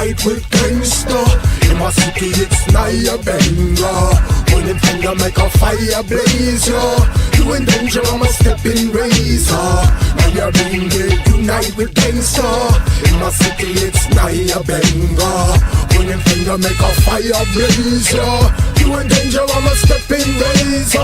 unite with gangsta. In my city it's Naya Benga. Pointing finger make a fire blaze, yo. You in danger, I'm a stepping razor. Naya Benga, unite with gangsta. In my city it's Naya Benga. Pointing finger make a fire blaze, yo. You in danger, I'm a stepping razor.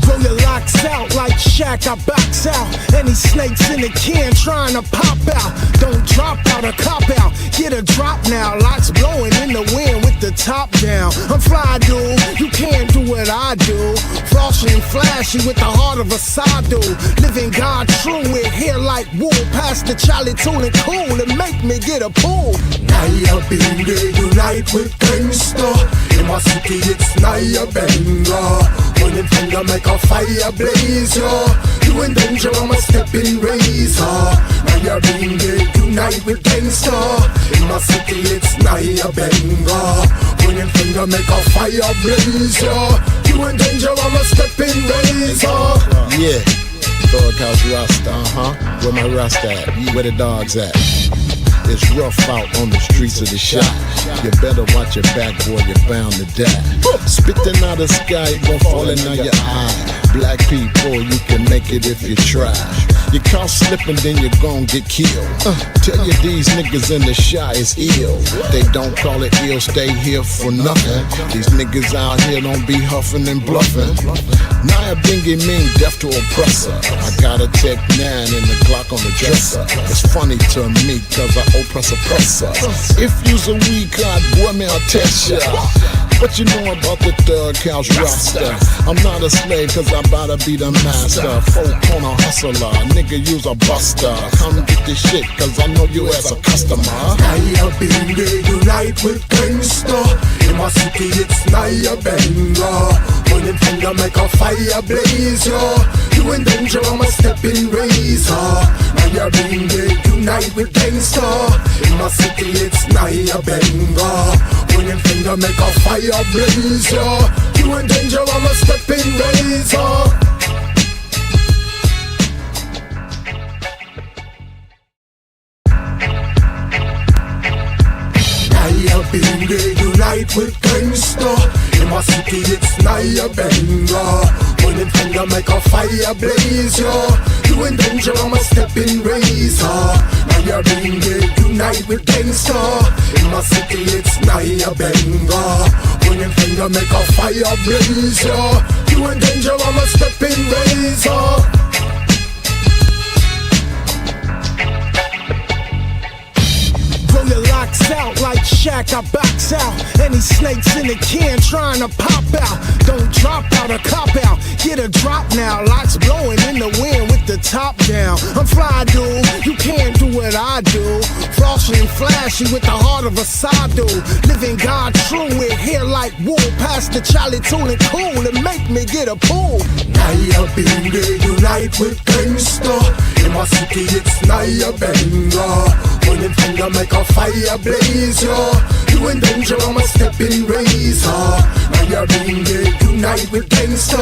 Roll your locks out like Shaq, I box out. Any snakes in the can trying to pop out. Don't drop out or cop out, get a drop now. Locks blowing in the wind with the top down. I'm fly, dude, you can't do what I do. Flossy and flashy with the heart of a sado. Living God true with hair like wool. Past the Charlie Tool and cool and make me get a pull. Naya Benga, unite with gangsta. In my city it's Naya Benga. Pointing finger make a fire blaze, yo. You in danger, I'm a stepping razor. Naya Benga, unite with gangsta. In my city it's Naya Benga. Pointing finger make a fire blaze, yo. You in danger, I'm a stepping razor. Yeah, Thug House Rasta, where my Rasta at? Where the dogs at? It's rough out on the streets of the shop. You better watch your back, boy, you're bound to die. Spitting out the sky, gon' fall in on your eye. Black people, you can make it if you try. You caught slipping, then you're gon' get killed. Tell you these niggas in the shy is ill. They don't call it ill, stay here for nothing. These niggas out here don't be huffing and bluffing. Naya Benga mean death to oppressor. I got a Tech 9 and the Glock on the dresser. It's funny to me cause I oppress oppressor. If you's a weak card, boy, me I'll test ya. What you know about the Thug House Rasta? I'm not a slave cause I'm about to be the master. Folk on a hustler, nigga use a buster. Come get this shit cause I know you as a customer. Naya Benga, unite with gangsta. In my city it's Naya Benga. Pointing finger make a fire blaze, yo. You in danger, I'm a stepping razor. Naya Benga, unite with gangsta. In my city it's Naya Benga. Pointing finger make a fire blaze, yo. You in danger, I'm a stepping razor. Naya Benga, unite with gangsta. In my city it's Naya Benga. Pointing finger make a fire blaze, yo. You in danger, I'm a stepping razor. Naya Benga, unite with gangsta. In my city it's Naya Benga. Pointing finger make a fire blaze, yo. You in danger, I'm a stepping razor. Roll your locks out like Shaq, I box out. Any snakes in the can trying to pop out. Don't drop out or cop out, get a drop now. Locks blowing in the wind with the top down. I'm fly, dude, you can't do what I do. Flossy and flashy with the heart of a sado. Living God true with hair like wool. Past the Charlie Tool and cool and make me get a pull. Naya Benga, unite with gangsta. In my city it's Naya Benga. Pointing finger make a fire blaze, yo. You in danger, I'm a stepping razor. Naya Benga, unite with gangsta.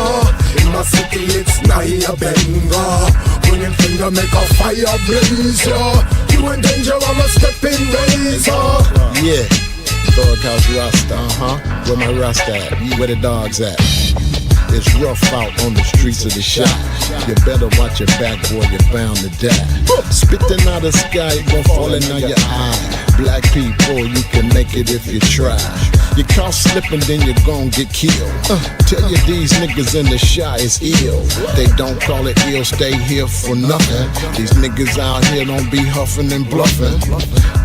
In my city it's Naya Benga. Pointing finger make a fire blaze, yo. You in danger, I'm a stepping razor. Yeah, Thug House Rasta, where my Rasta at? Where the dogs at? It's rough out on the streets of the shop. You better watch your back, boy, you're bound to die. Spitting out the sky, gon' fall in on your eye. Black people, you can make it if you try. You caught slipping, then you're gon' get killed. Tell you these niggas in the shy is ill. They don't call it ill, stay here for nothing. These niggas out here don't be huffing and bluffing.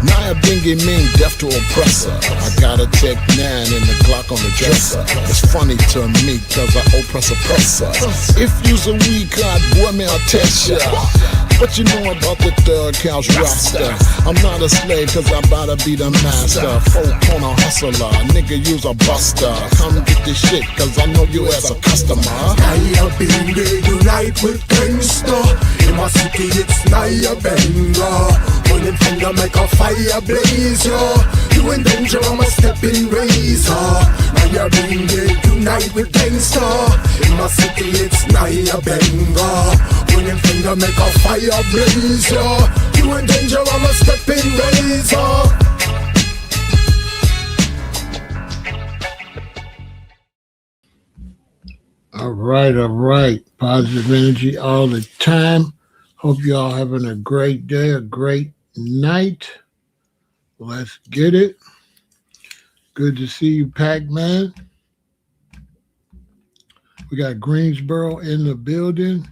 Naya Benga mean death to oppressor. I got a Tech 9 and the Glock on the dresser. It's funny to me cause I oppress oppressor. If you's a weak card, boy, me I'll test ya. What you know about the Thug House Rasta? I'm not a slave cause I'm about to be the master. Folk on a hustler, nigga use a buster. Come get this shit cause I know you as a customer. Naya Benga, unite with gangsta. In my city it's Naya Benga. Pointing finger make a fire blaze, yo. You in danger, I'm a stepping razor. Naya Benga, unite unite with gangsta. In my city it's Naya Benga. Pointing finger make a fire blaze, yo. You in danger, I'm a stepping razor. All right. Positive energy all the time. Hope y'all having a great day, a great night. Let's get it. Good to see you, Pac-Man. We got Greensboro in the building.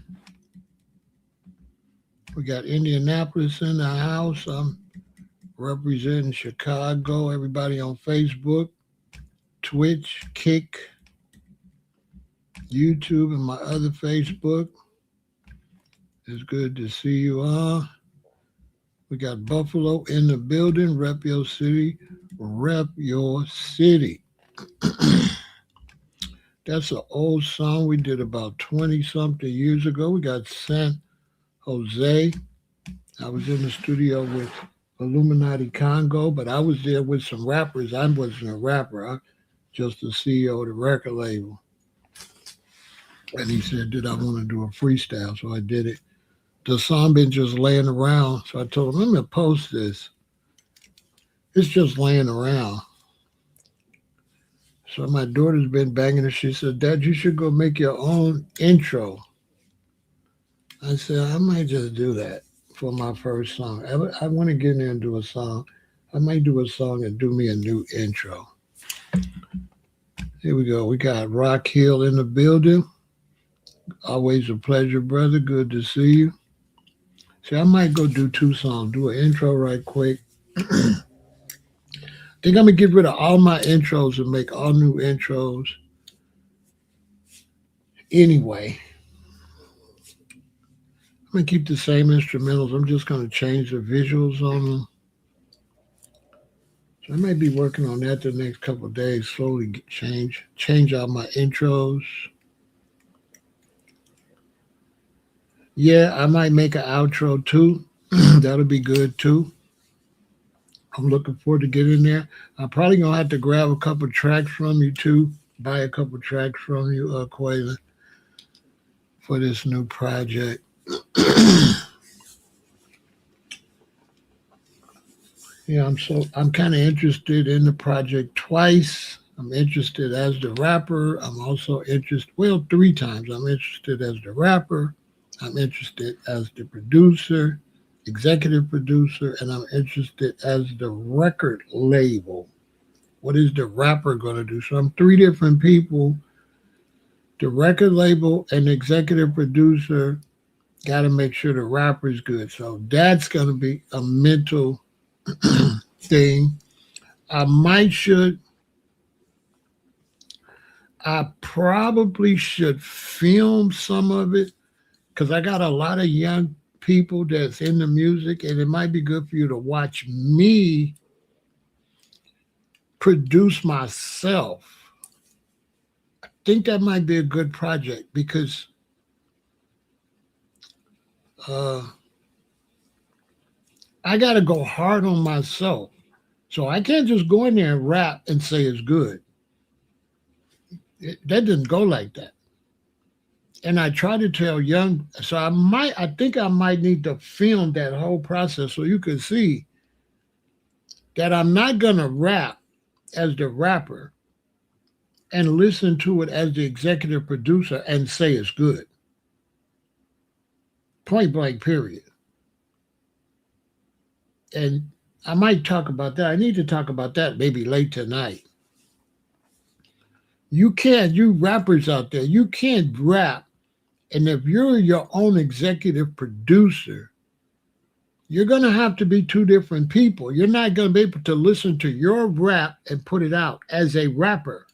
We got Indianapolis in the house. I'm representing Chicago. Everybody on Facebook, Twitch, Kick, YouTube, and my other Facebook. It's good to see you all. We got Buffalo in the building. Rep your city. Rep your city. That's an old song we did about 20-something years ago. We got San Jose. I was in the studio with Illuminati Congo, but I was there with some rappers. I wasn't a rapper. I just the CEO of the record label. And he said, did I want to do a freestyle? So I did it. The song been just laying around. So I told him, let me post this. It's just laying around. So my daughter's been banging it. She said, Dad, you should go make your own intro. I said, I might just do that for my first song. I want to get in there and do a song. I might do a song and do me a new intro. Here we go. We got Rock Hill in the building. Always a pleasure, brother. Good to see you. See, I might go do two songs, do an intro right quick. I think I'm going to get rid of all my intros and make all new intros. Anyway, I'm going to keep the same instrumentals. I'm just going to change the visuals on them. So I might be working on that the next couple of days, slowly change out my intros. Yeah, I might make an outro too. That'll be good too. I'm looking forward to getting there. I'm probably going to have to grab a couple tracks from you too. Buy a couple tracks from you, Quayla, for this new project. Yeah, I'm kind of interested in the project twice. I'm interested as the rapper. I'm also interested, well, 3 times. I'm interested as the rapper. I'm interested as the producer, executive producer, and I'm interested as the record label. What is the rapper going to do? So I'm 3 different people. The record label and the executive producer got to make sure the rapper is good. So that's going to be a mental thing. I probably should film some of it, because I got a lot of young people that's in the music, and it might be good for you to watch me produce myself. I think that might be a good project, because I got to go hard on myself. So I can't just go in there and rap and say it's good. That didn't go like that. And I try to tell young, so I think I might need to film that whole process so you can see that I'm not going to rap as the rapper and listen to it as the executive producer and say it's good. Point blank, period. And I might talk about that. I need to talk about that maybe late tonight. You rappers out there, you can't rap. And if you're your own executive producer, you're going to have to be 2 different people. You're not going to be able to listen to your rap and put it out as a rapper.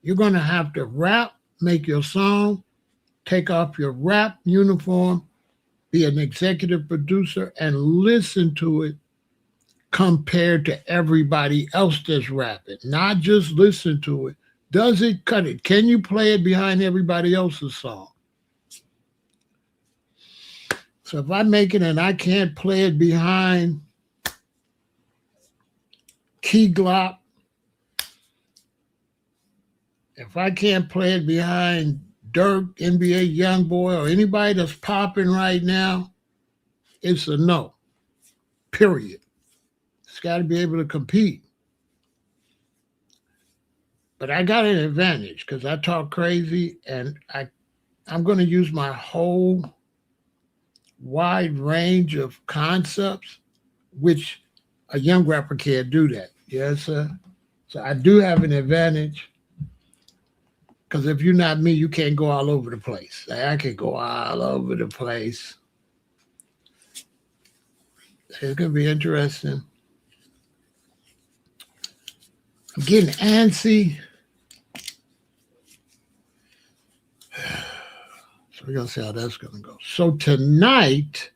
You're going to have to rap, make your song, take off your rap uniform, be an executive producer, and listen to it compared to everybody else that's rapping. Not just listen to it. Does it cut it? Can you play it behind everybody else's song? So if I make it and I can't play it behind Key Glock, if I can't play it behind Dirk, NBA Youngboy, or anybody that's popping right now, it's a no. Period. It's got to be able to compete. But I got an advantage because I talk crazy, and I'm going to use my whole wide range of concepts, which a young rapper can't do that. Yes, sir. So I do have an advantage because if you're not me, you can't go all over the place. I can go all over the place. It's going to be interesting. I'm getting antsy. So we're going to see how that's going to go. So tonight,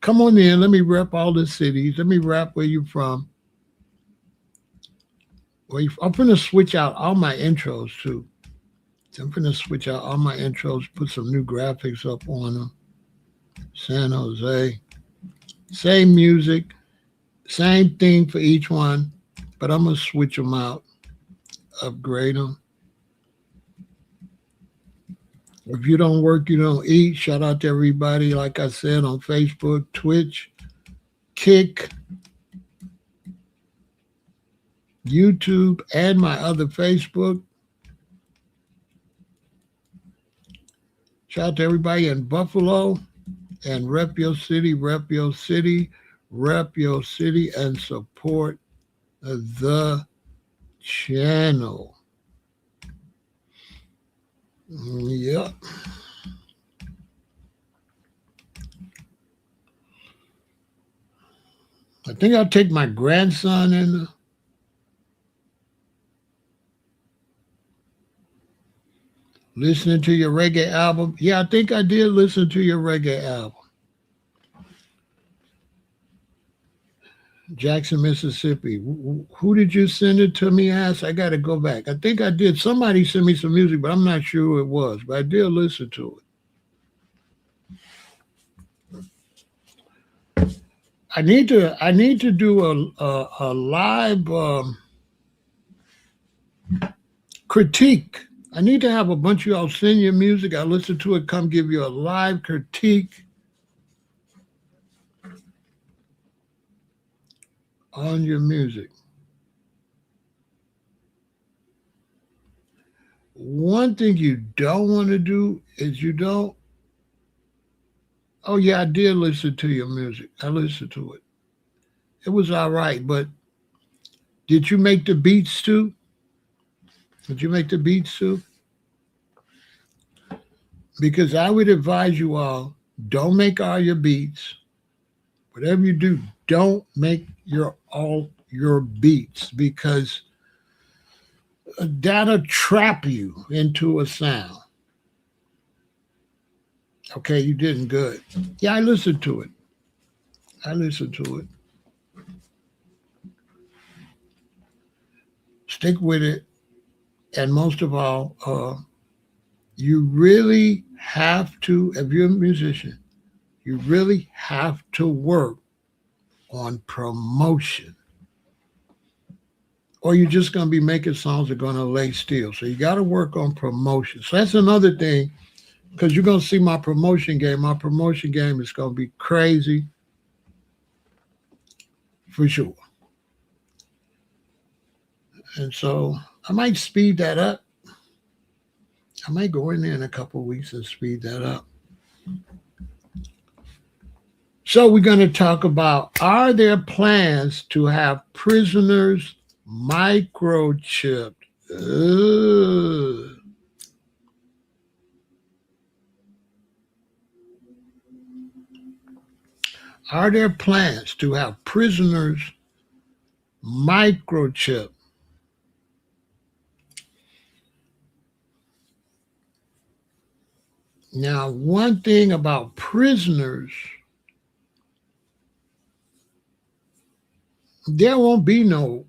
come on in. Let me rep all the cities. Let me rap where you're from. I'm going to switch out all my intros, too. I'm going to switch out all my intros, put some new graphics up on them. San Jose. Same music. Same thing for each one. But I'm going to switch them out. Upgrade them. If you don't work, you don't eat. Shout out to everybody, like I said, on Facebook, Twitch, Kick, YouTube, and my other Facebook. Shout out to everybody in Buffalo, and rep your city, rep your city, rep your city, and support the channel. Yep. I think I'll take my grandson in. Listening to your reggae album. Yeah, I think I did listen to your reggae album. Jackson, Mississippi. Who did you send it to me as? I got to go back. I think I did. Somebody sent me some music, but I'm not sure who it was. But I did listen to it. I need to do a live critique. I need to have a bunch of y'all send your music. I listen to it, come give you a live critique on your music. One thing you don't want to do is oh yeah, I did listen to your music. I listened to it. It was all right, but did you make the beats too? Did you make the beats too? Because I would advise you all, don't make all your beats. Whatever you do, don't make all your beats, because that'll trap you into a sound. Okay, you didn't good. Yeah, I listened to it. Stick with it. And most of all, you really have to, if you're a musician, you really have to work on promotion. Or you're just going to be making songs that are going to lay still. So you got to work on promotion. So that's another thing, because you're going to see my promotion game. My promotion game is going to be crazy for sure. And so I might speed that up. I might go in there in a couple of weeks and speed that up. So we're going to talk about, are there plans to have prisoners microchipped? Ugh. Are there plans to have prisoners microchipped? Now, one thing about prisoners, there won't be no,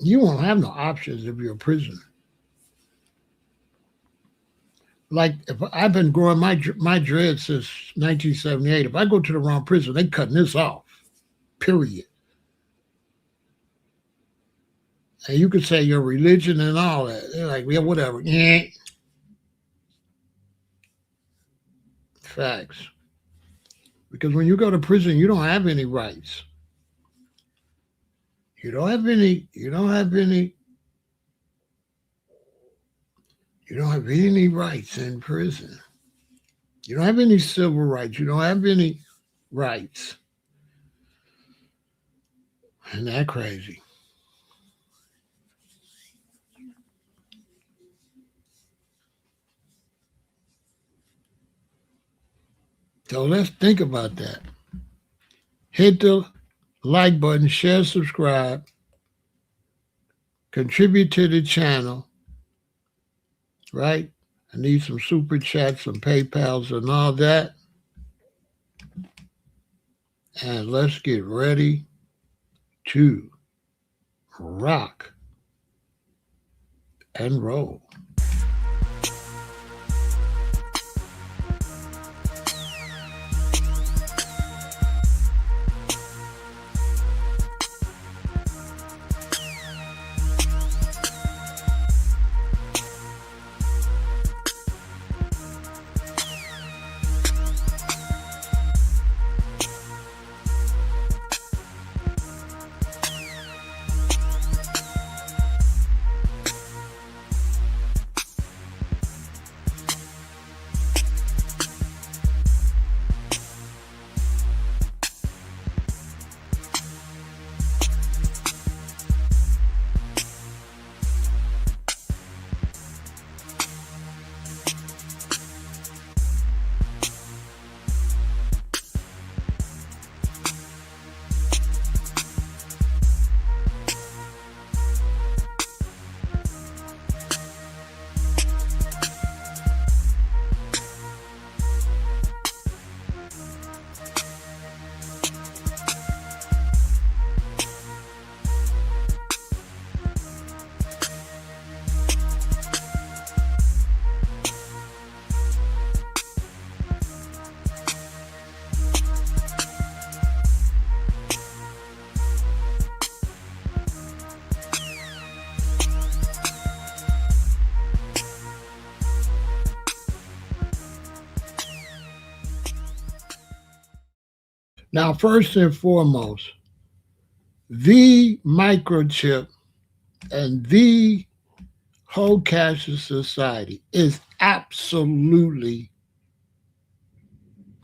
you won't have no options if you're a prisoner. Like, if I've been growing my dread since 1978, if I go to the wrong prison, they cutting this off, period. And you could say your religion and all that. They're like, yeah, whatever. Yeah. Facts. Because when you go to prison, you don't have any rights. You don't have any, you don't have any, you don't have any rights in prison. You don't have any civil rights. You don't have any rights. Isn't that crazy? So let's think about that. Hit the like button, share, subscribe, contribute to the channel, right? I need some super chats, some PayPals, and all that. And let's get ready to rock and roll. Now, first and foremost, the microchip and the whole cashless society is absolutely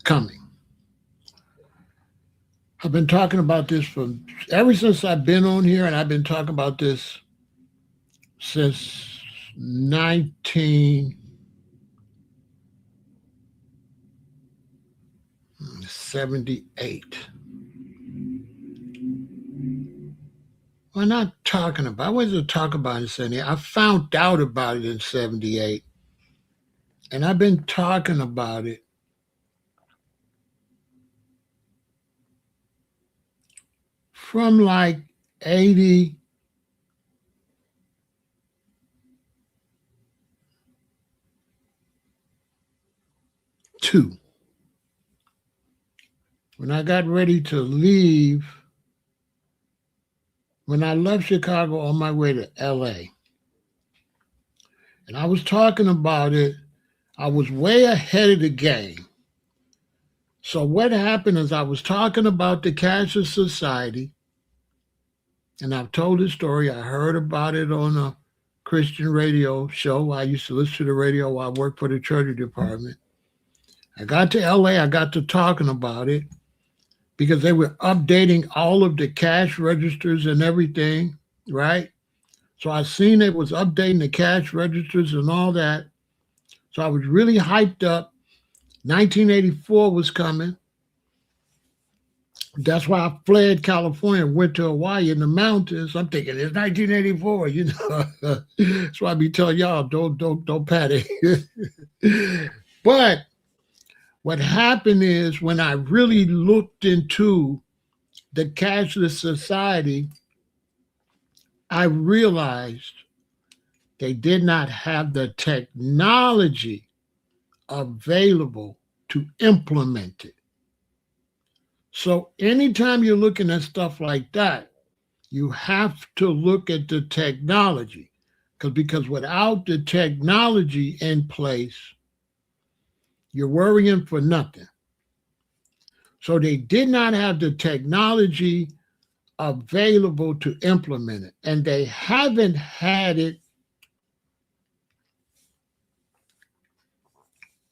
coming. I've been talking about this ever since I've been on here, and I've been talking about this since 1978. Well, not talking about. I wasn't talking about it in 78. I found out about it in 78. And I've been talking about it from like 82. When I got ready to leave, when I left Chicago on my way to LA, and I was talking about it, I was way ahead of the game. So what happened is I was talking about the cashless society, and I've told this story. I heard about it on a Christian radio show. I used to listen to the radio while I worked for the Treasury Department. I got to LA, I got to talking about it because they were updating all of the cash registers and everything, right? So I seen it was updating the cash registers and all that. So I was really hyped up. 1984 was coming. That's why I fled California and went to Hawaii in the mountains. I'm thinking it's 1984, you know. That's why I be telling y'all, don't panic. But what happened is when I really looked into the cashless society, I realized they did not have the technology available to implement it. So anytime you're looking at stuff like that, You have to look at the technology because without the technology in place, you're worrying for nothing. So they did not have the technology available to implement it, and they haven't had it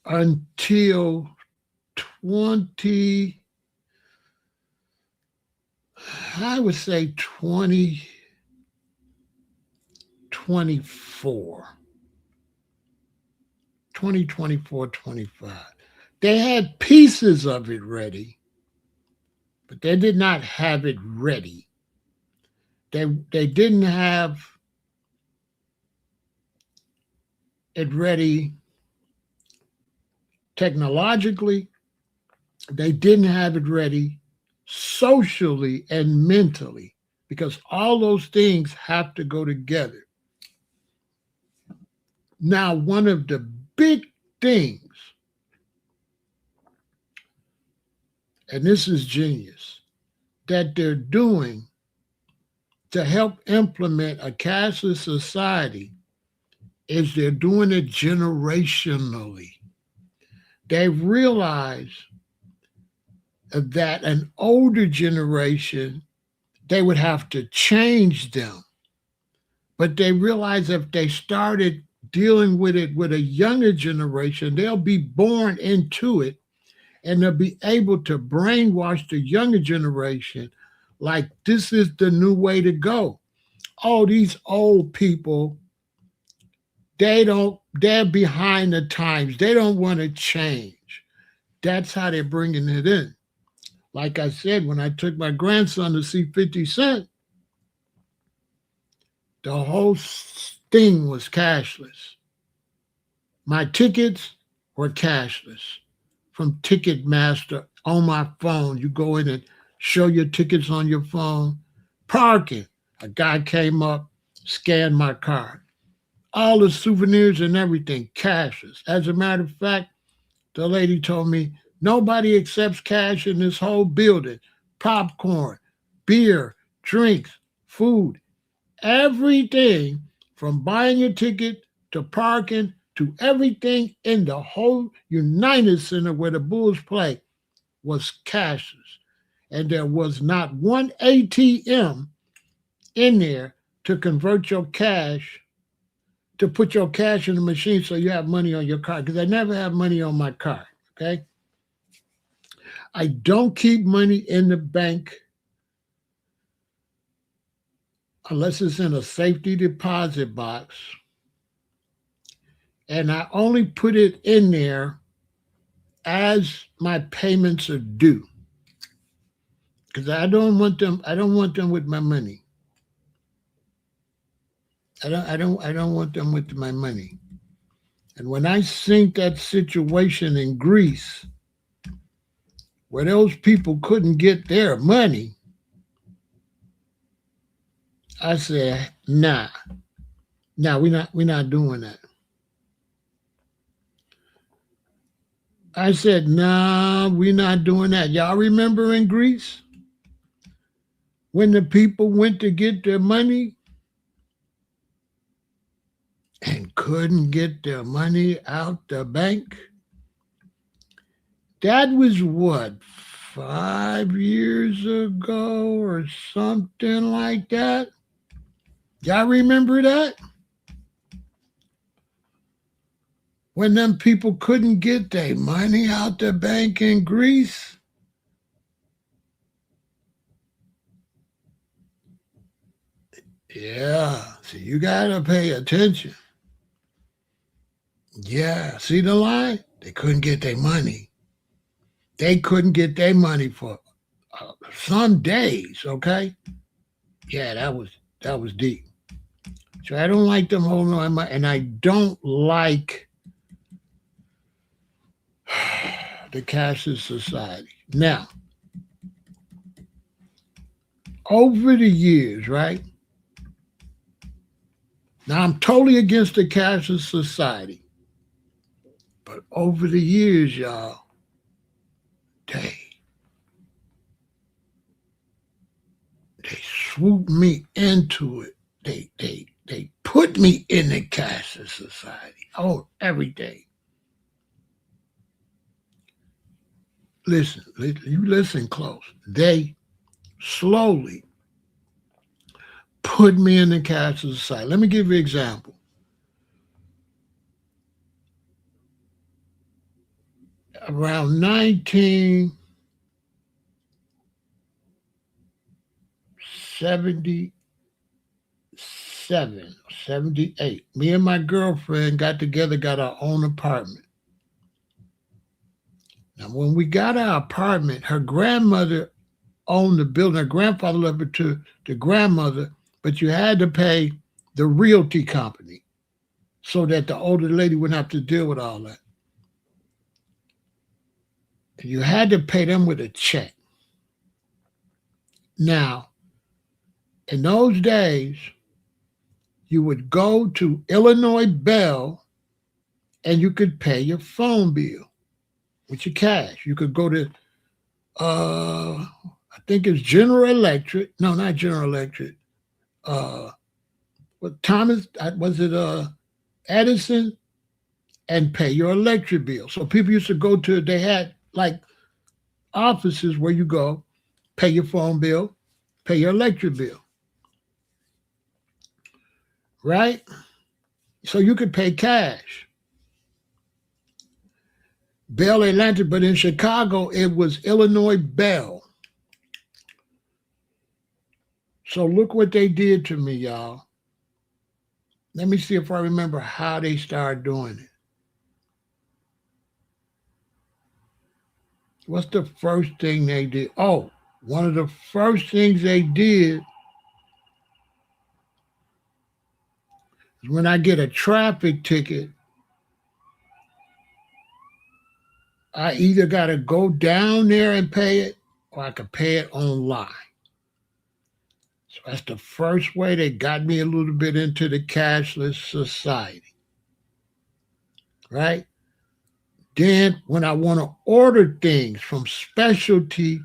until 20, I would say 2024, 2024, 25. They had pieces of it ready, but they did not have it ready. They didn't have it ready technologically. They didn't have it ready socially and mentally because all those things have to go together. Now, one of the big things, and this is genius, that they're doing to help implement a cashless society is they're doing it generationally. They've realized that an older generation, they would have to change them. But they realize if they started dealing with it with a younger generation, they'll be born into it and they'll be able to brainwash the younger generation like this is the new way to go. Oh, these old people, they're behind the times. They don't want to change. That's how they're bringing it in. Like I said, when I took my grandson to see 50 Cent, the whole thing was cashless. My tickets were cashless from Ticketmaster on my phone. You go in and show your tickets on your phone. Parking, a guy came up, scanned my card. All the souvenirs and everything, cashless. As a matter of fact, the lady told me, nobody accepts cash in this whole building. Popcorn, beer, drinks, food, everything from buying your ticket to parking to everything in the whole United Center where the Bulls play was cashless. And there was not one ATM in there to convert your cash, to put your cash in the machine so you have money on your card. Because I never have money on my card, okay? I don't keep money in the bank unless it's in a safety deposit box. And I only put it in there as my payments are due. Because I don't want them with my money. I don't want them with my money. And when I seen that situation in Greece, where those people couldn't get their money, I said, nah, we're not doing that. I said, nah, we're not doing that. Y'all remember in Greece when the people went to get their money and couldn't get their money out the bank? That was what, 5 years ago or something like that? Y'all remember that? When them people couldn't get their money out the bank in Greece? Yeah, so you gotta pay attention. Yeah, see the line? They couldn't get their money. They couldn't get their money for some days, okay? Yeah, that was deep. So I don't like them holding on my, and I don't like the cashless society. Now, over the years, right? Now, I'm totally against the cashless society. But over the years, y'all, they swooped me into it. They put me in the cashless society. Oh, every day. Listen, you listen close. They slowly put me in the cashless society. Let me give you an example. Around 1977, 78, me and my girlfriend got together, got our own apartment. Now, when we got our apartment, her grandmother owned the building. Her grandfather left it to the grandmother, but you had to pay the realty company so that the older lady wouldn't have to deal with all that. You had to pay them with a check. Now, in those days, you would go to Illinois Bell and you could pay your phone bill with your cash. You could go to, I think it's General Electric. No, not General Electric. Thomas, was it Edison? And pay your electric bill. So people used to go to, they had like offices where you go, pay your phone bill, pay your electric bill. Right? So you could pay cash. Bell Atlantic, but in Chicago, it was Illinois Bell. So look what they did to me, y'all. Let me see if I remember how they started doing it. What's the first thing they did? Oh, one of the first things they did is when I get a traffic ticket, I either got to go down there and pay it or I could pay it online. So that's the first way they got me a little bit into the cashless society. Right? Then when I want to order things from specialty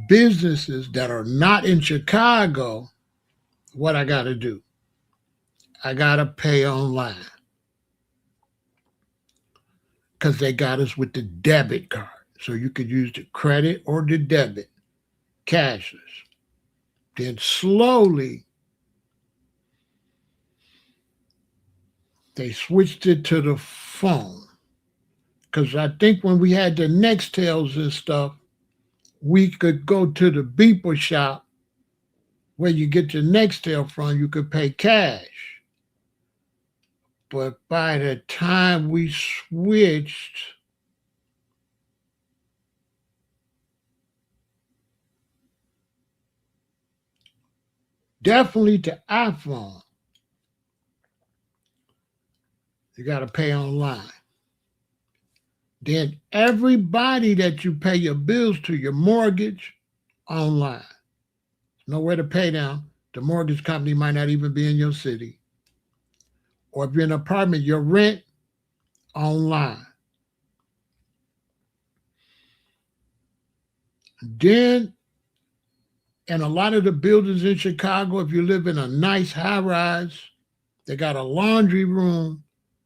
businesses that are not in Chicago, what I got to do? I got to pay online. Because they got us with the debit card. So you could use the credit or the debit, cashless. Then slowly, they switched it to the phone. Because I think when we had the Nextels and stuff, we could go to the beeper shop where you get your Nextel from, you could pay cash. But by the time we switched, definitely to iPhone, you got to pay online. Then everybody that you pay your bills to, your mortgage, online. Nowhere to pay them. The mortgage company might not even be in your city. Or if you're in an apartment, your rent, online. Then, in a lot of the buildings in Chicago, if you live in a nice high rise, they got a laundry room.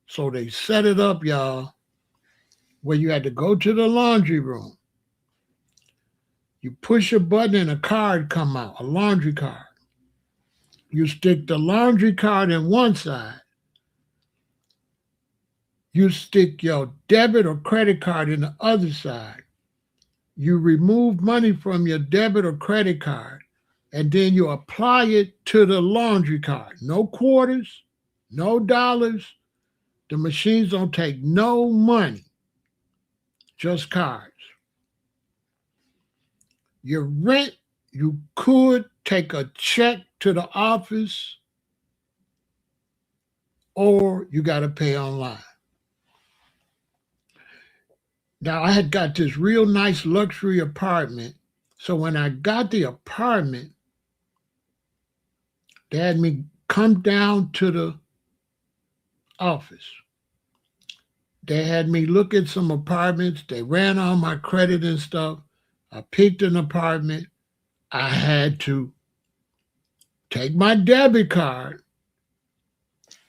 So they set it up, y'all, where you had to go to the laundry room. You push a button and a card come out, a laundry card. You stick the laundry card in one side. You stick your debit or credit card in the other side. You remove money from your debit or credit card, and then you apply it to the laundry card. No quarters, no dollars. The machines don't take no money, just cards. Your rent, you could take a check to the office, or you got to pay online. Now, I had got this real nice luxury apartment. So when I got the apartment, they had me come down to the office. They had me look at some apartments. They ran all my credit and stuff. I picked an apartment. I had to take my debit card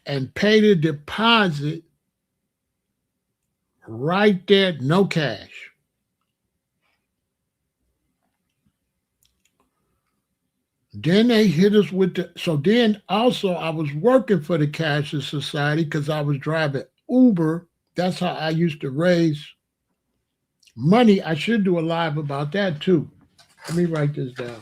and pay the deposit right there, no cash. Then they hit us with so then also I was working for the Cashless Society because I was driving Uber. That's how I used to raise money. I should do a live about that too. Let me write this down.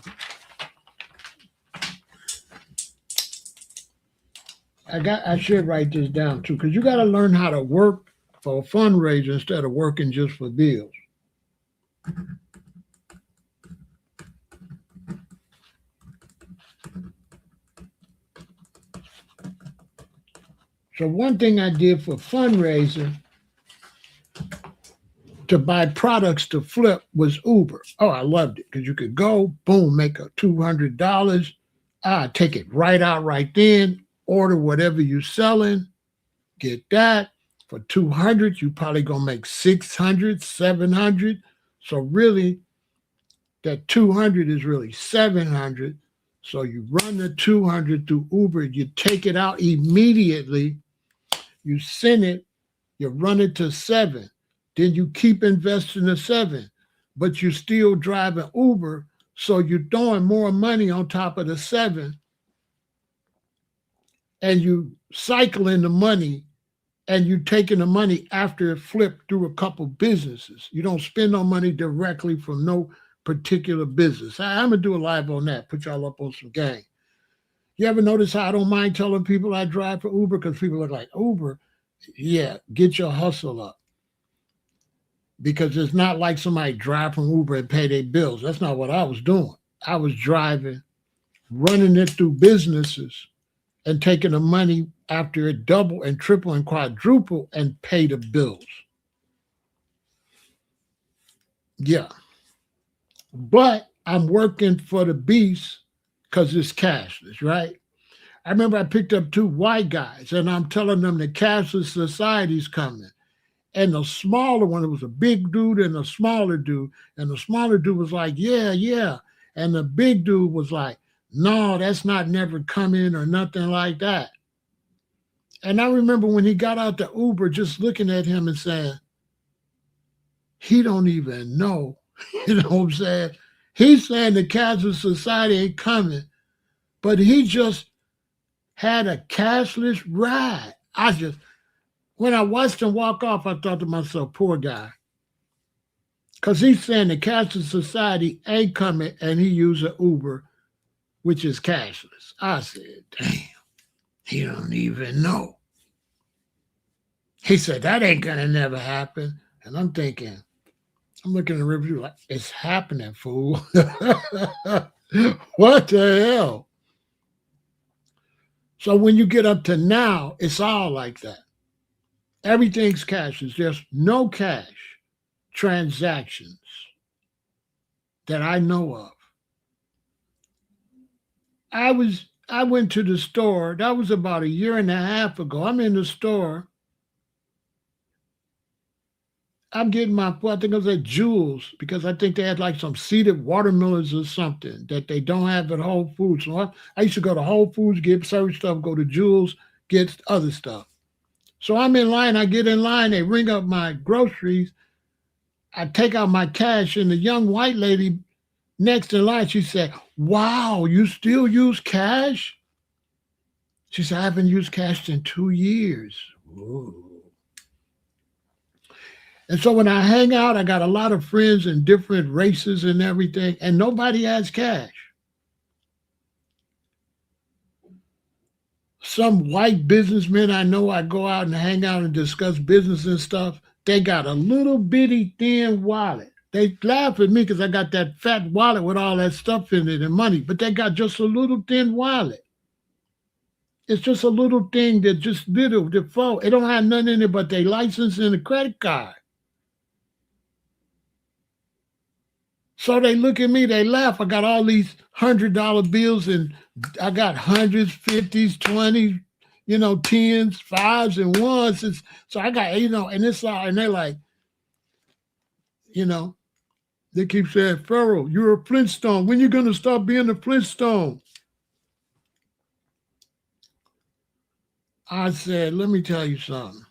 I should write this down too, because you got to learn how to work for a fundraiser instead of working just for bills. So one thing I did for fundraising to buy products to flip was Uber. Oh, I loved it because you could go, boom, make a $200. Take it right out right then, order whatever you're selling, get that. For 200, you probably gonna make 600, 700. So really, that 200 is really 700. So you run the 200 through Uber, you take it out immediately, you send it, you run it to 7. Then you keep investing the 7, but you're still driving Uber, so you're throwing more money on top of the 7, and you cycling the money, and you taking the money after it flipped through a couple businesses. You don't spend no money directly from no particular business. I'm gonna do a live on that, put y'all up on some game. You ever notice how I don't mind telling people I drive for Uber? Because people are like, Uber, yeah, get your hustle up. Because it's not like somebody drive from Uber and pay their bills. That's not what I was doing. I was driving, running it through businesses, and taking the money after it double and triple and quadruple and pay the bills. Yeah. But I'm working for the beast because it's cashless, right? I remember I picked up 2 white guys and I'm telling them the cashless society's coming. And the smaller one, it was a big dude and a smaller dude. And the smaller dude was like, yeah, yeah. And the big dude was like, no, that's not never coming or nothing like that. And I remember when he got out the Uber, just looking at him and saying, he don't even know. You know what I'm saying? He's saying the cashless society ain't coming, but he just had a cashless ride. When I watched him walk off, I thought to myself, poor guy. Because he's saying the cashless society ain't coming and he used an Uber, which is cashless. I said, damn, he don't even know. He said, that ain't going to never happen. And I'm thinking, I'm looking at the review like, it's happening, fool. What the hell? So when you get up to now, it's all like that. Everything's cashless. There's no cash transactions that I know of. I went to the store. That was about 1.5 years ago. I'm in the store. I'm getting I think it was at Jewel's because I think they had like some seeded watermelons or something that they don't have at Whole Foods. So I used to go to Whole Foods, get certain stuff, go to Jewel's, get other stuff. So I'm in line. I get in line. They ring up my groceries. I take out my cash, and the young white lady next in line, she said, wow, you still use cash? She said, I haven't used cash in 2 years. Whoa. And so when I hang out, I got a lot of friends in different races and everything, and nobody has cash. Some white businessmen I know, I go out and hang out and discuss business and stuff. They got a little bitty thin wallet. They laugh at me because I got that fat wallet with all that stuff in it and money, but they got just a little thin wallet. It's just a little thing that just little, default. It don't have nothing in it but their license and a credit card. So they look at me, they laugh. I got all these $100 bills and I got hundreds, 50s, 20s, 10s, 5s, and 1s. So I got, and it's all, and they're like, They keep saying, Pharaoh, you're a Flintstone. When you going to stop being a Flintstone? I said, let me tell you something.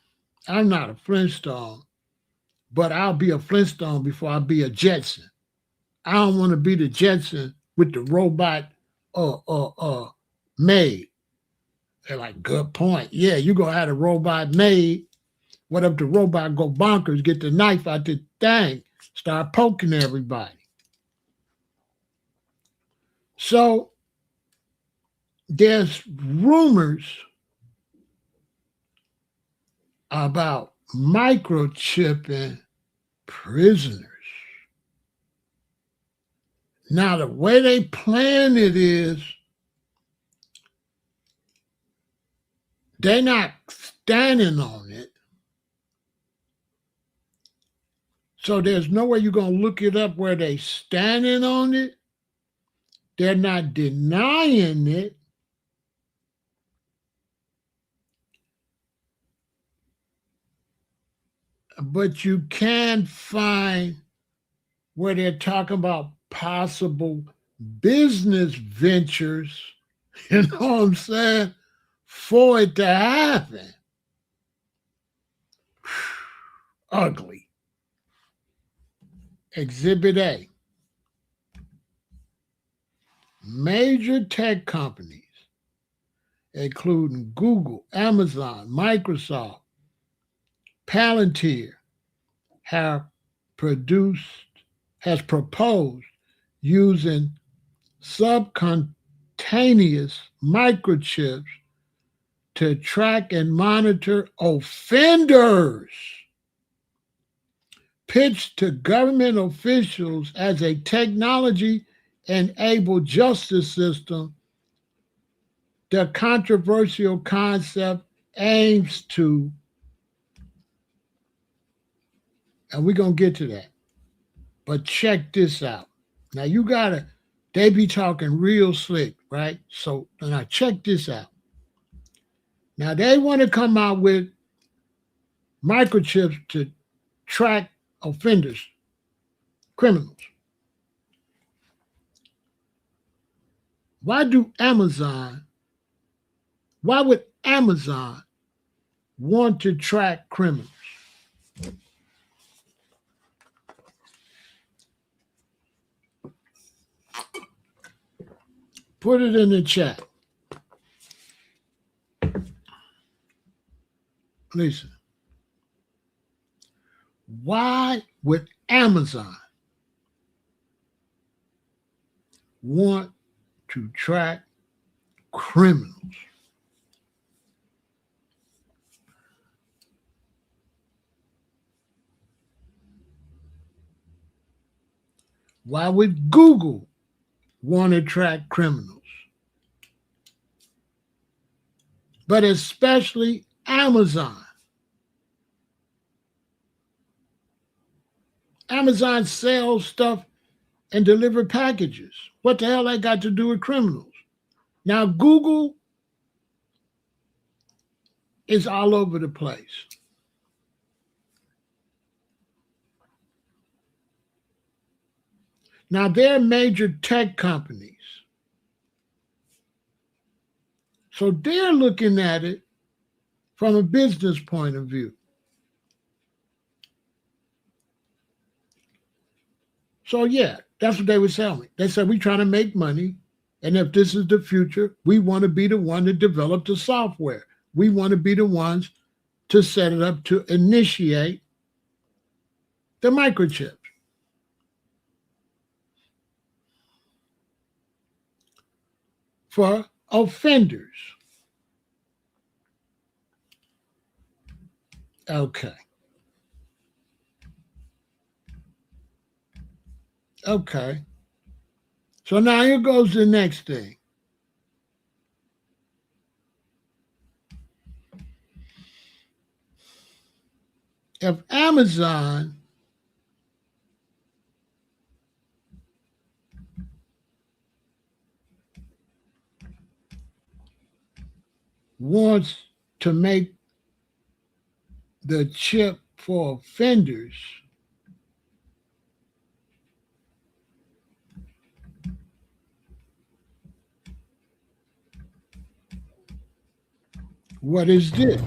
I'm not a Flintstone, but I'll be a Flintstone before I be a Jetson. I don't want to be the Jetson with the robot maid. They're like, good point. Yeah, you're going to have a robot maid. What if the robot go bonkers, get the knife out the thing, start poking everybody? So there's rumors about microchipping prisoners. Now, the way they plan it is they're not standing on it. So there's no way you're going to look it up where they standing on it. They're not denying it. But you can find where they're talking about possible business ventures, you know what I'm saying, for it to happen. Ugly. Exhibit A. Major tech companies, including Google, Amazon, Microsoft, Palantir, has proposed using subcutaneous microchips to track and monitor offenders, pitched to government officials as a technology-enabled justice system. The controversial concept aims to, and we're going to get to that, but check this out. Now they be talking real slick, right? So now check this out. Now they want to come out with microchips to track offenders, criminals. Why would Amazon want to track criminals? Put it in the chat. Listen. Why would Amazon want to track criminals? Why would Google want to track criminals? But especially Amazon. Amazon sells stuff and deliver packages. What the hell that got to do with criminals? Now, Google is all over the place. Now, they're major tech companies. So they're looking at it from a business point of view. So yeah, that's what they were selling. They said, we're trying to make money. And if this is the future, we want to be the one to develop the software. We want to be the ones to set it up to initiate the microchip. For offenders. Okay. Okay. So now here goes the next thing. If Amazon wants to make the chip for offenders, What is this?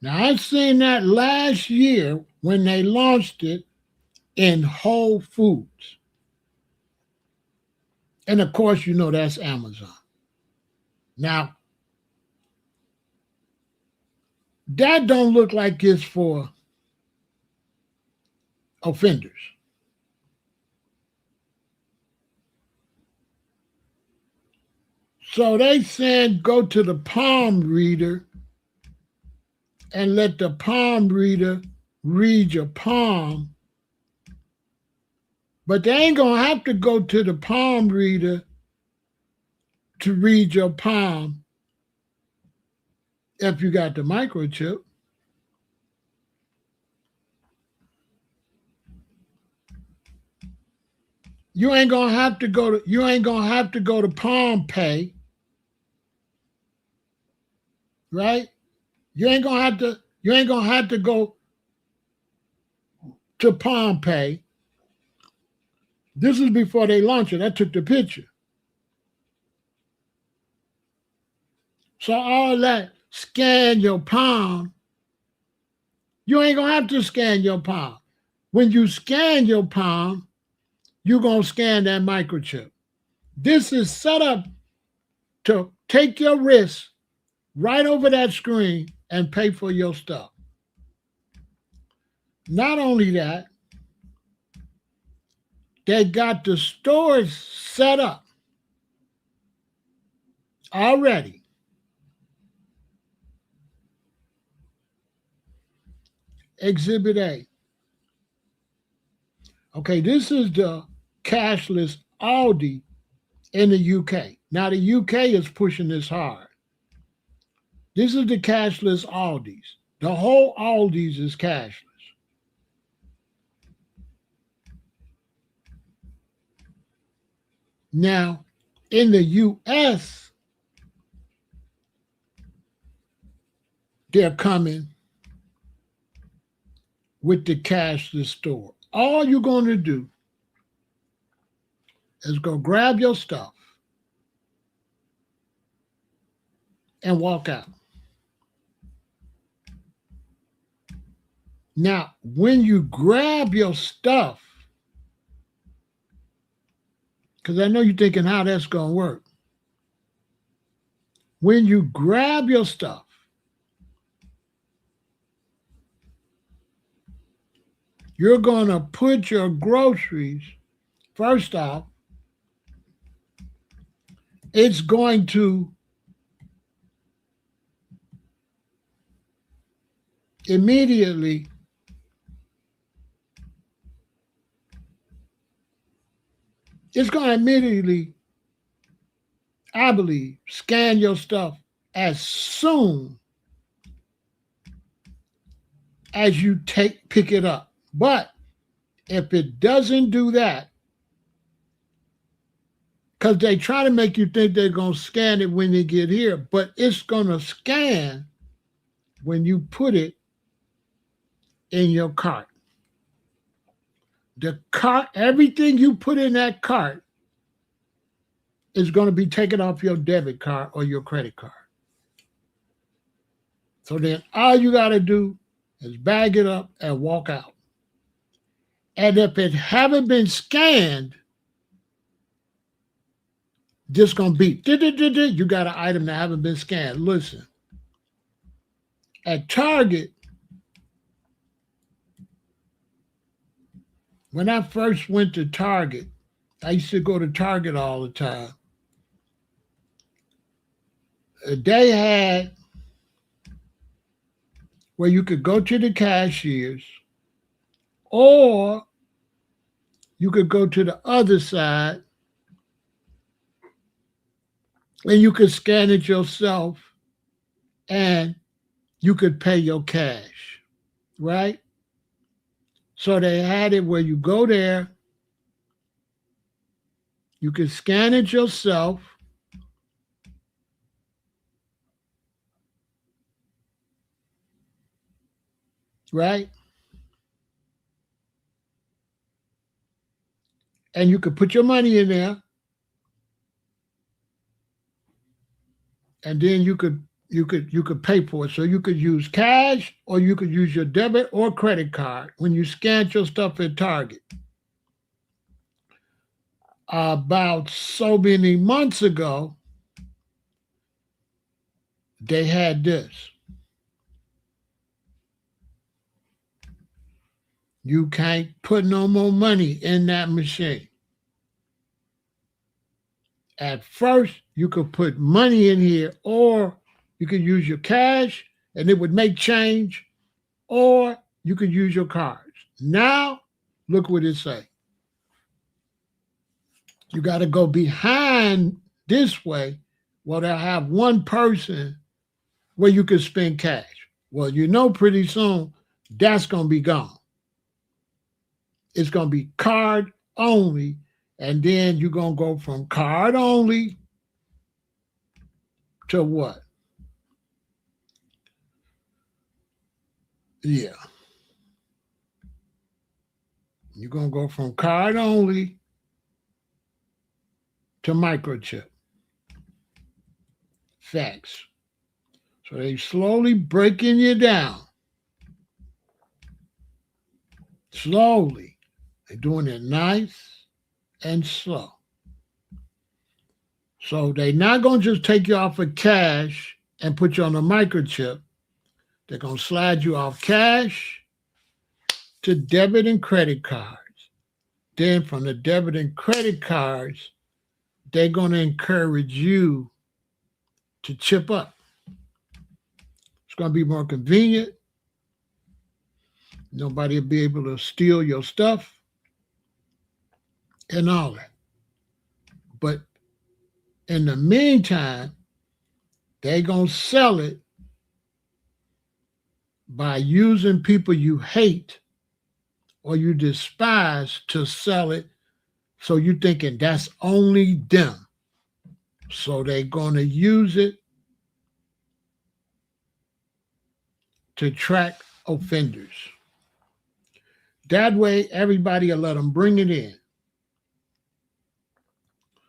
Now, I seen that last year when they launched it in Whole Foods. And of course, you know that's Amazon. Now, that don't look like it's for offenders. So they said go to the palm reader and let the palm reader read your palm. But they ain't going to have to go to the palm reader to read your palm if you got the microchip. You ain't gonna have to go to Palm Pay, right? You ain't gonna have to go to Palm Pay. This is before they launched it. I took the picture. So all that scan your palm, you ain't gonna have to scan your palm. When you scan your palm, you're gonna scan that microchip. This is set up to take your wrist right over that screen and pay for your stuff. Not only that, they got the stores set up already. Exhibit A. Okay, this is the cashless Aldi in the UK. Now, the UK is pushing this hard. This is the cashless Aldis. The whole Aldis is cashless. Now, in the US, they're coming with the cashless store. All you're going to do is go grab your stuff and walk out. Now, when you grab your stuff, because I know you're thinking how that's going to work. When you grab your stuff, you're going to put your groceries, first off, it's going to immediately I believe, scan your stuff as soon as you pick it up. But if it doesn't do that, because they try to make you think they're going to scan it when they get here, but it's going to scan when you put it in your cart. The cart, everything you put in that cart is going to be taken off your debit card or your credit card. So then all you got to do is bag it up and walk out. And if it haven't been scanned, just going to be, you got an item that haven't been scanned. Listen, at Target, when I first went to Target, I used to go to Target all the time. They had where you could go to the cashiers, or you could go to the other side and you could scan it yourself and you could pay your cash, right? So they had it where you go there You can scan it yourself. Right? And you could put your money in there. And then you could pay for it. So you could use cash, or you could use your debit or credit card when you scan your stuff at Target. About so many months ago, they had this. You can't put no more money in that machine. At first, you could put money in here, or you could use your cash and it would make change, or you could use your cards. Now, look what it say. You got to go behind this way. Well, they'll have one person where you can spend cash. Well, you know, pretty soon that's going to be gone. It's going to be card only. And then you're going to go from card only to what? Yeah. You're going to go from card only to microchip. Facts. So they slowly breaking you down. Slowly. They're doing it nice and slow. So they're not going to just take you off of cash and put you on a microchip. They're going to slide you off cash to debit and credit cards. Then from the debit and credit cards, they're going to encourage you to chip up. It's going to be more convenient. Nobody will be able to steal your stuff and all that. But in the meantime, they're going to sell it by using people you hate or you despise to sell it. So you're thinking that's only them. So they're going to use it to track offenders. That way, everybody will let them bring it in.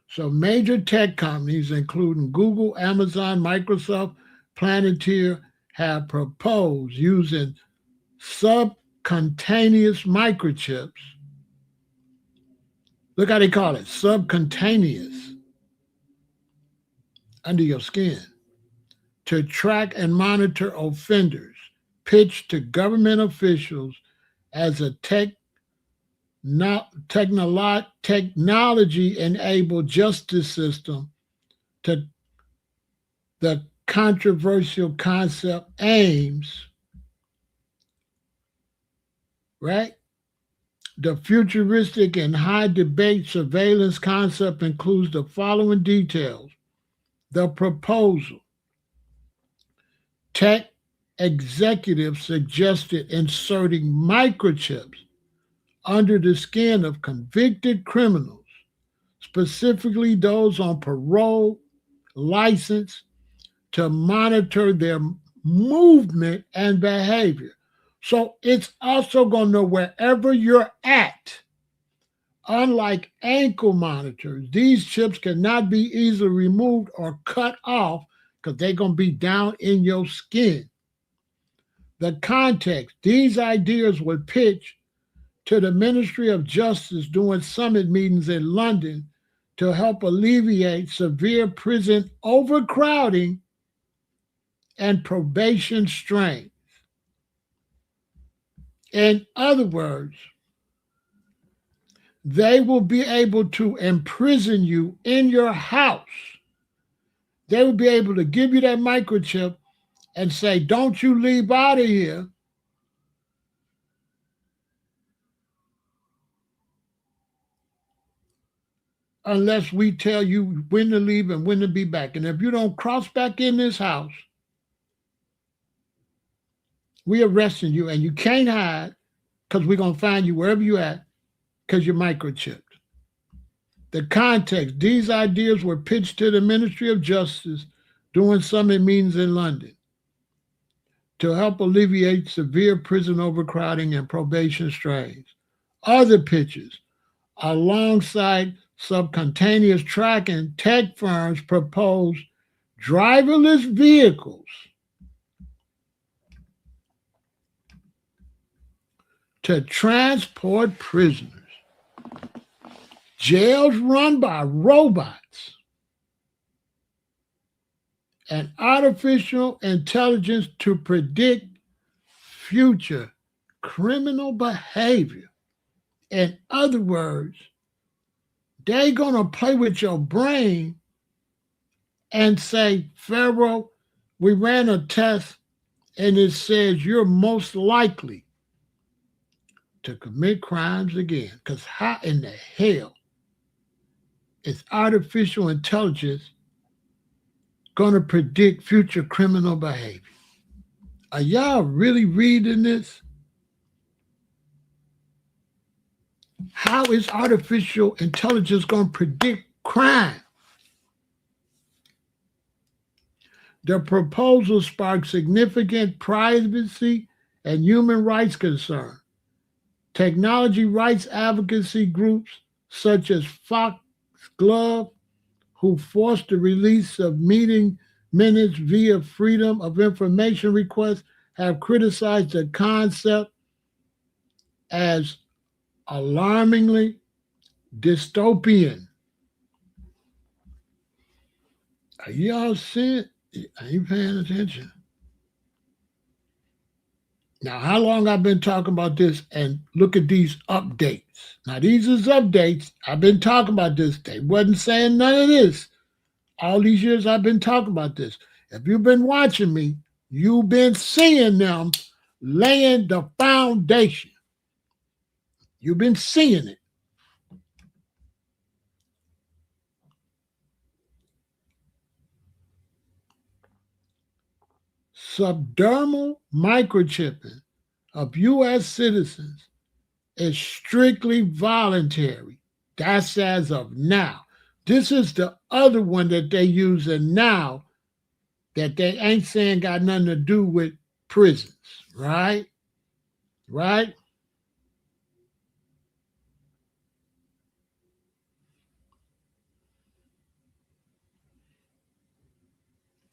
So major tech companies, including Google, Amazon, Microsoft, Planeteer, have proposed using subcutaneous microchips. Look how they call it, subcutaneous, under your skin, to track and monitor offenders, pitched to government officials as a technology-enabled justice system. To the controversial concept aims, right? The futuristic and high debate surveillance concept includes the following details. The proposal. Tech executives suggested inserting microchips under the skin of convicted criminals, specifically those on parole, license, to monitor their movement and behavior. So it's also going to know wherever you're at. Unlike ankle monitors, these chips cannot be easily removed or cut off because they're going to be down in your skin. The context, these ideas were pitched to the Ministry of Justice during summit meetings in London to help alleviate severe prison overcrowding and probation strain. In other words, they will be able to imprison you in your house. They will be able to give you that microchip and say, don't you leave out of here unless we tell you when to leave and when to be back. And if you don't cross back in this house, we're arresting you and you can't hide because we're going to find you wherever you're at because you're microchipped. The context: these ideas were pitched to the Ministry of Justice during summit meetings in London to help alleviate severe prison overcrowding and probation strains. Other pitches, alongside subcutaneous tracking, tech firms propose driverless vehicles to transport prisoners, jails run by robots, and artificial intelligence to predict future criminal behavior. In other words, they're going to play with your brain and say, Pharaoh, we ran a test and it says you're most likely to commit crimes again. Because how in the hell is artificial intelligence going to predict future criminal behavior? Are y'all really reading this? How is artificial intelligence going to predict crime? The proposal sparked significant privacy and human rights concern. Technology rights advocacy groups such as Foxglove, who forced the release of meeting minutes via Freedom of Information requests, have criticized the concept as alarmingly dystopian. Are y'all seeing? Are you paying attention? Now, how long I've been talking about this, and look at these updates. Now, these is updates. I've been talking about this. They wasn't saying none of this. All these years I've been talking about this. If you've been watching me, you've been seeing them laying the foundation. You've been seeing it. Subdermal microchipping of U.S. citizens is strictly voluntary. That's as of now. This is the other one that they using now that they ain't saying got nothing to do with prisons, right? Right?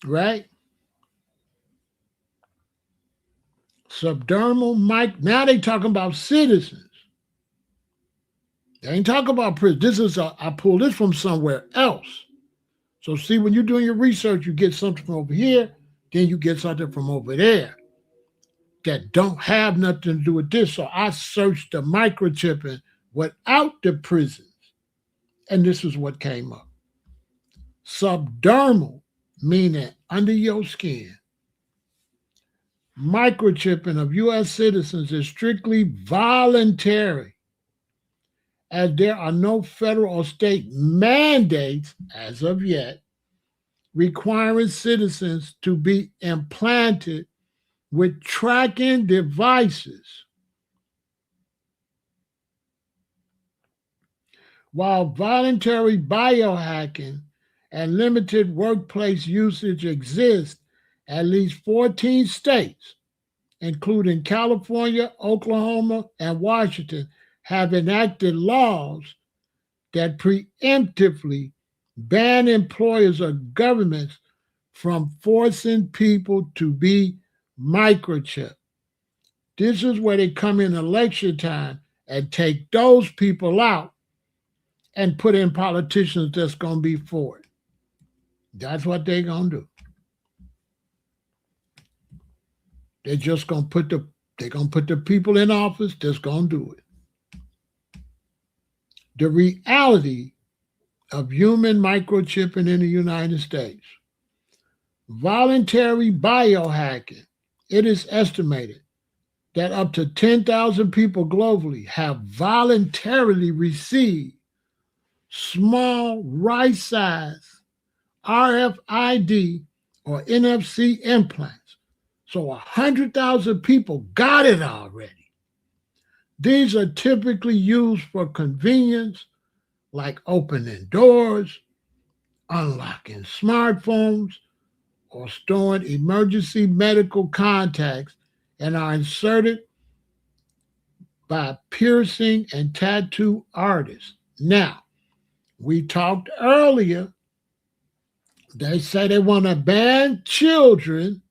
Right? Subdermal now they talking about citizens. They ain't talking about prison. This is I pulled this from somewhere else. So see, when you're doing your research, you get something from over here, then you get something from over there that don't have nothing to do with this. So I searched the microchipping without the prisons, and this is what came up. Subdermal, meaning under your skin. Microchipping of U.S. citizens is strictly voluntary, as there are no federal or state mandates, as of yet, requiring citizens to be implanted with tracking devices. While voluntary biohacking and limited workplace usage exist, at least 14 states, including California, Oklahoma, and Washington, have enacted laws that preemptively ban employers or governments from forcing people to be microchipped. This is where they come in election time and take those people out and put in politicians that's going to be for it. That's what they're going to do. They're just going to put the people in office that's going to do it. The reality of human microchipping in the United States. Voluntary biohacking. It is estimated that up to 10,000 people globally have voluntarily received small right-size RFID or NFC implants. So 100,000 people got it already. These are typically used for convenience, like opening doors, unlocking smartphones, or storing emergency medical contacts, and are inserted by piercing and tattoo artists. Now, we talked earlier, they say they want to ban children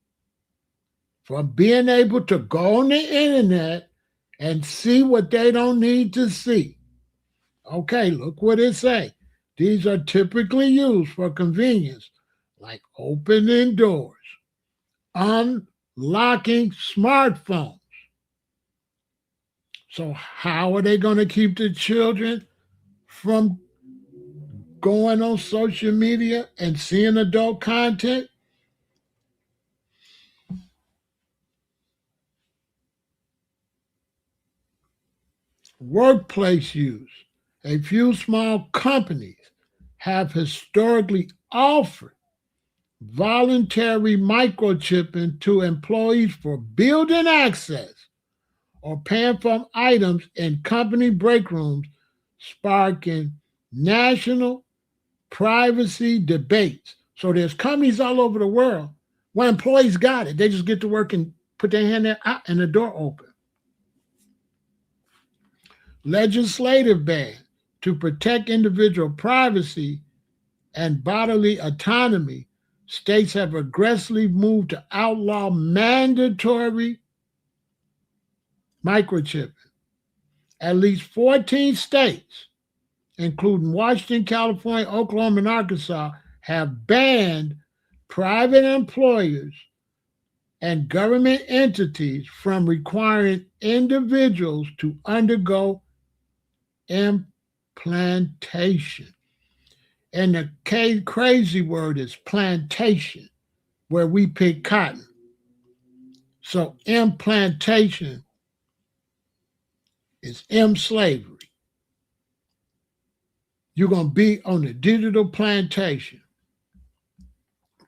from being able to go on the internet and see what they don't need to see. Okay, look what it say. These are typically used for convenience, like opening doors, unlocking smartphones. So how are they going to keep the children from going on social media and seeing adult content? Workplace use. A few small companies have historically offered voluntary microchipping to employees for building access or paying for items in company break rooms, sparking national privacy debates. So there's companies all over the world where employees got it. They just get to work and put their hand there and the door open. Legislative ban to protect individual privacy and bodily autonomy. States have aggressively moved to outlaw mandatory microchipping. At least 14 states, including Washington, California, Oklahoma, and Arkansas, have banned private employers and government entities from requiring individuals to undergo implantation. And the crazy word is plantation, where we pick cotton. So implantation is slavery. You're going to be on a digital plantation.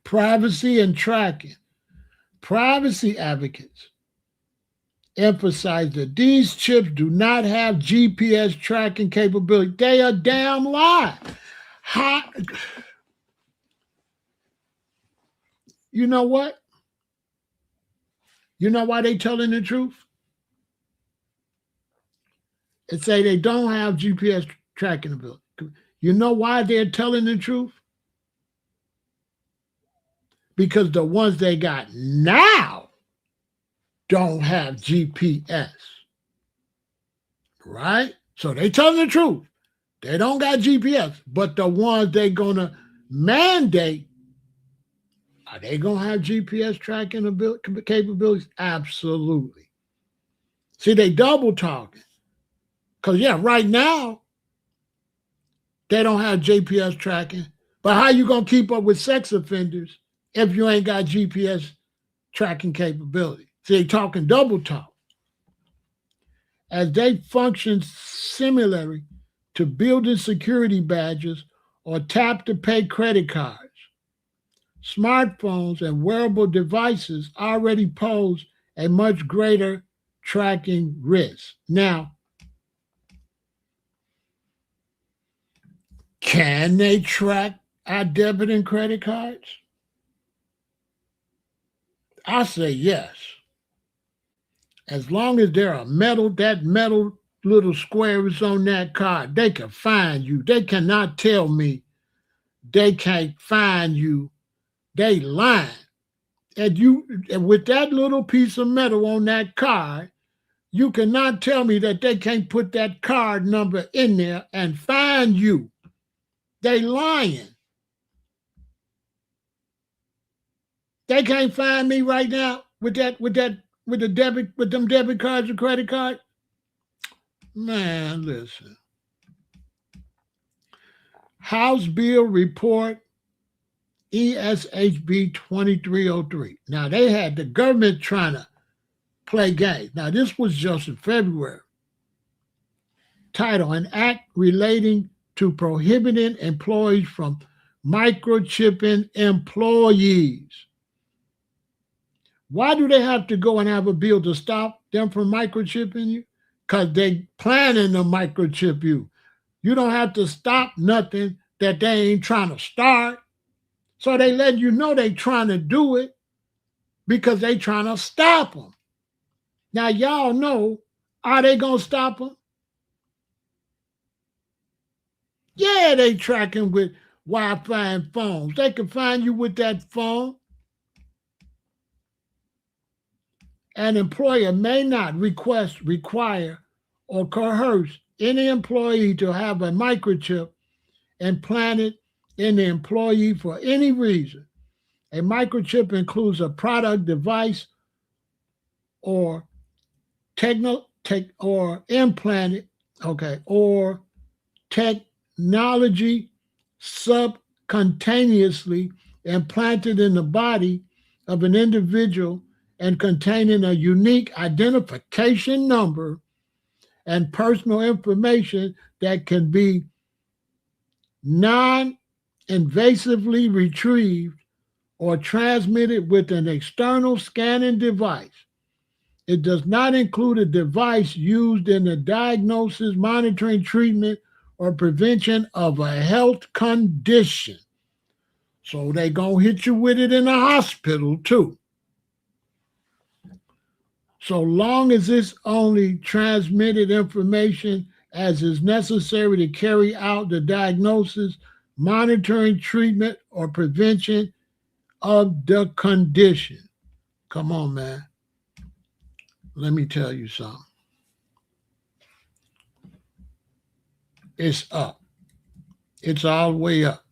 Privacy and tracking. Privacy advocates emphasize that these chips do not have GPS tracking capability. They are damn lie. You know what? You know why they telling the truth? It say they don't have GPS tracking ability. You know why they're telling the truth? Because the ones they got now don't have GPS. Right? So they telling the truth. They don't got GPS, but the ones they gonna mandate, are they gonna have GPS tracking capabilities? Absolutely. See, they double talking. Because, yeah, right now, they don't have GPS tracking. But how you going to keep up with sex offenders if you ain't got GPS tracking capability? See, they talking double talk. As they function similarly to building security badges or tap-to-pay credit cards, smartphones and wearable devices already pose a much greater tracking risk. Now, can they track our debit and credit cards? I say yes. As long as there are that metal little squares on that card, they can find you. They cannot tell me they can't find you. They lying. And with that little piece of metal on that card, you cannot tell me that they can't put that card number in there and find you. They lying. They can't find me right now with them debit cards or credit cards. Man, listen. House Bill Report ESHB 2303. Now they had the government trying to play games. Now this was just in February. Title: An Act Relating to Prohibiting Employees from Microchipping Employees. Why do they have to go and have a bill to stop them from microchipping you? Because they planning to microchip you. You don't have to stop nothing that they ain't trying to start. So they let you know they trying to do it because they trying to stop them. Now, y'all know, are they going to stop them? Yeah, they tracking with Wi-Fi and phones. They can find you with that phone. An employer may not require, or coerce any employee to have a microchip implanted in the employee for any reason. A microchip includes a product, device, or or implanted, or technology subcutaneously implanted in the body of an individual and containing a unique identification number and personal information that can be non-invasively retrieved or transmitted with an external scanning device. It does not include a device used in the diagnosis, monitoring, treatment, or prevention of a health condition. So they gonna hit you with it in the hospital too. So long as it's only transmitted information as is necessary to carry out the diagnosis, monitoring, treatment, or prevention of the condition. Come on, man. Let me tell you something. It's up. It's all the way up.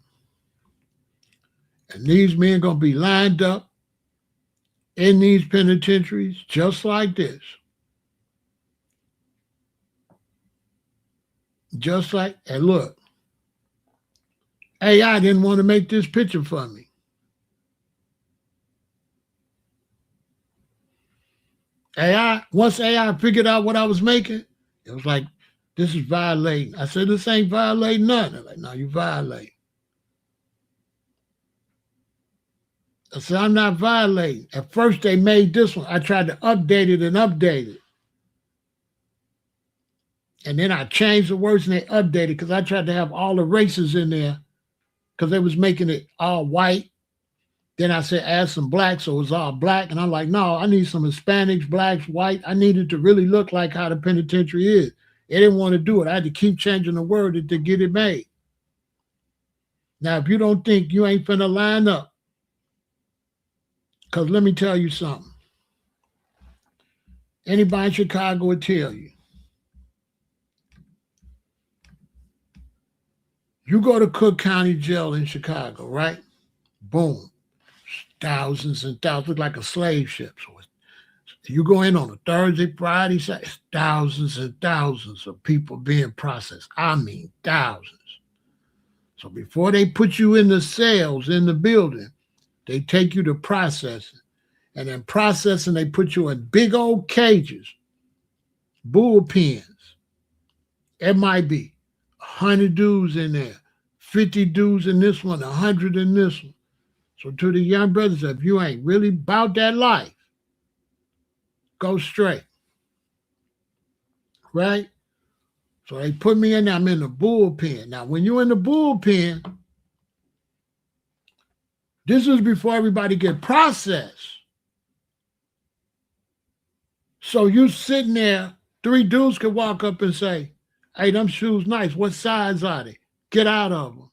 And these men going to be lined up in these penitentiaries just like this. Just like, and look, AI didn't want to make this picture for me. Once AI figured out what I was making, it was like, this is violating. I said, this ain't violating nothing. They're like, no, you violate. I said, I'm not violating. At first, they made this one. I tried to update it and update it. And then I changed the words and they updated because I tried to have all the races in there because they was making it all white. Then I said, add some black, so it was all black. And I'm like, no, I need some Hispanics, blacks, white. I needed to really look like how the penitentiary is. They didn't want to do it. I had to keep changing the word to get it made. Now, if you don't think you ain't finna line up, because let me tell you something. Anybody in Chicago will tell you. You go to Cook County Jail in Chicago, right? Boom. Thousands and thousands, look like a slave ship. So you go in on a Thursday, Friday, Saturday, thousands and thousands of people being processed. I mean, thousands. So before they put you in the cells in the building, they take you to processing. And in processing, they put you in big old cages, bullpens. It might be 100 dudes in there, 50 dudes in this one, 100 in this one. So to the young brothers, if you ain't really about that life, go straight. Right? So they put me in there, I'm in the bullpen. Now, when you're in the bullpen, this is before everybody get processed. So you sitting there, 3 dudes could walk up and say, hey, them shoes nice. What size are they? Get out of them.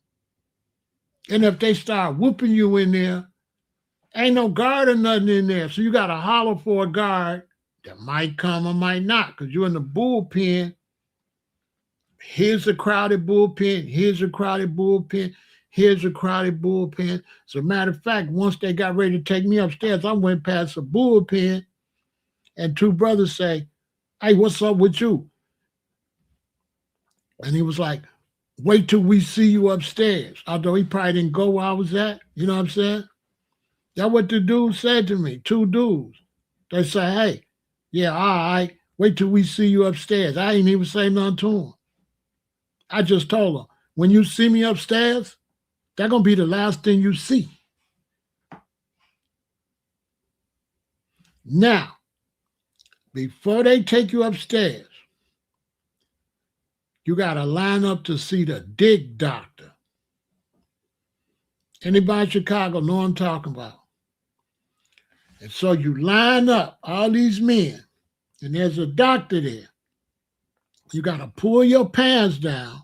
And if they start whooping you in there, ain't no guard or nothing in there. So you got to holler for a guard that might come or might not because you're in the bullpen. Here's a crowded bullpen. Here's a crowded bullpen. Here's a crowded bullpen. As a matter of fact, once they got ready to take me upstairs, I went past the bullpen and 2 brothers say, hey, what's up with you? And he was like, wait till we see you upstairs. Although he probably didn't go where I was at. You know what I'm saying? That's what the dude said to me, 2 dudes. They say, hey, yeah, all right, wait till we see you upstairs. I didn't even say nothing to him. I just told him, when you see me upstairs, that's going to be the last thing you see. Now, before they take you upstairs, you got to line up to see the dick doctor. Anybody in Chicago know what I'm talking about. And so you line up, all these men, and there's a doctor there. You got to pull your pants down,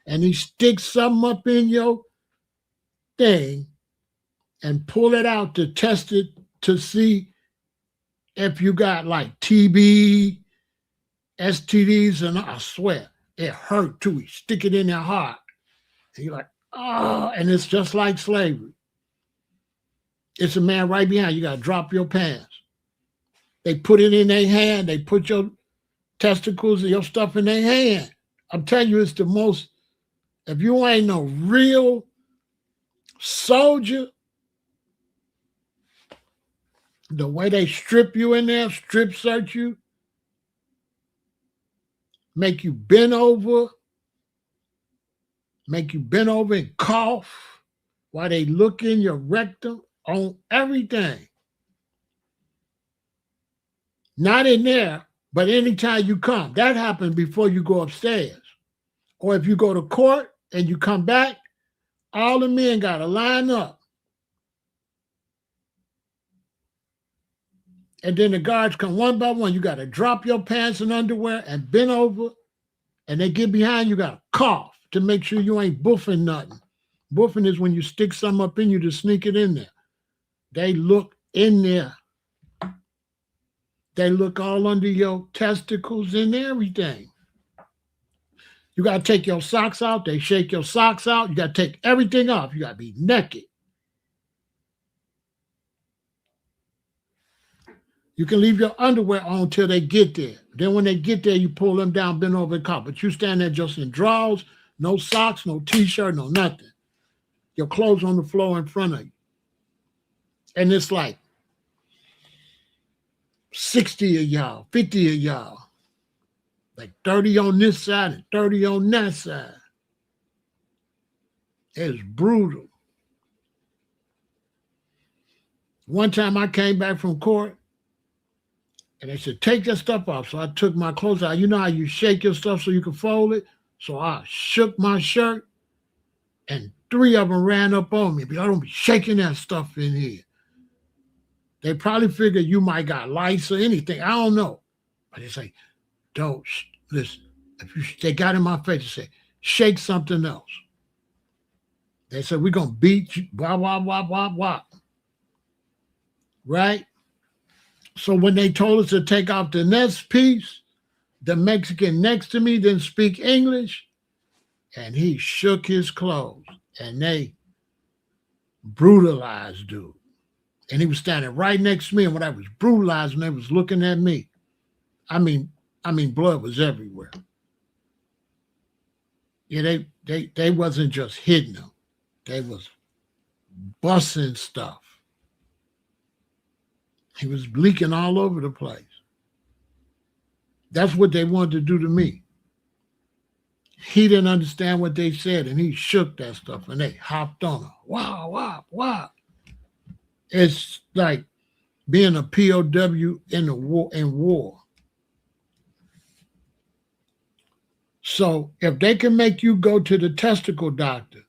and he sticks something up in your thing and pull it out to test it to see if you got like TB, STDs, and I swear, it hurt too. He stick it in your heart. And you're like, oh, and it's just like slavery. It's a man right behind you. Got to drop your pants. They put it in their hand. They put your testicles and your stuff in their hand. I'm telling you, it's the most, if you ain't no real soldier, the way they strip you in there, strip search you, make you bend over and cough while they look in your rectum on everything. Not in there, but anytime you come. That happens before you go upstairs. Or if you go to court and you come back, all the men got to line up. And then the guards come one by one. You got to drop your pants and underwear and bend over. And they get behind you, got to cough to make sure you ain't boofing nothing. Boofing is when you stick something up in you to sneak it in there. They look in there. They look all under your testicles and everything. You got to take your socks out. They shake your socks out. You got to take everything off. You got to be naked. You can leave your underwear on till they get there. Then when they get there, you pull them down, bend over and cough. But you stand there just in drawers, no socks, no T-shirt, no nothing. Your clothes on the floor in front of you. And it's like 60 of y'all, 50 of y'all. Like 30 on this side and 30 on that side. It's brutal. One time I came back from court, and they said, take that stuff off. So I took my clothes out. You know how you shake your stuff so you can fold it? So I shook my shirt, and 3 of them ran up on me. But I don't be shaking that stuff in here. They probably figured you might got lice or anything. I don't know. But they say, don't, listen. They got in my face and said, shake something else. They said, we're going to beat you, blah, blah, blah, blah, blah. Right? So when they told us to take off the next piece, the Mexican next to me didn't speak English, and he shook his clothes, and they brutalized dude. And he was standing right next to me, and when I was brutalizing, they was looking at me. I mean, blood was everywhere. Yeah, they wasn't just hitting them. They was busting stuff. He was leaking all over the place. That's what they wanted to do to me. He didn't understand what they said, and he shook that stuff, and they hopped on him. Wow, wow, wow. It's like being a POW in war. So if they can make you go to the testicle doctor,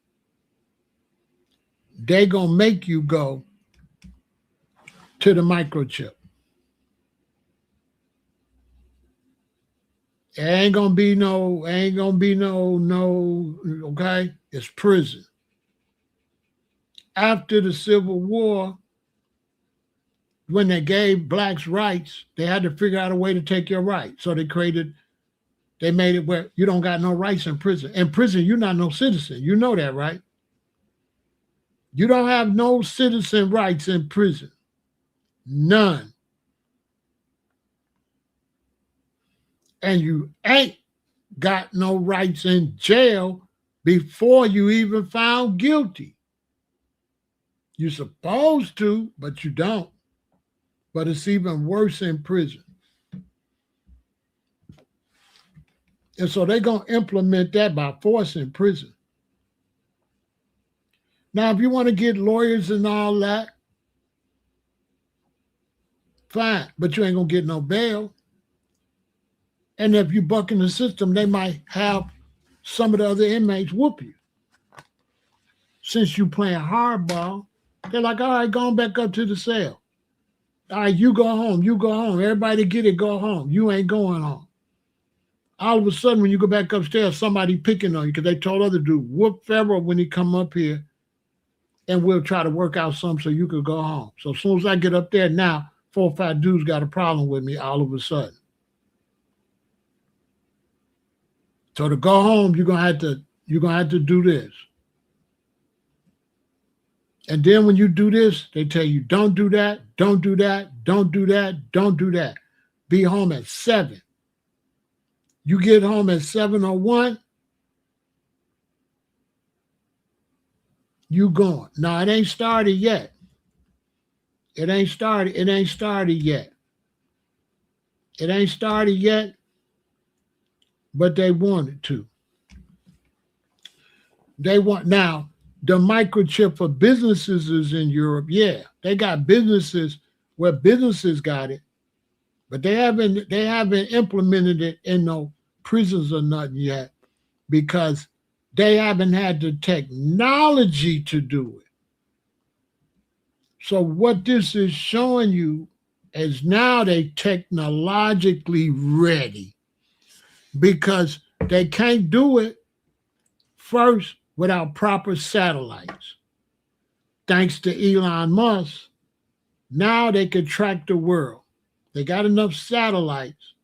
they gonna make you go to the microchip. It ain't gonna be no, okay? It's prison. After the Civil War, when they gave blacks rights, they had to figure out a way to take your rights. So they made it where you don't got no rights in prison. In prison, you're not no citizen. You know that, right? You don't have no citizen rights in prison. None. And you ain't got no rights in jail before you even found guilty. You're supposed to, but you don't. But it's even worse in prison. And so they're going to implement that by force in prison. Now, if you want to get lawyers and all that, fine, but you ain't going to get no bail. And if you buck in the system, they might have some of the other inmates whoop you. Since you playing hardball, they're like, all right, go on back up to the cell. All right, you go home. You go home. Everybody get it, go home. You ain't going home. All of a sudden, when you go back upstairs, somebody picking on you because they told other dude, whoop Pharaoh when he come up here, and we'll try to work out something so you could go home. So as soon as I get up there now, 4 or 5 dudes got a problem with me all of a sudden. So to go home, you're gonna have to do this. And then when you do this, they tell you, don't do that, don't do that, don't do that, don't do that. Be home at 7. You get home at 7:01, you going. No, it ain't started yet. It ain't started yet. It ain't started yet, but they want it to. They want now. The microchip for businesses is in Europe. Yeah, they got businesses where businesses got it, but they haven't implemented it in no prisons or nothing yet because they haven't had the technology to do it. So what this is showing you is now they technologically ready because they can't do it first without proper satellites. Thanks to Elon Musk, now they can track the world. They got enough satellites.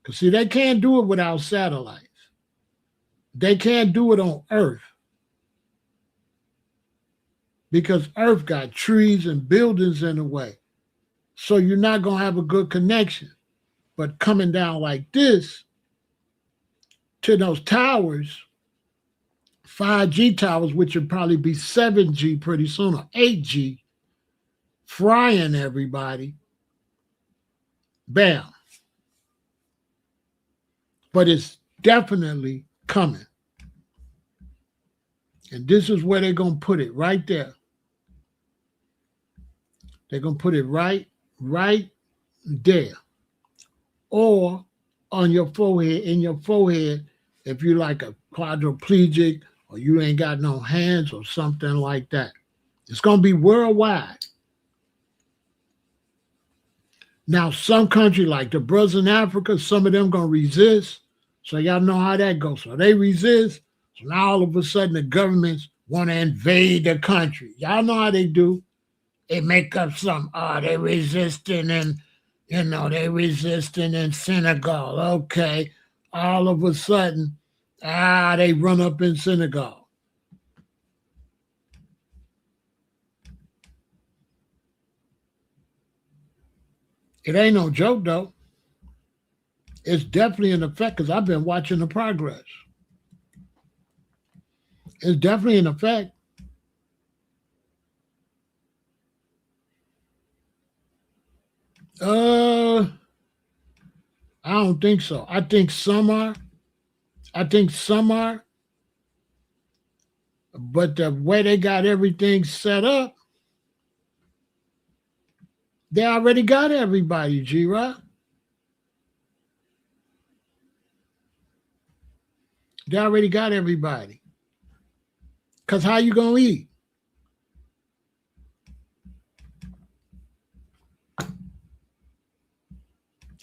Because, see, they can't do it without satellites. They can't do it on Earth. Because Earth got trees and buildings in the way. So you're not going to have a good connection. But coming down like this to those towers, 5G towers, which would probably be 7G pretty soon, or 8G, frying everybody. Bam. But it's definitely coming. And this is where they're going to put it, right there. They're going to put it right there. Or on your forehead, in your forehead, if you're like a quadriplegic, or you ain't got no hands or something like that. It's going to be worldwide. Now, some country like the brothers in Africa, some of them going to resist. So y'all know how that goes. So they resist. So now all of a sudden the governments want to invade the country. Y'all know how they do. They make up some, they resisting and, they resisting in Senegal. Okay. All of a sudden, they run up in Senegal. It ain't no joke, though. It's definitely an effect because I've been watching the progress. It's definitely an effect. I don't think so. I think some are. But the way they got everything set up, they already got everybody, G-Rock. They already got everybody. Because how you going to eat?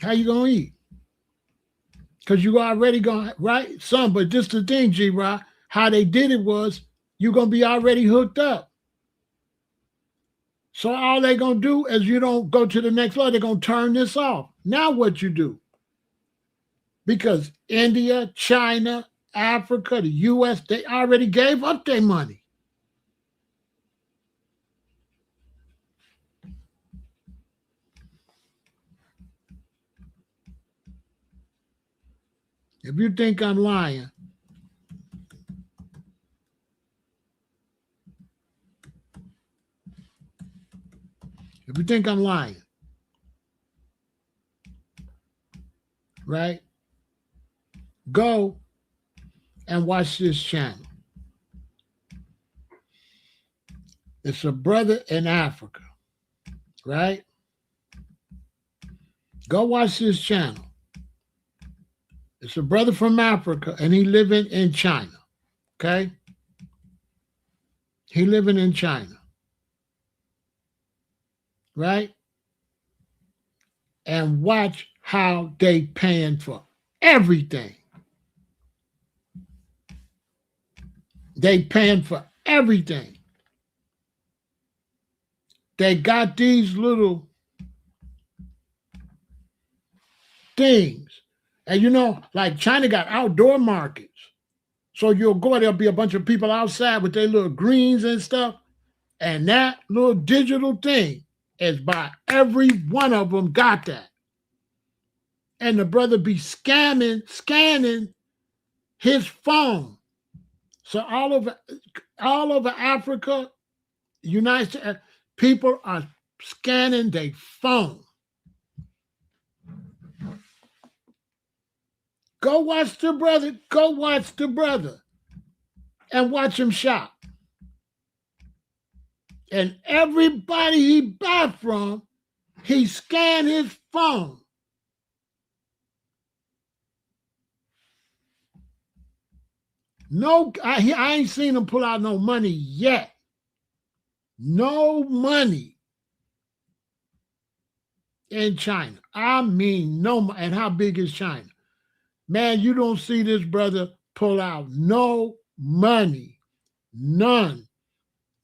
How you going to eat? Because you already going, right? Some, but just the thing, G-Rock, how they did it was you're going to be already hooked up. So all they're going to do is you don't go to the next level. They're going to turn this off. Now what you do? Because India, China, Africa, the U.S., they already gave up their money. If you think I'm lying, if you think I'm lying, right? Go and watch this channel. It's a brother in Africa, right? Go watch this channel. It's a brother from Africa, and he living in China. Okay? He living in China. Right? And watch how they paying for everything. They paying for everything. They got these little things. And you know, like China got outdoor markets. So you'll go, there'll be a bunch of people outside with their little greens and stuff. And that little digital thing is by every one of them got that. And the brother be scanning his phone. So all over Africa, United States, people are scanning their phone. Go watch the brother. Go watch the brother. And watch him shop. And everybody he buy from, he scan his phone. No, I ain't seen him pull out no money yet. No money in China. I mean, no. And how big is China? Man, you don't see this brother pull out no money. None.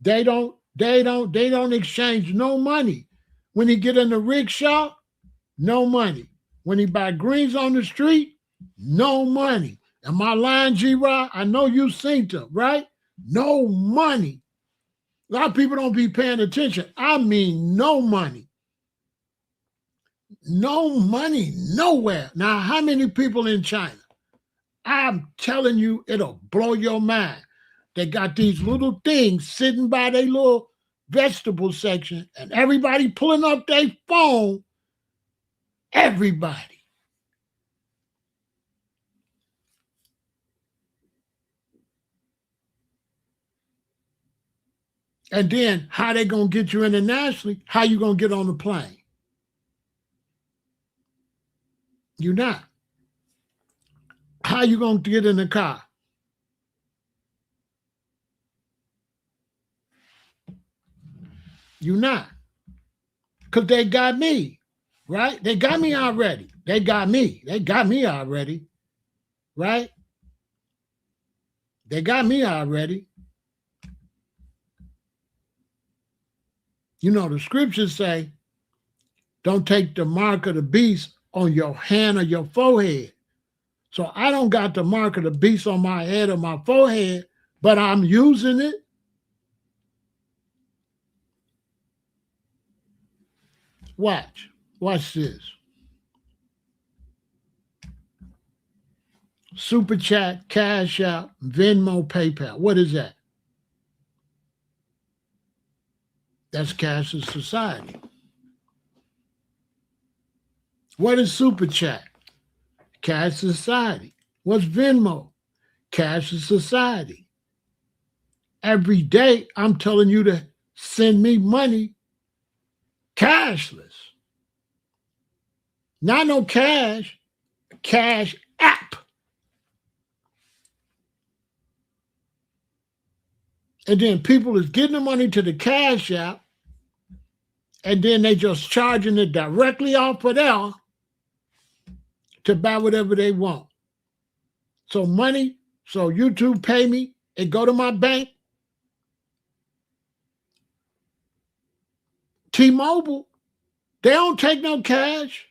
They don't exchange no money. When he get in the rickshaw, no money. When he buy greens on the street, no money. Am I lying, G-Rod? I know you seen them, right? No money. A lot of people don't be paying attention. I mean, no money. No money nowhere. Now, how many people in China? I'm telling you, it'll blow your mind. They got these little things sitting by their little vegetable section, and everybody pulling up their phone. Everybody. And then how they going to get you internationally? How you going to get on the plane? You're not. How you going to get in the car? You're not. Because they got me, right? They got me already. They got me. They got me already, right? They got me already. You know, the scriptures say, don't take the mark of the beast on your hand or your forehead. So I don't got the mark of the beast on my head or my forehead, but I'm using it. Watch this. Super Chat, Cash App, Venmo, PayPal. What is that? That's Cashless Society. What is Super Chat? Cashless Society. What's Venmo? Cashless Society. Every day I'm telling you to send me money cashless. Not no cash, Cash App. And then people is getting the money to the Cash App, and then they just charging it directly off of there to buy whatever they want. So YouTube pay me, it go to my bank. T-Mobile, they don't take no cash.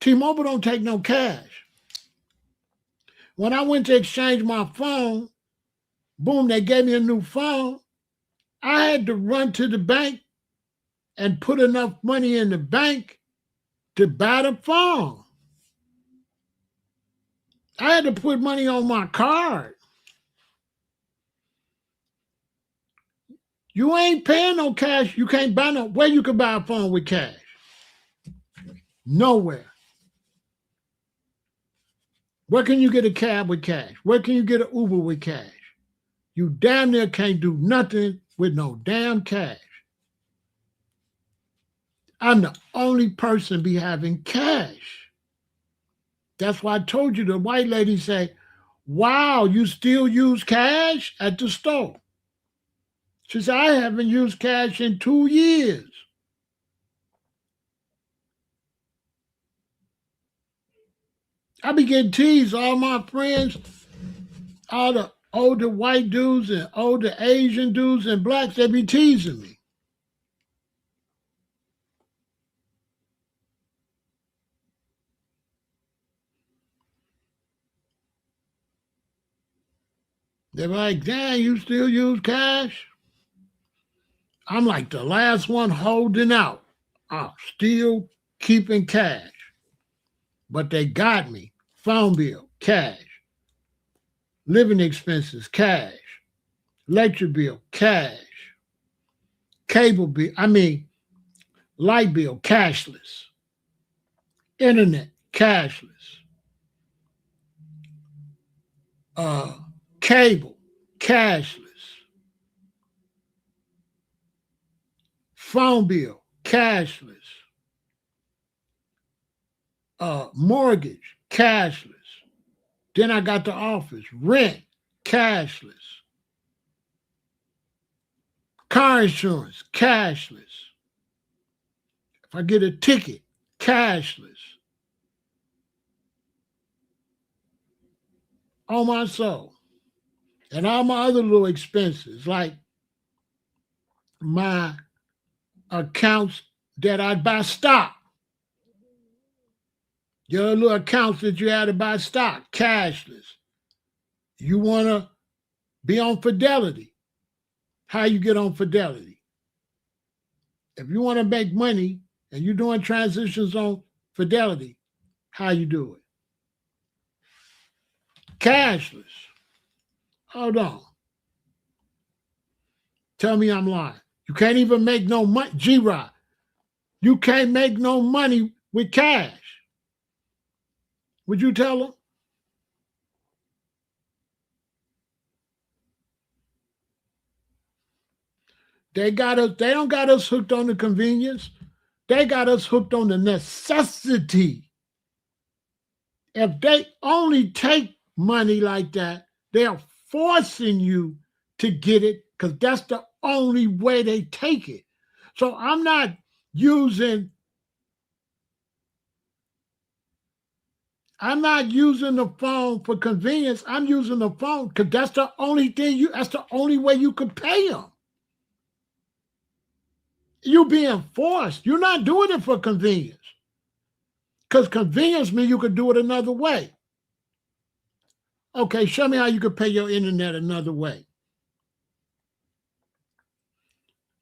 T-Mobile don't take no cash. When I went to exchange my phone, boom, they gave me a new phone. I had to run to the bank and put enough money in the bank to buy the phone. I had to put money on my card. You ain't paying no cash. You can't buy no. Where you can buy a phone with cash? Nowhere. Where can you get a cab with cash? Where can you get an Uber with cash? You damn near can't do nothing with no damn cash. I'm the only person be having cash. That's why I told you the white lady say, wow, you still use cash at the store? She said, I haven't used cash in 2 years. I be getting teased. All my friends, all the older white dudes and older Asian dudes and blacks, they be teasing me. They're like, dang, you still use cash? I'm like the last one holding out. I'm still keeping cash. But they got me. Phone bill, cash. Living expenses, cash. Electric bill, cash. Cable bill, light bill, cashless. Internet, cashless. Cable, cashless. Phone bill, cashless. Mortgage, cashless. Then I got the office, rent, cashless. Car insurance, cashless. If I get a ticket, cashless. On my soul. And all my other little expenses, like my accounts that I buy stock. Your little accounts that you had to buy stock, cashless. You want to be on Fidelity. How you get on Fidelity? If you want to make money and you're doing transitions on Fidelity, how you do it? Cashless. Hold on. Tell me I'm lying. You can't even make no money. G-Rod, you can't make no money with cash. Would you tell them? They don't got us hooked on the convenience. They got us hooked on the necessity. If they only take money like that, they are forcing you to get it because that's the only way they take it. So I'm not using the phone for convenience. I'm using the phone because that's the only way you could pay them. You're being forced. You're not doing it for convenience. Because convenience means you could do it another way. Okay, show me how you could pay your internet another way.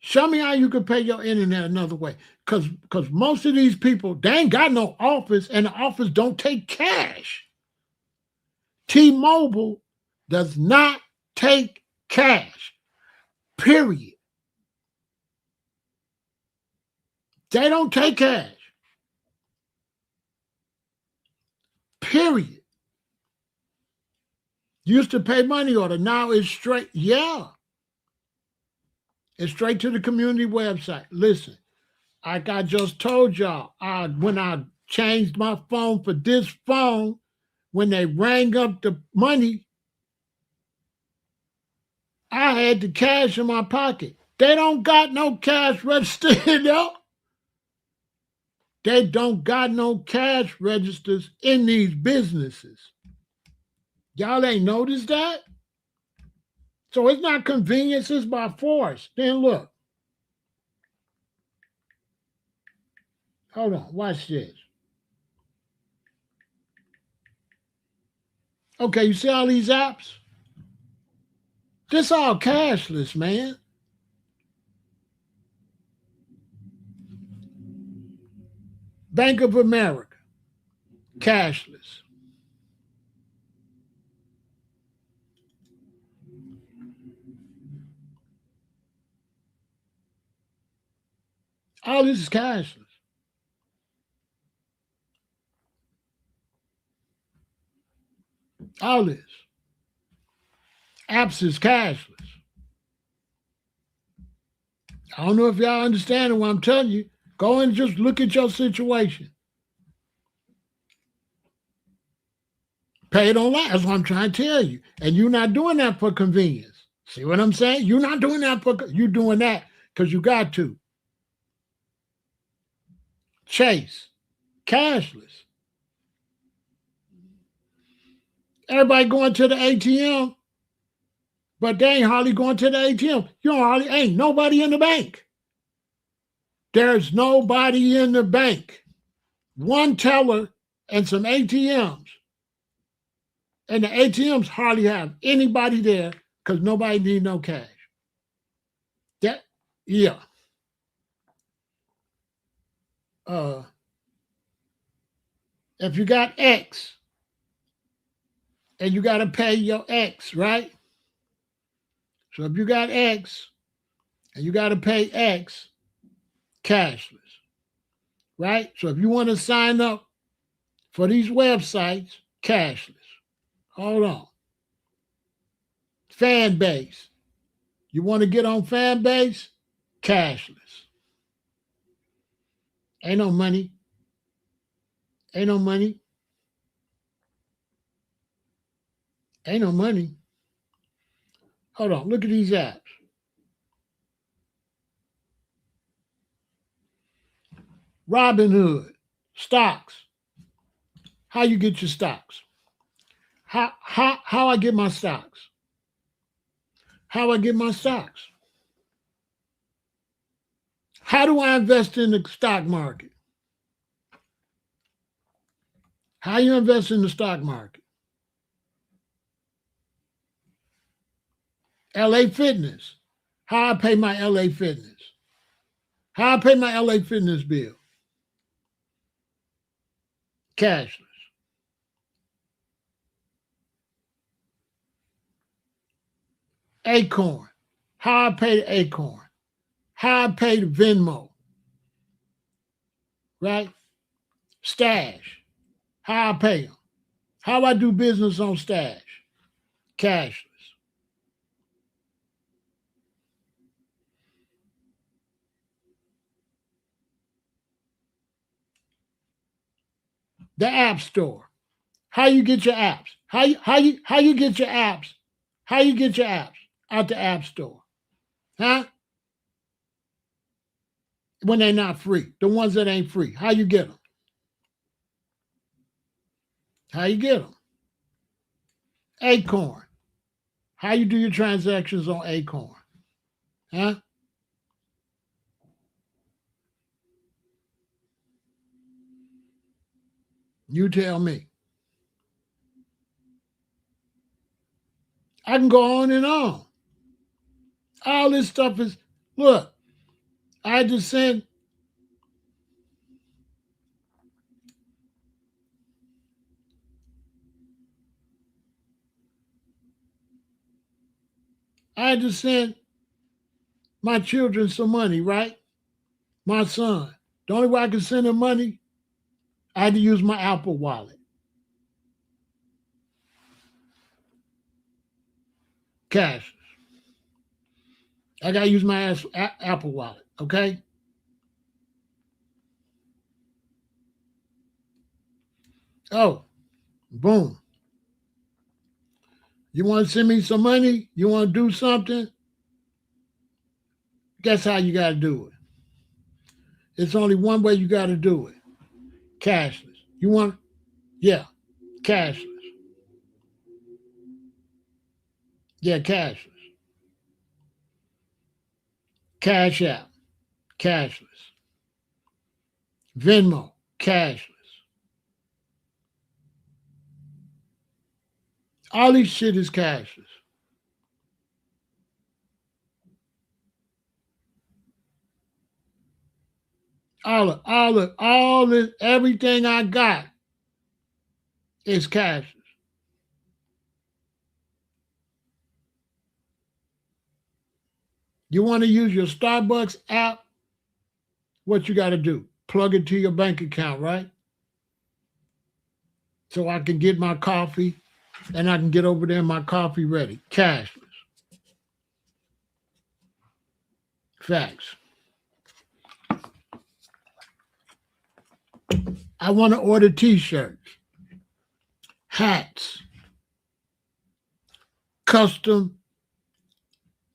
Show me how you could pay your internet another way. Because most of these people, they ain't got no office, and the office don't take cash. T-Mobile does not take cash, period. They don't take cash, period. Used to pay money order, now it's straight, It's straight to the community website. Listen, like I just told y'all, when I changed my phone for this phone, when they rang up the money, I had the cash in my pocket. They don't got no cash register in there. They don't got no cash registers in these businesses. Y'all ain't noticed that? So it's not convenience, it's by force. Then look. Hold on, watch this. Okay, you see all these apps? This all cashless, man. Bank of America, cashless. All this is cashless. All this. Apps is cashless. I don't know if y'all understand what I'm telling you. Go and just look at your situation. Pay it online. That's what I'm trying to tell you. And you're not doing that for convenience. See what I'm saying? You're not doing that you're doing that because you got to. Chase, cashless. Everybody going to the ATM, but they ain't hardly going to the ATM. You don't hardly ain't nobody in the bank. There's nobody in the bank. One teller and some ATMs. And the ATMs hardly have anybody there because nobody need no cash. That, yeah. If you got X and you got to pay your X, right? So if you got X and you got to pay X, cashless, right? So if you want to sign up for these websites, cashless. Hold on. Fan base. You want to get on fan base? Cashless. Ain't no money. Ain't no money. Ain't no money. Hold on. Look at these apps. Robinhood. Stocks. How you get your stocks? How I get my stocks? How I get my stocks? How do I invest in the stock market? How you invest in the stock market? LA Fitness. How I pay my LA Fitness? How I pay my LA Fitness bill? Cashless. Acorn. How I pay the Acorn? How I pay the Venmo? Right? Stash. How I pay them? How I do business on Stash? Cashless. The App Store. How you get your apps? How you get your apps? How you get your apps out the App Store? Huh? When they're not free. The ones that ain't free. How you get them? How you get them? Acorn. How you do your transactions on Acorn? Huh? You tell me. I can go on and on. All this stuff is, look, I just sent my children some money, right? My son. The only way I can send him money, I had to use my Apple wallet. Cash. I got to use my Apple wallet, okay? Oh, boom. You want to send me some money? You want to do something? Guess how you got to do it. It's only one way you got to do it. Cashless. You want, yeah, cashless. Yeah, cashless. Cash App, cashless. Venmo, cashless. All this shit is cashless. All this, everything I got is cashless. You want to use your Starbucks app? What you got to do? Plug it to your bank account, right? So I can get my coffee and I can get over there and my coffee ready. Cashless. Facts. I want to order t-shirts. hats, custom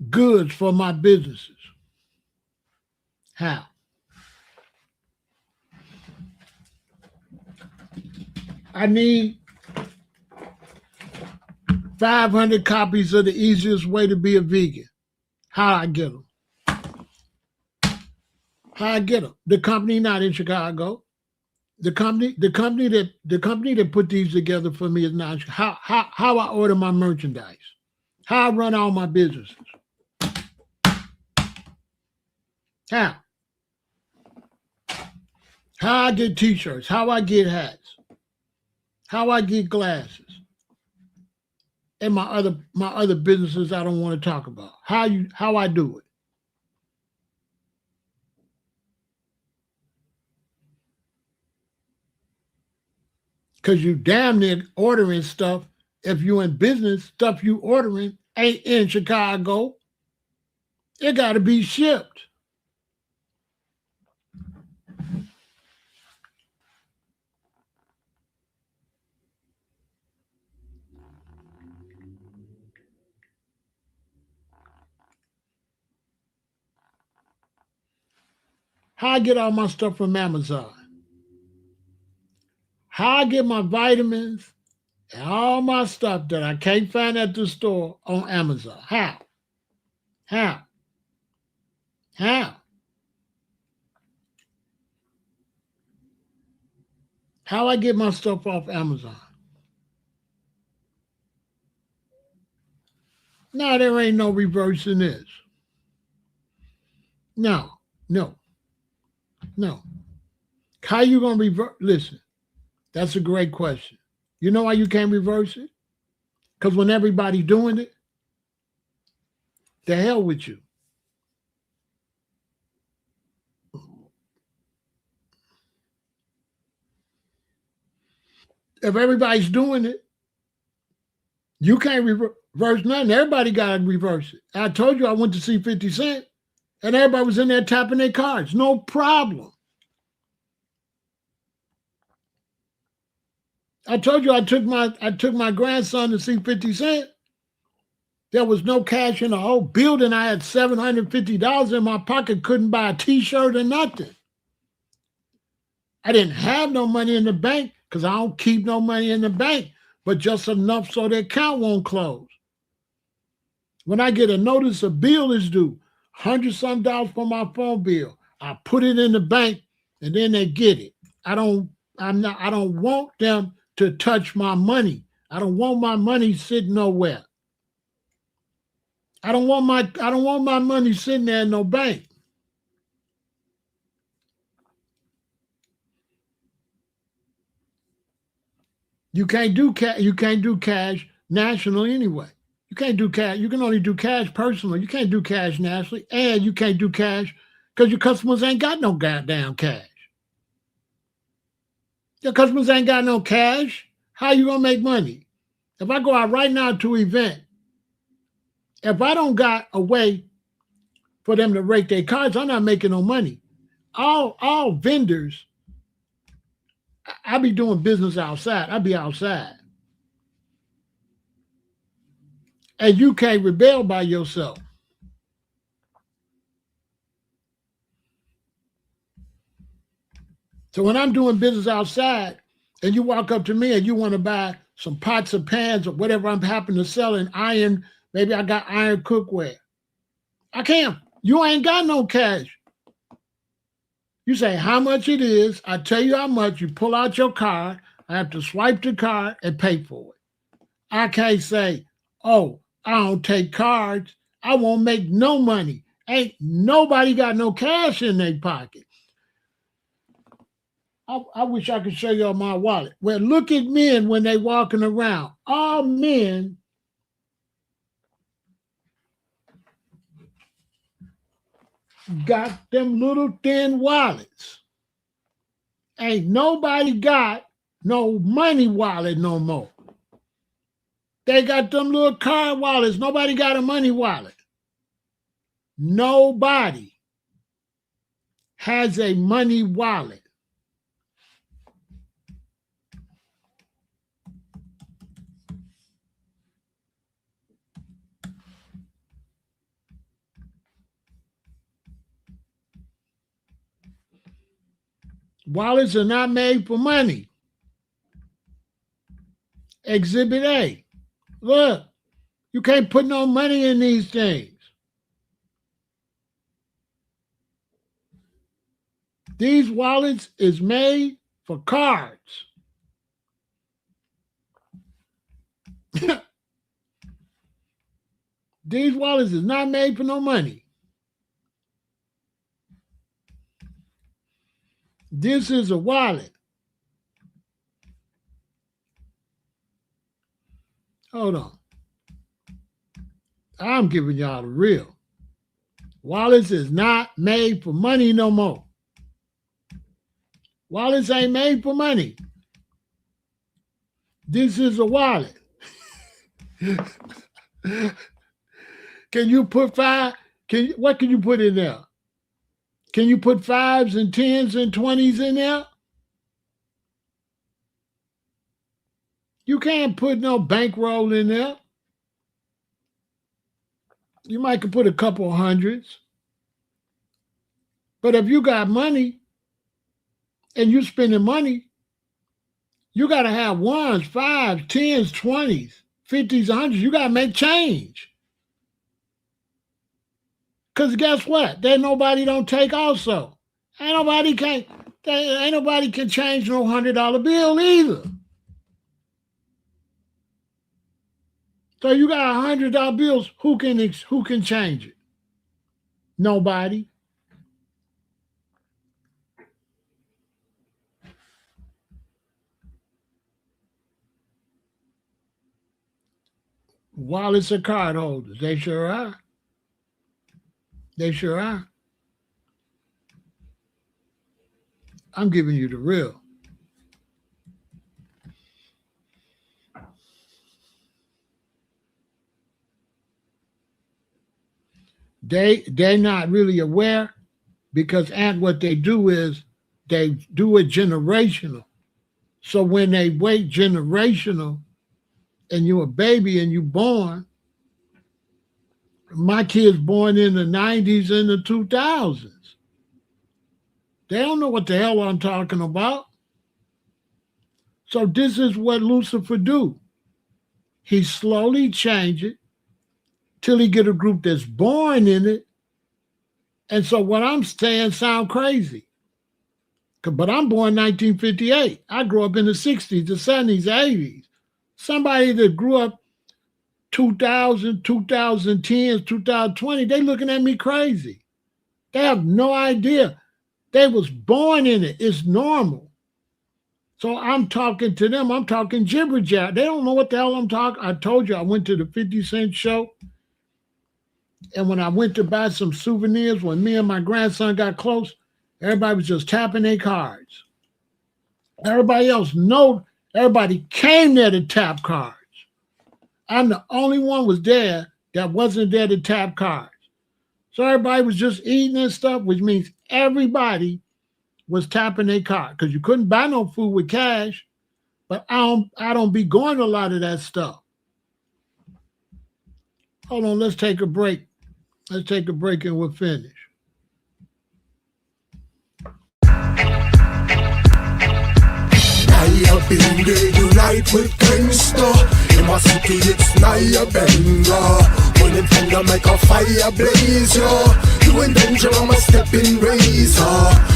goods for my businesses. How? I need 500 copies of the easiest way to be a vegan. How I get them? How I get them? The company not in Chicago. The company that put these together for me is not how I order my merchandise, how I run all my businesses. How I get t-shirts, how I get hats, how I get glasses, and my other businesses I don't want to talk about. How I do it. Because you damn near ordering stuff. If you in business, stuff you ordering ain't in Chicago. It got to be shipped. How I get all my stuff from Amazon. How I get my vitamins and all my stuff that I can't find at the store on Amazon. How? How I get my stuff off Amazon? No, there ain't no reversing this. No. How you gonna reverse? Listen, that's a great question. You know why you can't reverse it? Because when everybody's doing it, the hell with you. If everybody's doing it, you can't reverse nothing. Everybody got to reverse it. I told you I went to see 50 Cent, and everybody was in there tapping their cards. No problem. I told you I took my grandson to see 50 Cent. There was no cash in the whole building. I had $750 in my pocket, couldn't buy a t-shirt or nothing. I didn't have no money in the bank because I don't keep no money in the bank, but just enough so the account won't close. When I get a notice a bill is due, $100-some for my phone bill, I put it in the bank and then they get it. I don't want them to touch my money. I don't want my money sitting nowhere. I don't want my money sitting there in no bank. You can't do cash nationally anyway. You can't do cash. You can only do cash personally. You can't do cash nationally, and you can't do cash because your customers ain't got no goddamn cash. Your customers ain't got no cash. How you gonna make money? If I go out right now to an event, if I don't got a way for them to rate their cards, I'm not making no money. All vendors, I be doing business outside. I be outside. And you can't rebel by yourself. So when I'm doing business outside and you walk up to me and you want to buy some pots or pans or whatever I'm happen to sell in iron, maybe I got iron cookware. I can't. You ain't got no cash. You say how much it is. I tell you how much. You pull out your card. I have to swipe the card and pay for it. I can't say, oh, I don't take cards. I won't make no money. Ain't nobody got no cash in their pocket. I wish I could show y'all my wallet. Well, look at men when they walking around. All men got them little thin wallets. Ain't nobody got no money wallet no more. They got them little card wallets. Nobody got a money wallet. Nobody has a money wallet. Wallets are not made for money. Exhibit A. Look, you can't put no money in these things. These wallets is made for cards. These wallets is not made for no money. This is a wallet. Hold on. I'm giving y'all the real. Wallets is not made for money no more. Wallets ain't made for money. This is a wallet. Can you put what can you put in there? Can you put 5s and 10s and 20s in there? You can't put no bankroll in there. You might could put a couple of hundreds. But if you got money and you spending money, you got to have 1s, 5s, 10s, 20s, 50s, 100s. You got to make change. Because guess what? There nobody don't take also. Ain't nobody can change no $100 bill either. So you got $100 bills. Who can change it? Nobody. Wallets are card holders. They sure are. They sure are. I'm giving you the real. They're not really aware because what they do is they do it generational. So when they wait generational and you're a baby and you're born, my kids born in the 90s and the 2000s. They don't know what the hell I'm talking about. So this is what Lucifer do. He slowly change it till he get a group that's born in it. And so what I'm saying sound crazy. But I'm born 1958. I grew up in the 60s, the 70s, the 80s. Somebody that grew up 2000, 2010, 2020, they looking at me crazy. They have no idea. They was born in it. It's normal. So I'm talking to them. I'm talking gibberish. They don't know what the hell I'm talking. I told you I went to the 50 Cent show. And when I went to buy some souvenirs, when me and my grandson got close, everybody was just tapping their cards. Everybody else everybody came there to tap cards. I'm the only one was there that wasn't there to tap cards. So everybody was just eating and stuff, which means everybody was tapping their card because you couldn't buy no food with cash. But I don't be going to a lot of that stuff. Hold on, let's take a break. Let's take a break and we'll finish. Naya Binge unite with gangsta. In my city it's Naya Benga. Running from the make a fire blaze, yo. You in danger, I'm a stepping razor.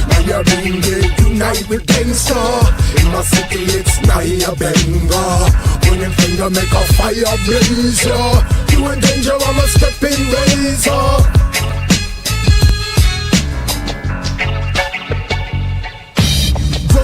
Naya Binge unite with gangsta. In my city it's Naya Benga. Running from the make a fire blaze, yo. You in danger, I'm a stepping razor.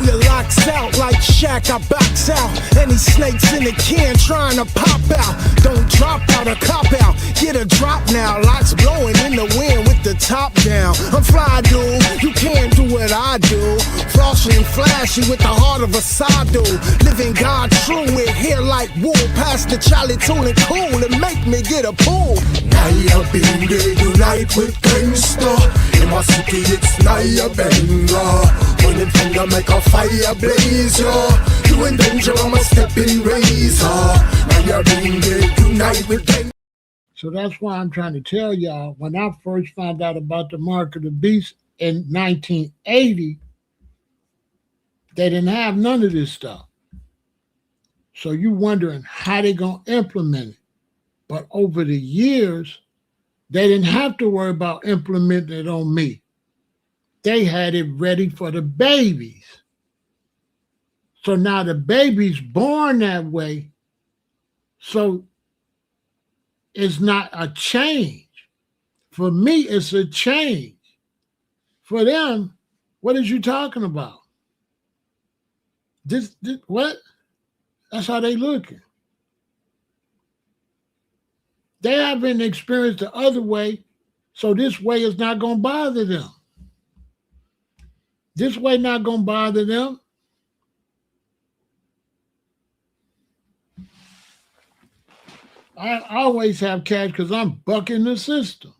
Your locks out like Shaq, I box out. Any snakes in the can trying to pop out. Don't drop out or cop out. Get a drop now. Locks blowing in the wind with the top down. I'm fly, dude. You can't do what I do. Flossy and flashy with the heart of a sado. Living God true with hair like wool. Past the Charlie Tune and cool and make me get a pull. Naya Binge unite with gangsta. In my city it's Naya Benga. Running from the make a fire blaze, yo. You in danger, I'm a stepping razor. Naya Binge unite with gangsta. So that's why I'm trying to tell y'all, when I first found out about the mark of the beast in 1980, They didn't have none of this stuff. So you wondering how they going to implement it. But over the years, they didn't have to worry about implementing it on me. They had it ready for the babies. So now the baby's born that way. So it's not a change. For me, it's a change. For them, what is you talking about? This what? That's how they looking. They haven't experienced the other way, so this way is not going to bother them. This way not going to bother them. I always have cash because I'm bucking the system.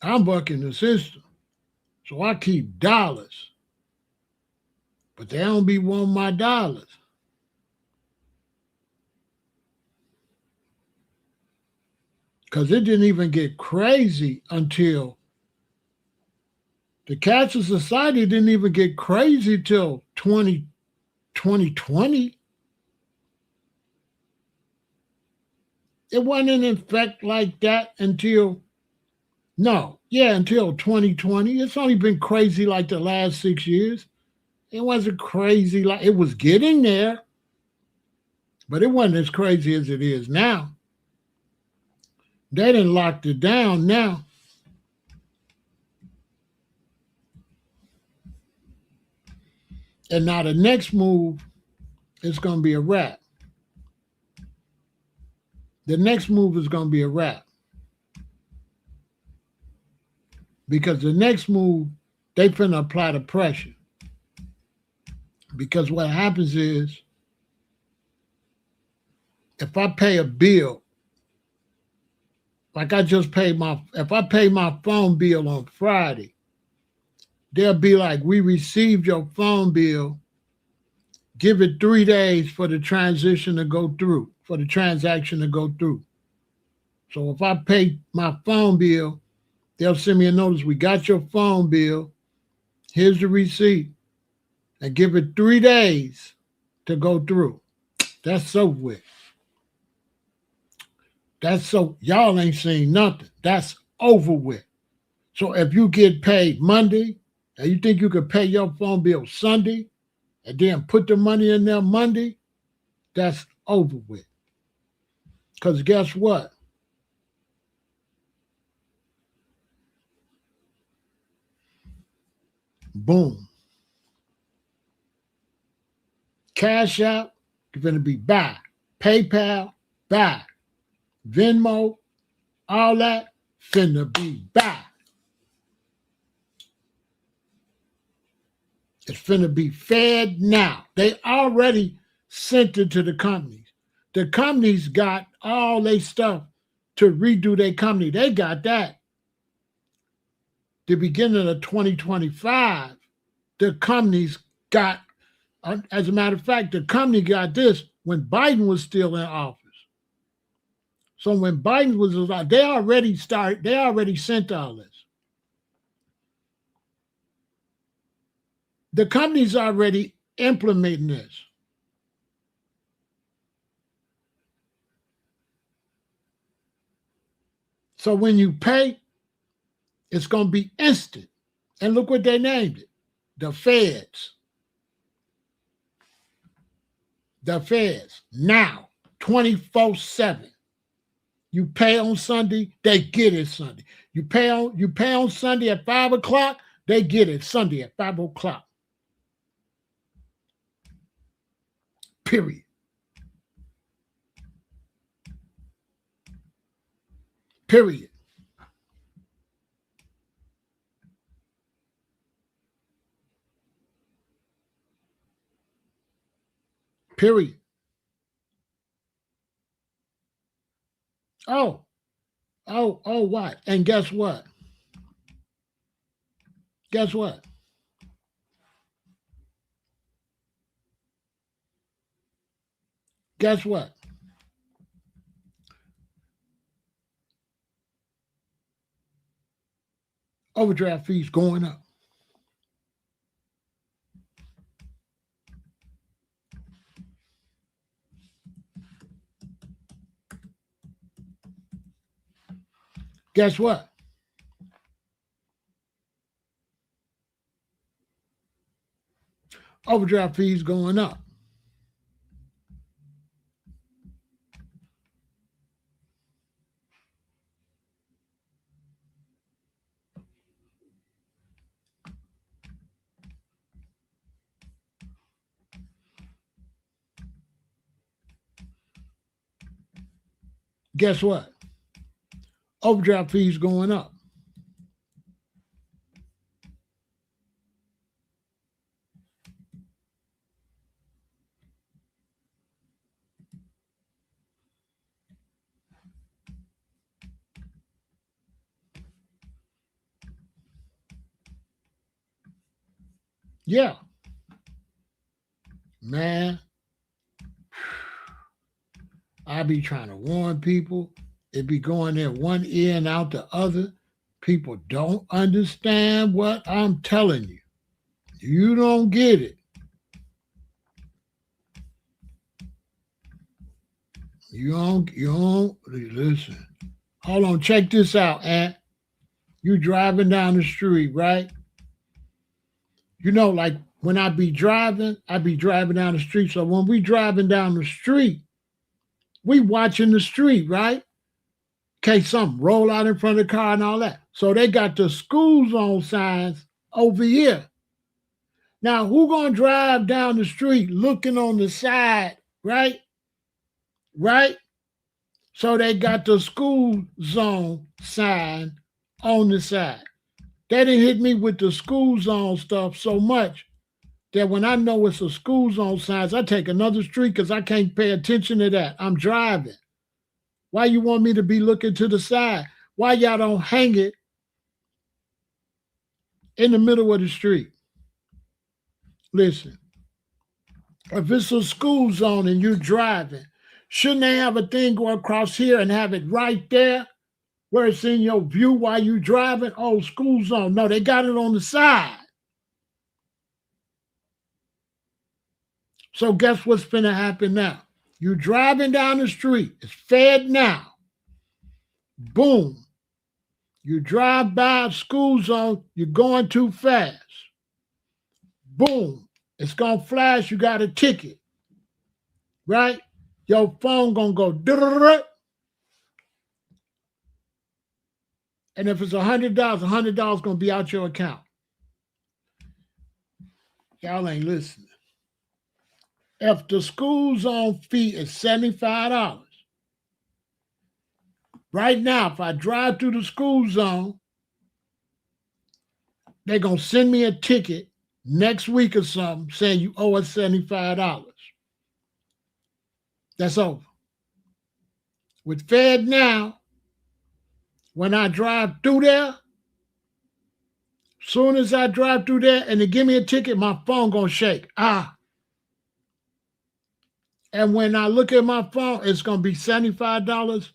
I'm bucking the system. So I keep dollars. But they don't be wanting my dollars. Because it didn't even get crazy until the Castle Society didn't even get crazy till 2020. It wasn't in effect like that until 2020. It's only been crazy like the last 6 years. It wasn't crazy like it was getting there, but it wasn't as crazy as it is now. They done locked it down now. And now the next move is going to be a wrap. The next move is going to be a wrap. Because the next move, they finna apply the pressure. Because what happens is, if I pay a bill, like if I pay my phone bill on Friday, they'll be like, we received your phone bill. Give it 3 days for the transition to go through, for the transaction to go through. So if I pay my phone bill, they'll send me a notice. We got your phone bill. Here's the receipt. And give it 3 days to go through. That's so weird. Y'all ain't seen nothing. That's over with. So if you get paid Monday, and you think you could pay your phone bill Sunday, and then put the money in there Monday, that's over with. Because guess what? Boom. Cash App, you're going to be buy. PayPal, buy. Venmo, all that, finna be buy. It's finna be fed now. They already sent it to the companies. The companies got all their stuff to redo their company. They got that. The beginning of 2025, the companies got, as a matter of fact, the company got this when Biden was still in office. So when Biden was alive, they already sent all this. The company's already implementing this. So when you pay, it's going to be instant. And look what they named it. The Feds. The Feds. Now, 24/7. You pay on Sunday, they get it Sunday. You pay on Sunday at 5 o'clock, they get it Sunday at 5 o'clock. Period. Period. Period. Oh, what? And guess what? Guess what? Guess what? Overdraft fees going up. Guess what? Overdraft fees going up. Guess what? Overdraft fees going up. Yeah. Man, I be trying to warn people. It be going in one ear and out the other. People don't understand what I'm telling you. You don't get it. You don't listen. Hold on, check this out, Aunt. You driving down the street, right? You know, like when I be driving down the street. So when we driving down the street, we watching the street, right? In case something roll out in front of the car and all that. So they got the school zone signs over here. Now, who gonna drive down the street looking on the side, right? Right? So they got the school zone sign on the side. They didn't hit me with the school zone stuff so much that when I know it's a school zone signs, I take another street because I can't pay attention to that. I'm driving. Why you want me to be looking to the side? Why y'all don't hang it in the middle of the street? Listen, if it's a school zone and you're driving, shouldn't they have a thing go across here and have it right there where it's in your view while you're driving? Oh, school zone. No, they got it on the side. So guess what's going to happen now? You're driving down the street. It's fed now. Boom. You drive by a school zone. You're going too fast. Boom. It's going to flash. You got a ticket. Right? Your phone going to go. And if it's $100, $100 going to be out your account. Y'all ain't listening. If the school zone fee is $75, right now, if I drive through the school zone, they're going to send me a ticket next week or something saying you owe us $75. That's over. With Fed now, when I drive through there, soon as I drive through there and they give me a ticket, my phone going to shake. And when I look at my phone, it's going to be $75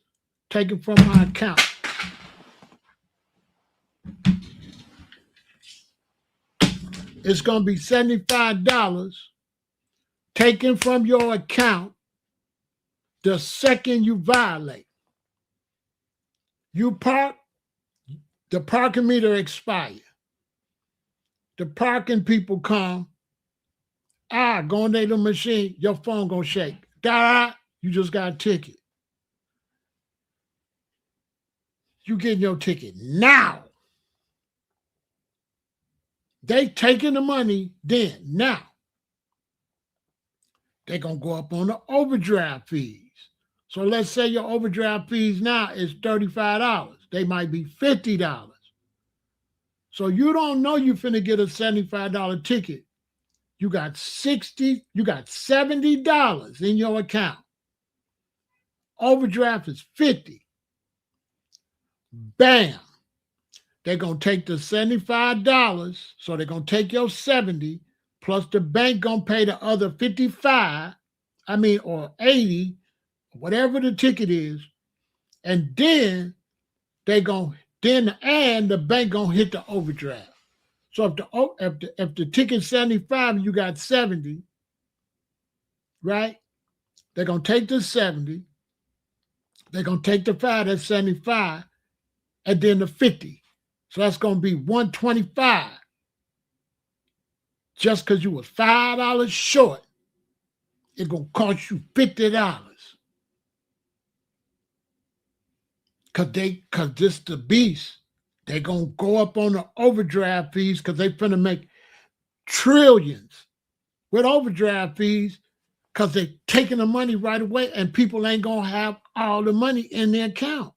taken from my account. It's going to be $75 taken from your account the second you violate. You park, the parking meter expires. The parking people come, go in their little machine, your phone gonna shake. You just got a ticket. You getting your ticket now. They taking the money then, now. They're gonna go up on the overdraft fees. So let's say your overdraft fees now is $35. They might be $50. So you don't know you're finna get a $75 ticket. You got $70 in your account. Overdraft is $50. Bam. They're going to take the $75, so they're going to take your $70, plus the bank going to pay the other $55, or $80, whatever the ticket is, and then the bank going to hit the overdraft. So if the ticket's 75 and you got 70, right? They're gonna take the 70, they're gonna take the 5, that's 75, and then the 50. So that's going to be 125. Just because you was $5 short, it's going to cost you $50. Because this the beast. They're going to go up on the overdraft fees because they finna make trillions with overdraft fees because they're taking the money right away and people ain't going to have all the money in their account.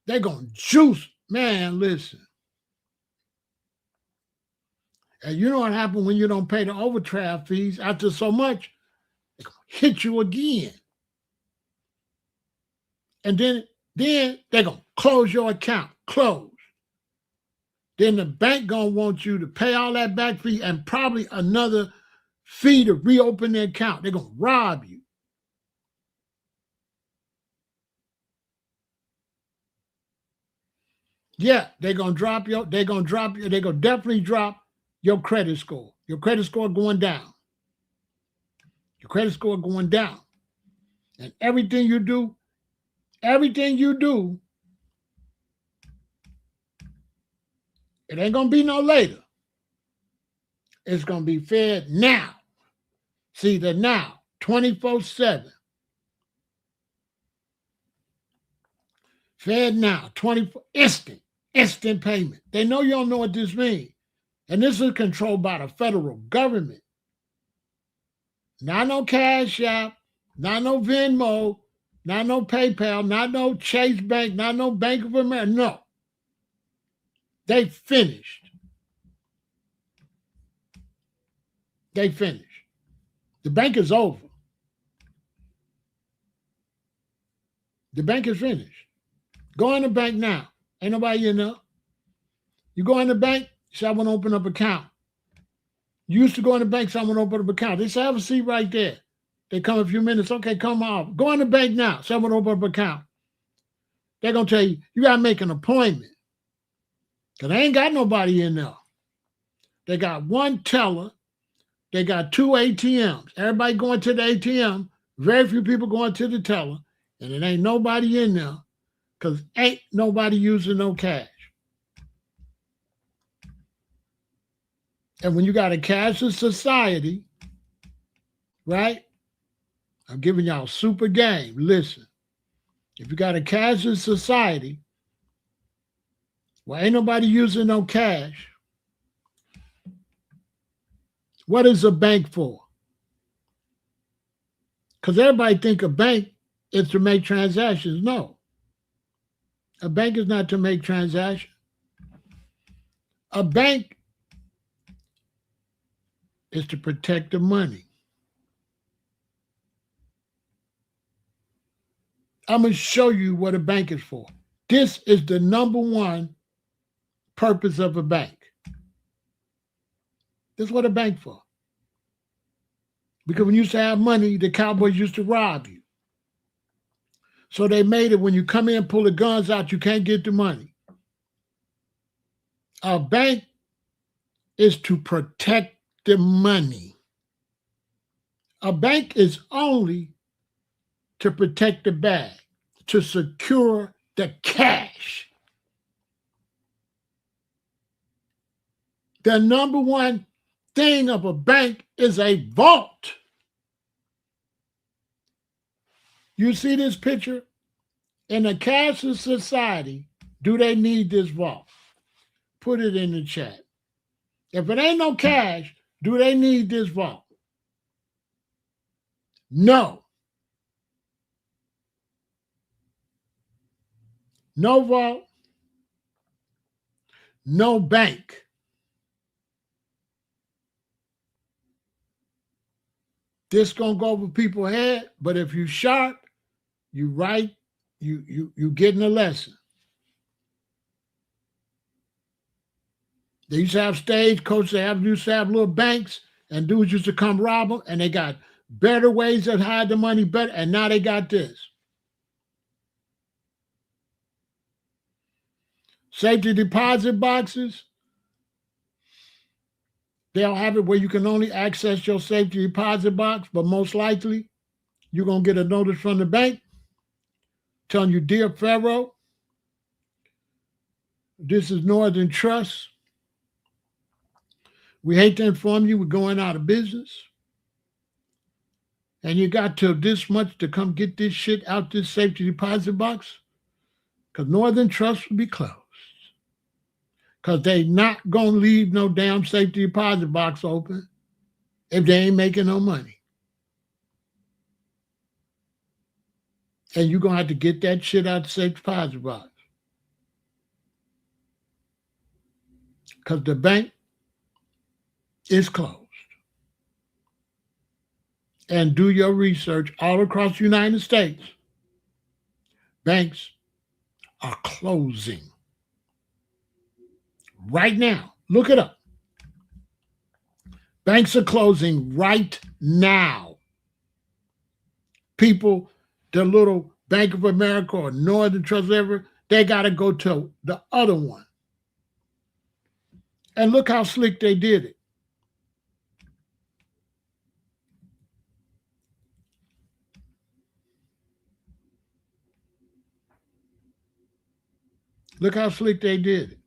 They're going to juice. Man, listen. And you know what happens when you don't pay the overdraft fees after so much? They're going to hit you again. And then they're going to close your account. Close. Then the bank going to want you to pay all that back fee and probably another fee to reopen the account. They're going to rob you. Yeah, they're going to definitely drop your credit score. Your credit score going down. Your credit score going down. And everything you do, it ain't going to be no later. It's going to be fed now. See, the now, 24/7. Fed now, 24, instant payment. They know you don't know what this means. And this is controlled by the federal government. Not no Cash App, not no Venmo, not no PayPal, not no Chase Bank, not no Bank of America. No. They finished. They finished. The bank is over. The bank is finished. Go in the bank now. Ain't nobody in there. You go in the bank, say, I want to open up an account. You used to go in the bank, say, I want to open up an account. They say, have a seat right there. They come a few minutes. Okay, come on. Go in the bank now. Say, I want to open up an account. They're going to tell you, you got to make an appointment. Because they ain't got nobody in there. They got one teller. They got 2 ATMs. Everybody going to the ATM. Very few people going to the teller. And it ain't nobody in there because ain't nobody using no cash. And when you got a cashless society, right? I'm giving y'all super game. Listen, if you got a cashless society, well, ain't nobody using no cash. What is a bank for? Because everybody think a bank is to make transactions. No. A bank is not to make transactions. A bank is to protect the money. I'm going to show you what a bank is for. This is the number one purpose of a bank. This is what a bank for. Because when you used to have money, the cowboys used to rob you. So they made it when you come in, pull the guns out, you can't get the money. A bank is to protect the money. A bank is only to protect the bag, to secure the cash. The number one thing of a bank is a vault. You see this picture? In a cashless society, do they need this vault? Put it in the chat. If it ain't no cash, do they need this vault? No. No vault. No bank. This gonna go over people's head, but if you sharp, you right, you getting a lesson. They used to have stagecoaches, they used to have little banks, and dudes used to come rob them, and they got better ways to hide the money better, and now they got this. Safety deposit boxes, they'll have it where you can only access your safety deposit box, but most likely you're going to get a notice from the bank. telling you, dear Pharaoh, this is Northern Trust. We hate to inform you we're going out of business. And you got till this much to come get this shit out this safety deposit box, because Northern Trust will be closed. Because they not going to leave no damn safety deposit box open if they ain't making no money. And you're going to have to get that shit out the safety deposit box. Because the bank is closed. And do your research all across the United States. Banks are closing. Right now. Look it up. Banks are closing right now. People, the little Bank of America or Northern Trust, whatever, they got to go to the other one. And look how slick they did it. Look how slick they did it.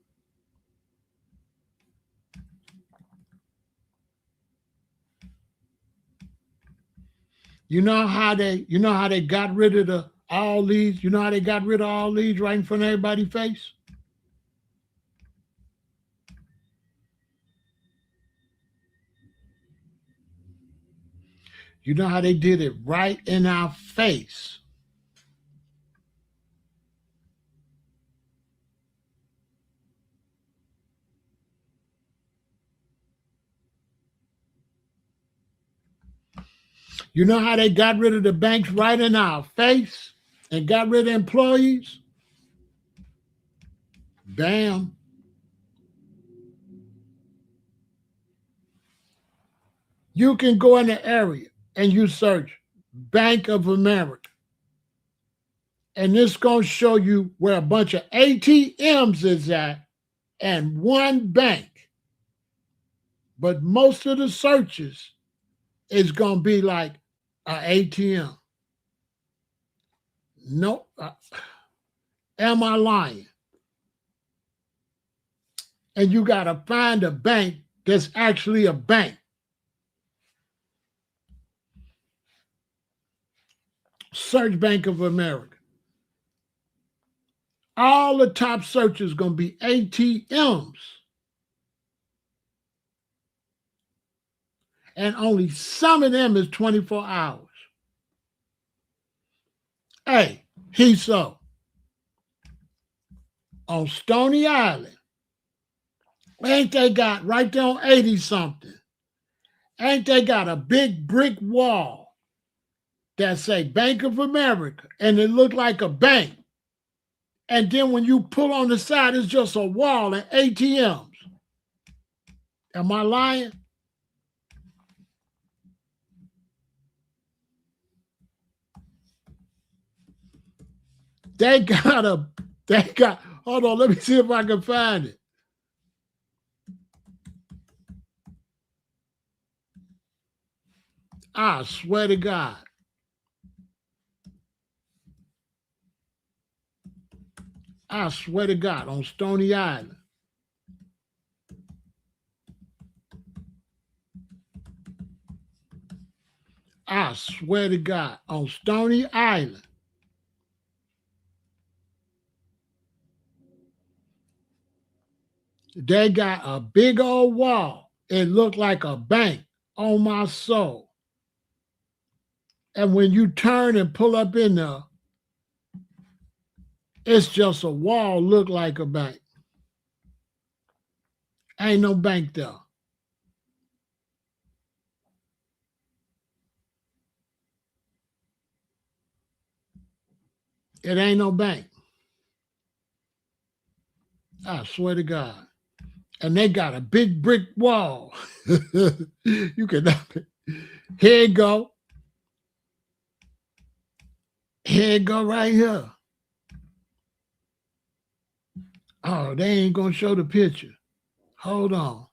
You know how they got rid of all these? You know how they got rid of all these right in front of everybody's face? You know how they did it right in our face? You know how they got rid of the banks right in our face and got rid of employees? Bam. You can go in the area and you search Bank of America. And this going to show you where a bunch of ATMs is at and one bank. But most of the searches is going to be like an ATM. No, am I lying? And you got to find a bank that's actually a bank. Search Bank of America. All the top searches going to be ATMs. And only some of them is 24 hours. Hey, so on Stony Island, ain't they got right there on 80-something, ain't they got a big brick wall that say Bank of America, and it look like a bank. And then when you pull on the side, it's just a wall and ATMs. Am I lying? Hold on, let me see if I can find it. I swear to God. I swear to God, on Stony Island. I swear to God, on Stony Island. They got a big old wall. It looked like a bank, on my soul. And when you turn and pull up in there, it's just a wall, look like a bank. Ain't no bank there. It ain't no bank. I swear to God. And they got a big brick wall. You can, here you go. Here you go right here. Oh, they ain't going to show the picture. Hold on.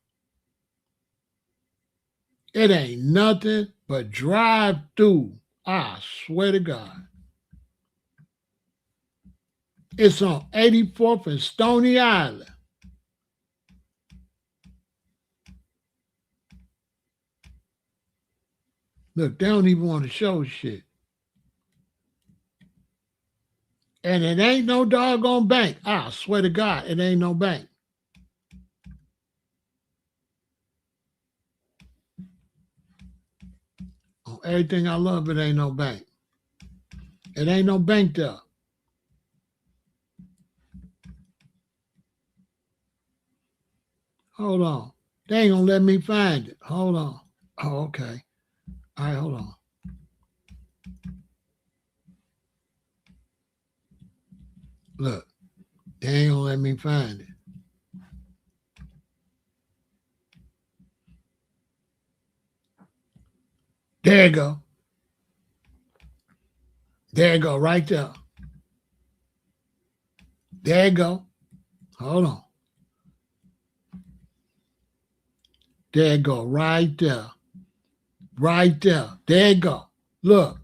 It ain't nothing but drive through. I swear to God. It's on 84th and Stony Island. Look, they don't even want to show shit. And it ain't no doggone bank. I swear to God, it ain't no bank. On everything I love, it ain't no bank. It ain't no bank there. Hold on. They ain't gonna let me find it. Hold on. Oh, okay. All right, hold on. Look, they ain't gonna let me find it. There you go. There you go, right there. There you go. Hold on. There you go, right there. Right there. There you go. Look,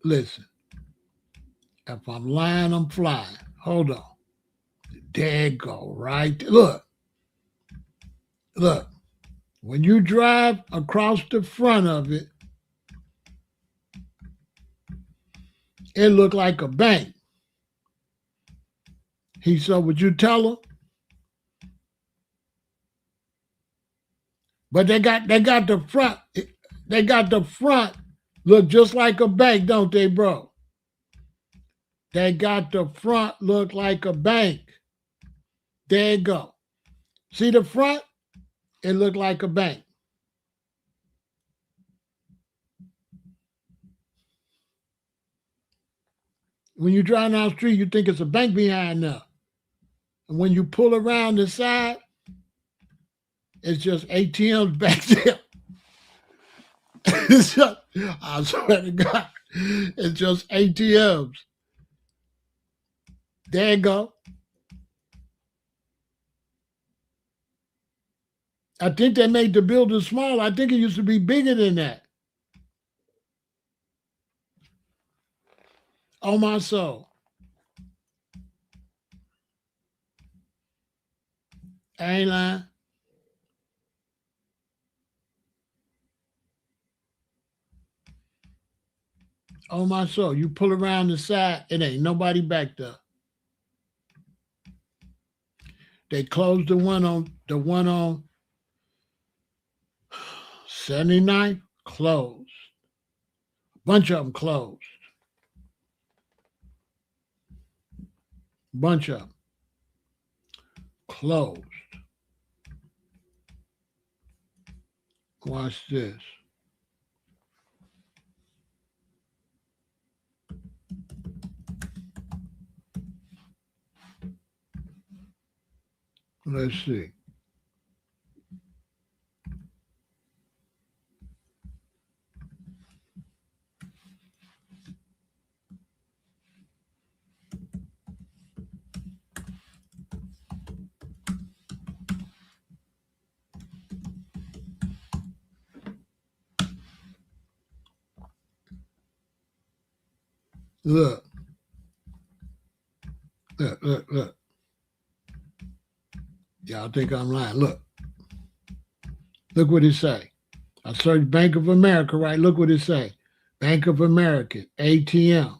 listen, if I'm lying, I'm flying. Hold on. There you go, right there. Look. When you drive across the front of it, it looked like a bank. He said, would you tell her? But they got the front. They got the front look just like a bank, don't they, bro? They got the front look like a bank. There you go. See the front? It looked like a bank. When you drive down the street, you think it's a bank behind there. And when you pull around the side, it's just ATMs back there. It's just, I swear to God, it's just ATMs. There you go. I think they made the building small. I think it used to be bigger than that. On my soul. I ain't lying. On my soul. You pull around the side, it ain't nobody back there. They closed the one on 79th, closed. A bunch of them closed. Bunch of them closed. Watch this. Let's see. Look. Y'all think I'm lying. Look what it say. I searched Bank of America, right? Look what it say. Bank of America, ATM.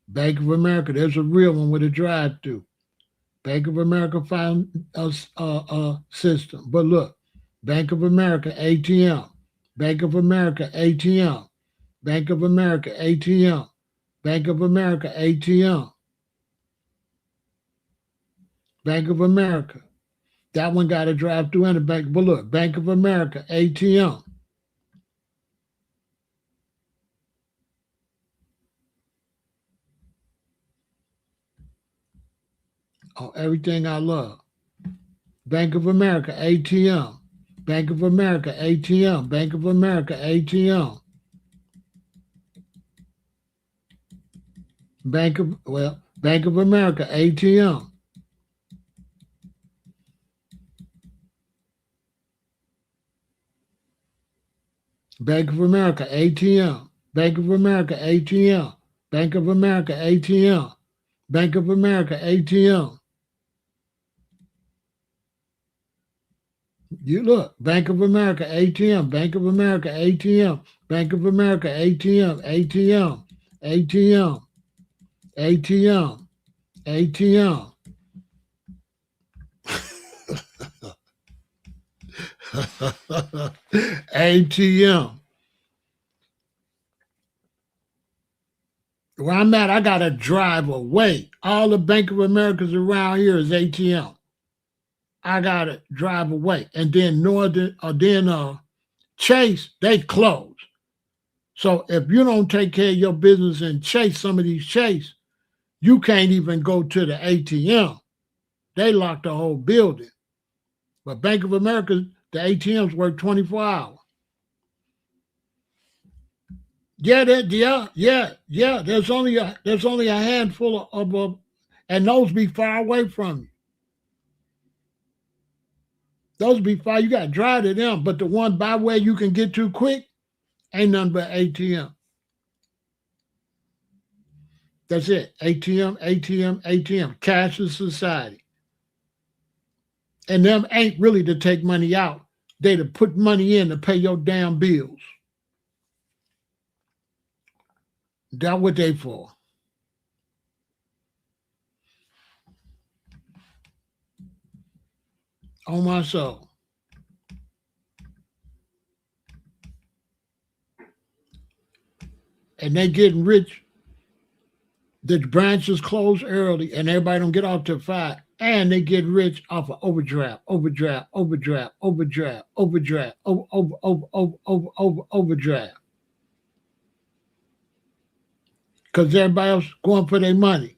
Bank of America, there's a real one with a drive-through. Bank of America found a system. But look, Bank of America, ATM. Bank of America, ATM. Bank of America, ATM. Bank of America, ATM. Bank of America. That one got a drive-through and a bank. But look, Bank of America, ATM. Oh, everything I love. Bank of America, ATM. Bank of America, ATM. Bank of America, ATM. Bank of America, ATM. Bank of America, ATM. Bank of America, ATM. Bank of America ATM. Bank of America ATM. You look, Bank of America ATM, Bank of America ATM, Bank of America ATM, ATM, ATM, ATM, ATM. ATM. Where I'm at, I gotta drive away. All the Bank of Americas around here is ATM. I gotta drive away. And then Chase, they close. So if you don't take care of your business in Chase, some of these Chase, you can't even go to the ATM. They lock the whole building. But Bank of America, the ATMs work 24 hours. Yeah. There's only a handful of and those be far away from you. Those be far. You got to drive to them. But the one by where you can get to quick ain't nothing but ATM. That's it. ATM, ATM, ATM. Cashless society. And them ain't really to take money out. They to put money in to pay your damn bills. That's what they for. On my soul. And they getting rich. The branches close early and everybody don't get off till 5. And they get rich off of overdraft. Because everybody else going for their money.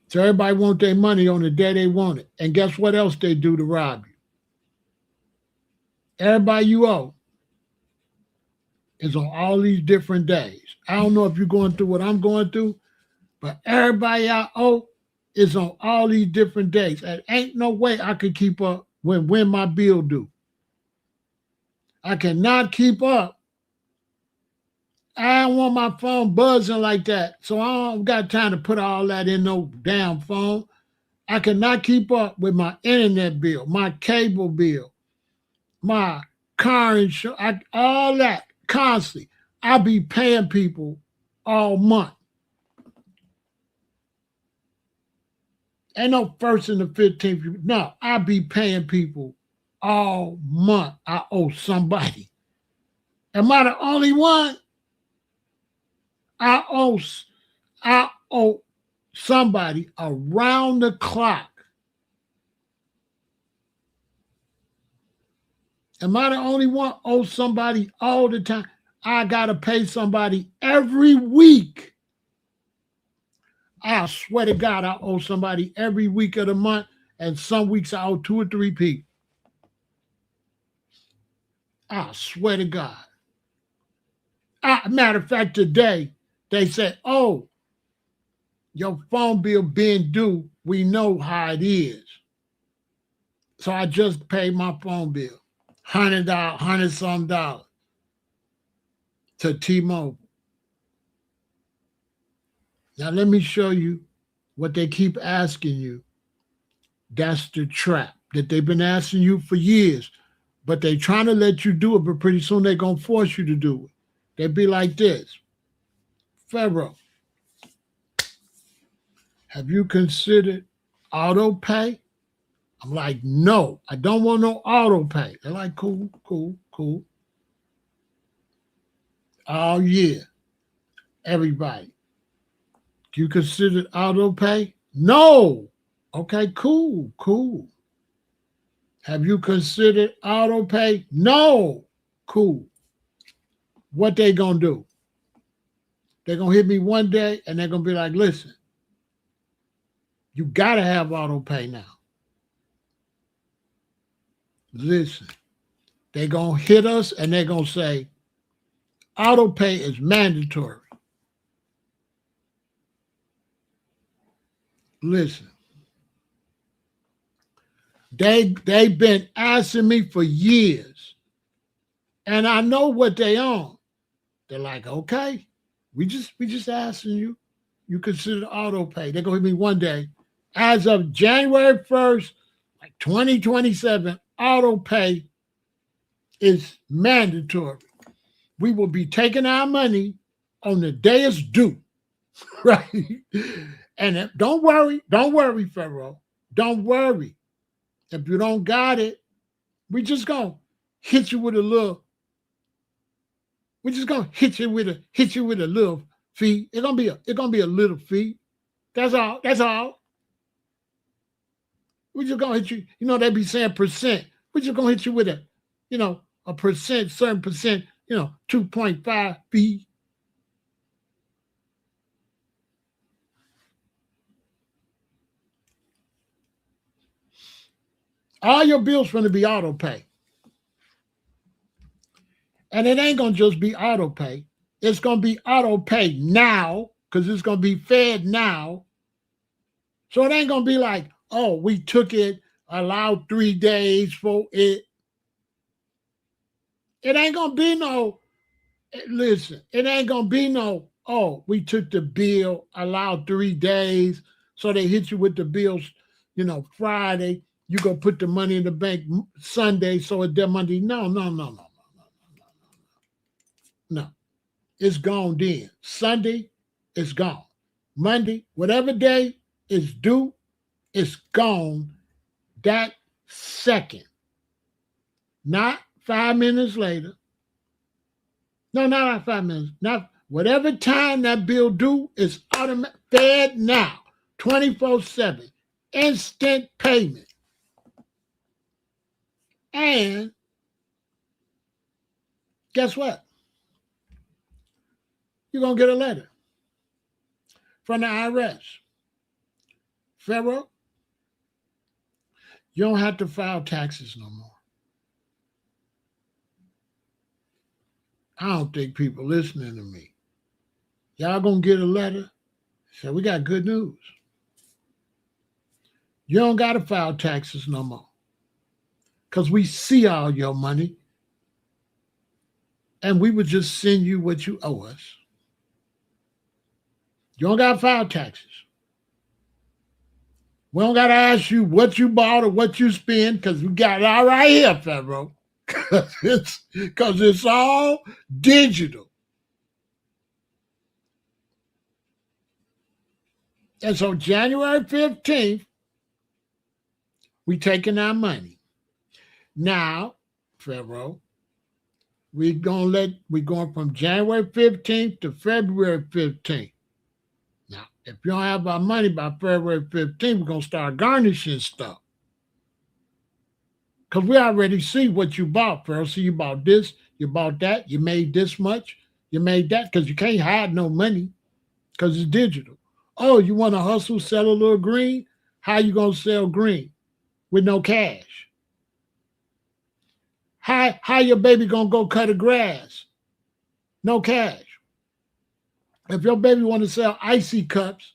So everybody want their money on the day they want it. And guess what else they do to rob you? Everybody you owe is on all these different days. I don't know if you're going through what I'm going through, but everybody I owe is on all these different days. And ain't no way I could keep up when my bill due. I cannot keep up. I don't want my phone buzzing like that. So I don't got time to put all that in no damn phone. I cannot keep up with my internet bill, my cable bill, my car insurance, all that constantly. I be paying people all month. Ain't no 1st and the 15th. No, I be paying people all month. I owe somebody. Am I the only one? I owe somebody around the clock. Am I the only one owe somebody all the time? I got to pay somebody every week. I swear to God, I owe somebody every week of the month, and some weeks I owe 2 or 3 people. I swear to God. Matter of fact, today, they said, oh, your phone bill being due, we know how it is. So I just paid my phone bill, $100 to T-Mobile. Now let me show you what they keep asking you. That's the trap that they've been asking you for years, but they trying to let you do it, but pretty soon they're going to force you to do it. They'd be like this. Pharaoh, have you considered auto pay? I'm like, no, I don't want no auto pay. They're like, cool. All year, everybody. Do you consider auto pay? No. Okay, cool. Have you considered auto pay? No. Cool. What they gonna do? They're gonna hit me one day and they're gonna be like, listen, you gotta have auto pay now. Listen, they're gonna hit us and they're gonna say, auto pay is mandatory. Listen, they've been asking me for years. And I know what they on. They're like, okay, we just asking you. You consider auto pay. They're gonna hit me one day. As of January 1st, like 2027, auto pay is mandatory. We will be taking our money on the day it's due. Right? And don't worry, Pharaoh. Don't worry. If you don't got it, we just gonna hit you with a little. We're just gonna hit you with a little fee. It's gonna be a little fee. That's all. That's all. We're just gonna hit you. You know, they be saying percent. We're just gonna hit you with a percent, certain percent, 2.5 fee. All your bills going to be auto pay. And it ain't going to just be auto pay. It's going to be auto pay now because it's going to be fed now. So it ain't going to be like, oh, we took it, allowed 3 days for it. It ain't going to be no, listen, it ain't going to be no, oh, we took the bill, allowed 3 days. So they hit you with the bills, Friday. You go put the money in the bank Sunday, so it's their Monday. No. It's gone then. Sunday, it's gone. Monday, whatever day is due, it's gone that second. Not 5 minutes later. No, not 5 minutes. Not whatever time that bill due is automatic fed now. 24/7. Instant payment. And guess what? You're going to get a letter from the IRS. Pharaoh, you don't have to file taxes no more. I don't think people listening to me. Y'all going to get a letter? So we got good news. You don't got to file taxes no more. Because we see all your money and we would just send you what you owe us. You don't got to file taxes. We don't got to ask you what you bought or what you spend because we got it all right here, Pharaoh. Because it's all digital. And so January 15th, we taking our money. Now, Pharaoh, we're going from January 15th to February 15th. Now, if you don't have our money by February 15th, we're going to start garnishing stuff. Because we already see what you bought, Pharaoh. So you bought this, you bought that, you made this much, you made that, because you can't hide no money because it's digital. Oh, you want to hustle, sell a little green? How you going to sell green with no cash? How your baby gonna go cut the grass? No cash. If your baby want to sell icy cups,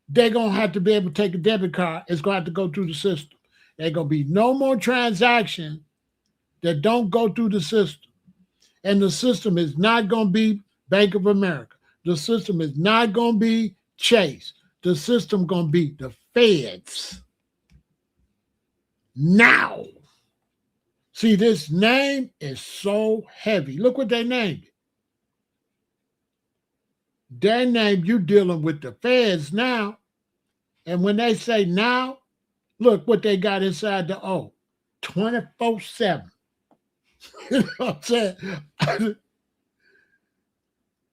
they're gonna have to be able to take a debit card. It's gonna have to go through the system. There's gonna be no more transactions that don't go through the system. And the system is not gonna be Bank of America. The system is not gonna be Chase. The system gonna be the feds. Now. See, this name is so heavy. Look what they named it. They named you dealing with the feds now. And when they say now, look what they got inside the O. 24/7. You know what I'm saying?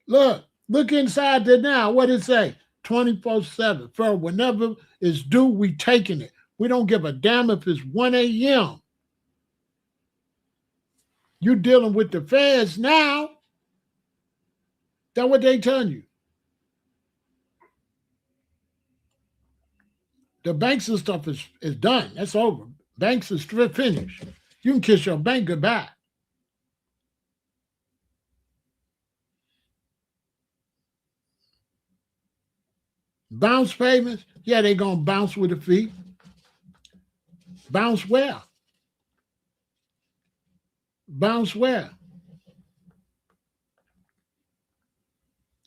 Look inside the now. What it say? 24/7. For whenever it's due, we taking it. We don't give a damn if it's 1 a.m. You dealing with the feds now. That's what they telling you. The banks and stuff is done. That's over. Banks is finished. You can kiss your bank goodbye. Bounce payments, yeah, they gonna bounce with a fee. Bounce where? Bounce where?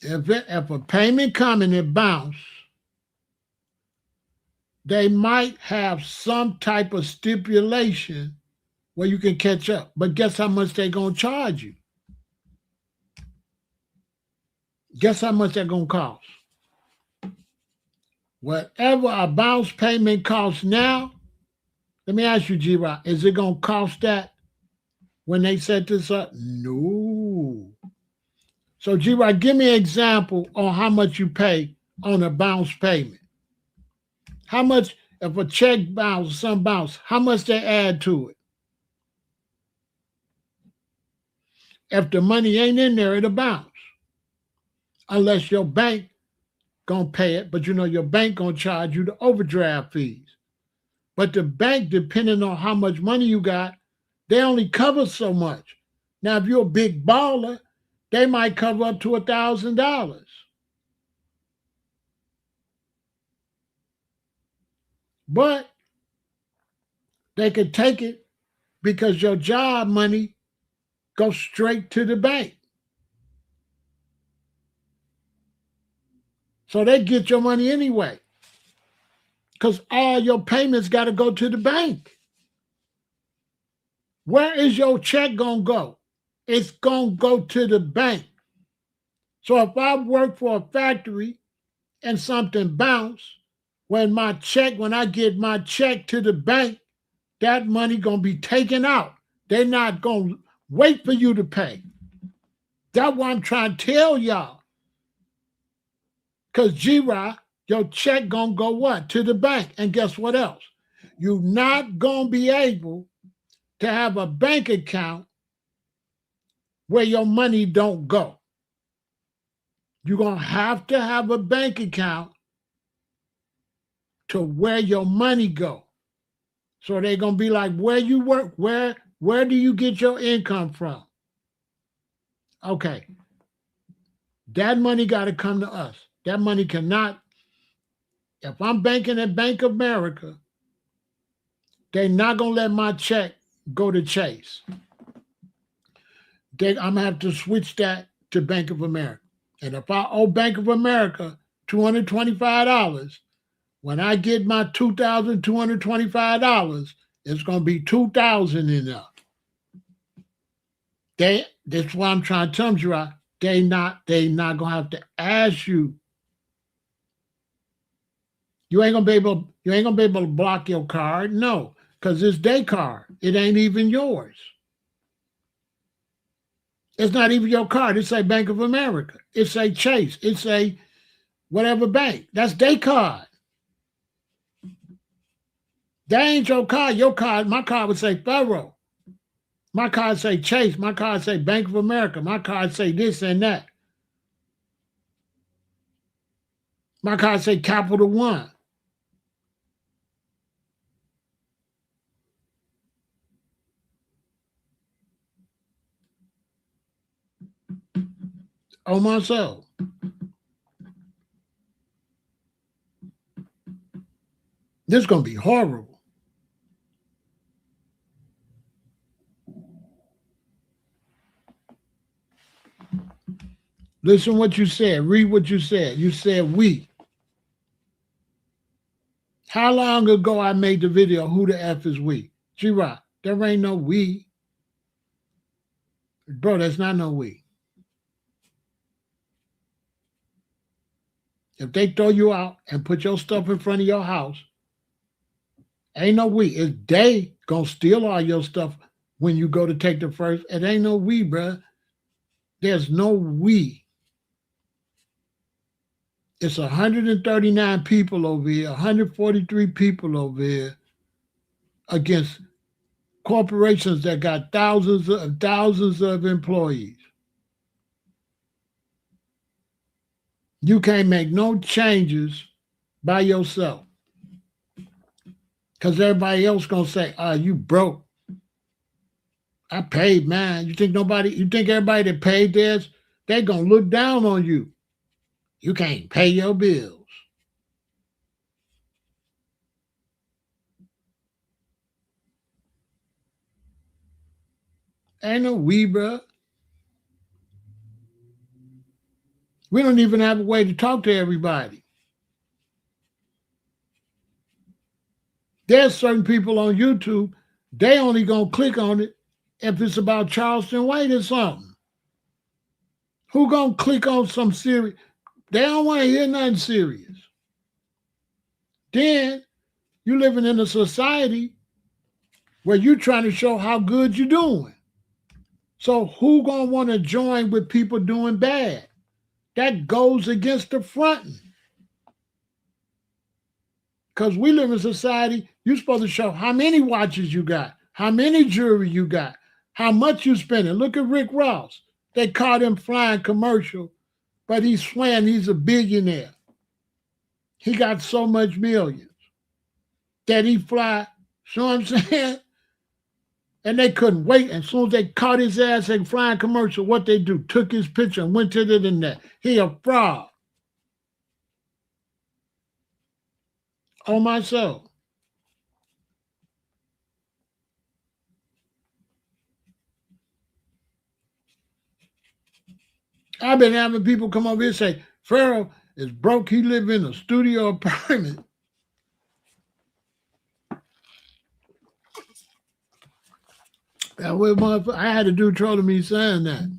If a payment come and it bounce, they might have some type of stipulation where you can catch up. But guess how much they're going to charge you? Guess how much they're going to cost? Whatever a bounce payment costs now, let me ask you, G-Rock, is it going to cost that when they set this up? No. So, G-Rock, give me an example on how much you pay on a bounce payment. How much, if a check bounce, some bounce, how much they add to it? If the money ain't in there, it'll bounce. Unless your bank gonna pay it, but you know your bank gonna charge you the overdraft fees. But the bank, depending on how much money you got, they only cover so much. Now, if you're a big baller, they might cover up to $1,000. But they could take it because your job money goes straight to the bank. So they get your money anyway. Because all your payments got to go to the bank. Where is your check going to go? It's going to go to the bank. So if I work for a factory and something bounce, when I get my check to the bank, that money going to be taken out. They're not going to wait for you to pay. That's what I'm trying to tell y'all. Because G-Rock, your check going to go what? To the bank. And guess what else? You're not going to be able to have a bank account where your money don't go. You're going to have a bank account to where your money go. So they're going to be like, where you work, where do you get your income from? Okay. That money got to come to us. That money cannot, if I'm banking at Bank of America, they're not going to let my check go to Chase. I'm going to have to switch that to Bank of America. And if I owe Bank of America $225, when I get my $2,225, it's going to be $2,000 enough. That's why I'm trying to tell you, they not going to have to ask you. You ain't gonna be able to block your card, no, because it's their card. It ain't even yours. It's not even your card. It's a Bank of America. It's a Chase. It's a whatever bank. That's their card. That ain't your card. Your card, my card would say Federal. My card say Chase. My card say Bank of America. My card say this and that. My card say Capital One. On myself. This is going to be horrible. Listen what you said. Read what you said. You said we. How long ago I made the video, who the F is we? G-Rock, there ain't no we. Bro, that's not no we. If they throw you out and put your stuff in front of your house, ain't no we. If they gonna steal all your stuff when you go to take the first, it ain't no we, bruh. There's no we. It's 139 people over here, 143 people over here against corporations that got thousands of employees. You can't make no changes by yourself. Because everybody else gonna say, you broke. I paid mine. You think everybody that paid theirs, they gonna look down on you. You can't pay your bills. Ain't no we, bro. We don't even have a way to talk to everybody. There's certain people on YouTube, they only gonna click on it if it's about Charleston White or something. Who gonna click on some serious? They don't want to hear nothing serious. Then you living in a society where you trying to show how good you're doing. So who gonna want to join with people doing bad? That goes against the fronting. Because we live in a society, you're supposed to show how many watches you got, how many jewelry you got, how much you spending. Look at Rick Ross. They caught him flying commercial, but he's swearing he's a billionaire. He got so much millions that he fly, you know what I'm saying? And they couldn't wait. As soon as they caught his ass in flying commercial, what they do? Took his picture and went to the internet. He a fraud. On my soul. I've been having people come over here and say, Pharaoh is broke. He live in a studio apartment. I had a dude trolling me saying that.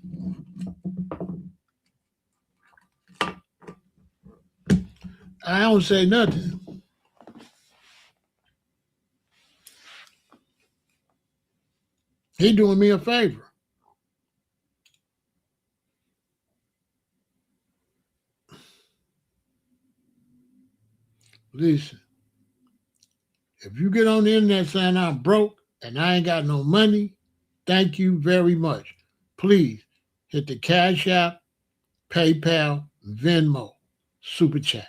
I don't say nothing. He doing me a favor. Listen, if you get on the internet saying I'm broke and I ain't got no money, thank you very much. Please hit the Cash App, PayPal, Venmo, Super Chat.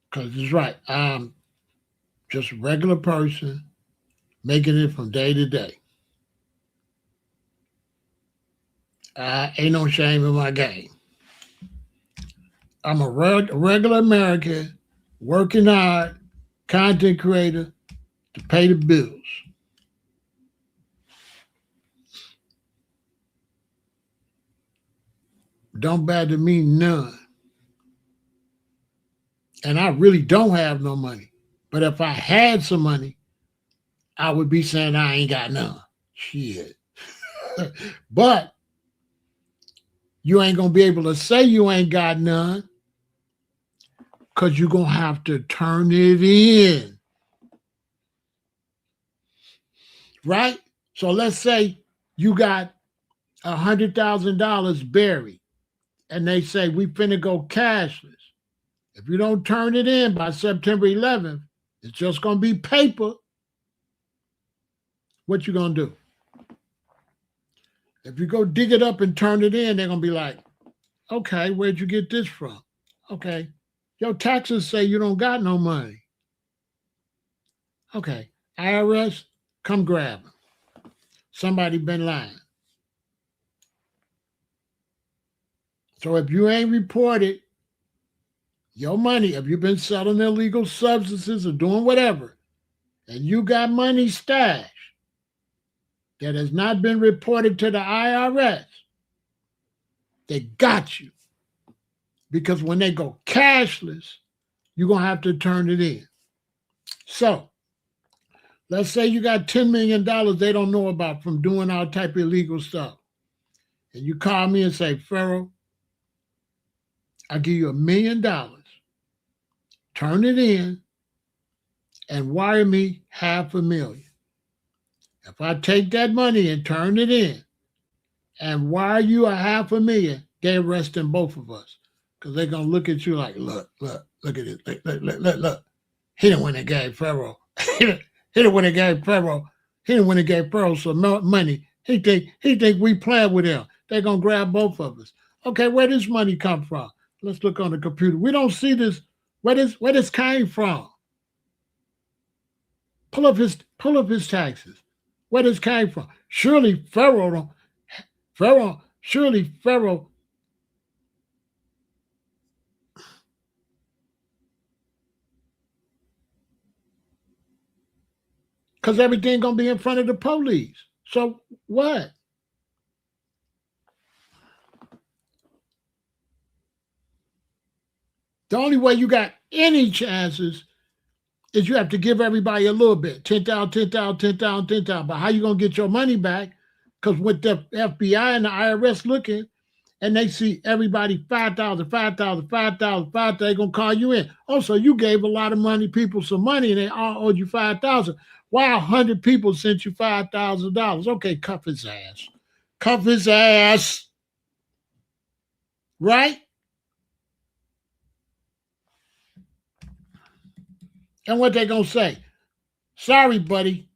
Because it's right. I'm just a regular person making it from day to day. Ain't no shame in my game. I'm a regular American, working hard, content creator to pay the bills. Don't bother me none. And I really don't have no money. But if I had some money, I would be saying I ain't got none. Shit. But you ain't going to be able to say you ain't got none because you're going to have to turn it in. Right? So let's say you got $100,000 buried and they say we finna go cashless. If you don't turn it in by September 11th, it's just going to be paper. What you going to do? If you go dig it up and turn it in, they're going to be like, okay, where'd you get this from? Okay, your taxes say you don't got no money. Okay, IRS, come grab them. Somebody been lying. So if you ain't reported your money, if you've been selling illegal substances or doing whatever, and you got money stashed that has not been reported to the IRS, they got you. Because when they go cashless, you're going to have to turn it in. So let's say you got $10 million they don't know about from doing all type of illegal stuff. And you call me and say, Pharaoh, I'll give you $1 million. Turn it in and wire me $500,000. If I take that money and turn it in and wire you $500,000, they're arresting both of us. Because they're going to look at you like, look at it. Look. He didn't win a game, Pharaoh. He didn't win a game, Pharaoh. He didn't win a game, Pharaoh, some money. He think we playing with him. They're going to grab both of us. Okay, where does money come from? Let's look on the computer. We don't see this. Where this came from? Pull up his taxes. Where this came from? Surely Pharaoh. Because everything gonna be in front of the police. So what? The only way you got any chances is you have to give everybody a little bit, 10,000, 10,000, 10,000, 10,000. But how you going to get your money back? Because with the FBI and the IRS looking, and they see everybody 5,000, 5,000, 5,000, 5,000, they're going to call you in. Also, you gave a lot of money, people some money, and they all owed you 5,000. Why 100 people sent you $5,000? Okay, cuff his ass. Cuff his ass. Right? And what they going to say? Sorry, buddy,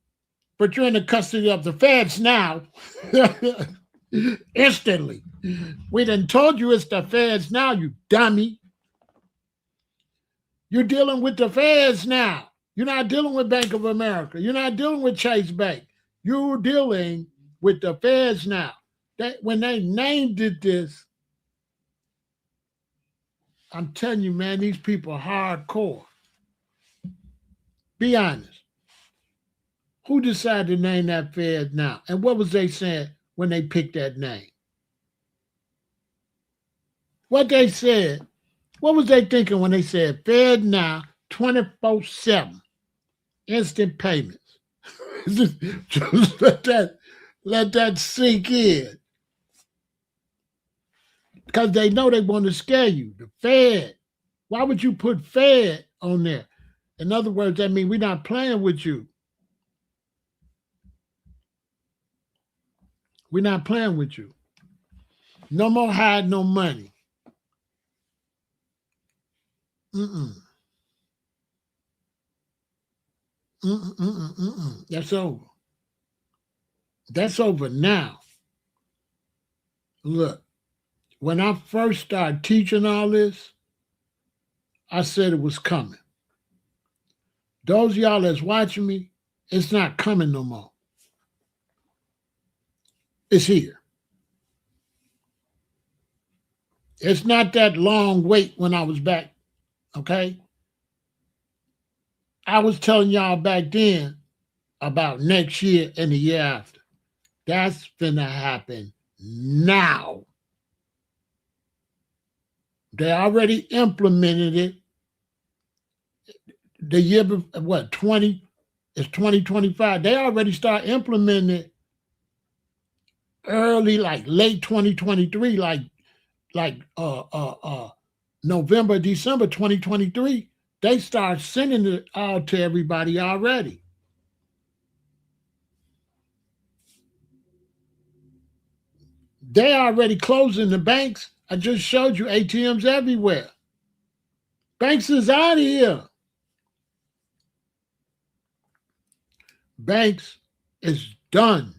but you're in the custody of the feds now. Instantly. We done told you it's the feds now, you dummy. You're dealing with the feds now. You're not dealing with Bank of America. You're not dealing with Chase Bank. You're dealing with the feds now. When they named it this, I'm telling you, man, these people are hardcore. Be honest. Who decided to name that Fed now? And what was they saying when they picked that name? What they said, what was they thinking when they said Fed now 24/7 instant payments? Just let that sink in. Because they know they want to scare you. The Fed. Why would you put Fed on there? In other words, that means we're not playing with you. We're not playing with you. No more hide no money. That's over. That's over now. Look, when I first started teaching all this, I said it was coming. Those of y'all that's watching me, it's not coming no more. It's here. It's not that long wait when I was back, okay? I was telling y'all back then about next year and the year after. That's finna happen now. They already implemented it. The year before, what, 20? It's 2025. They already start implementing it early, like late 2023, like November, December 2023. They start sending it out to everybody already. They already closing the banks. I just showed you ATMs everywhere. Banks is out of here. Banks is done.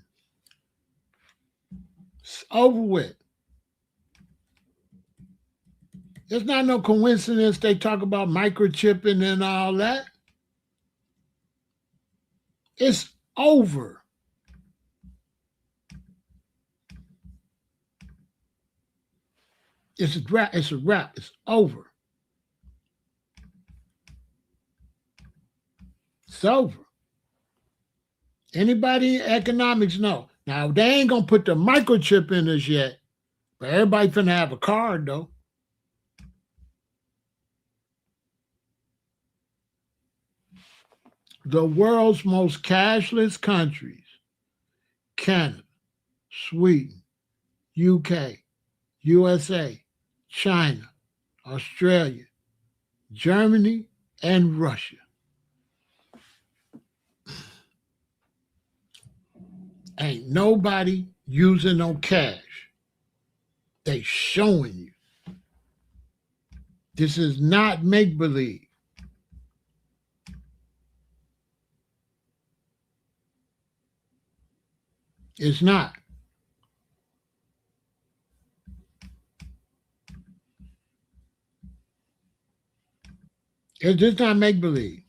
It's over with. It's not no coincidence they talk about microchipping and all that. It's over. It's a wrap. It's a wrap. It's over. It's over. Anybody in economics know. Now, they ain't going to put the microchip in us yet, but everybody finna have a card, though. The world's most cashless countries, Canada, Sweden, UK, USA, China, Australia, Germany, and Russia. Ain't nobody using no cash. They showing you. This is not make-believe. It's not. It's just not make-believe.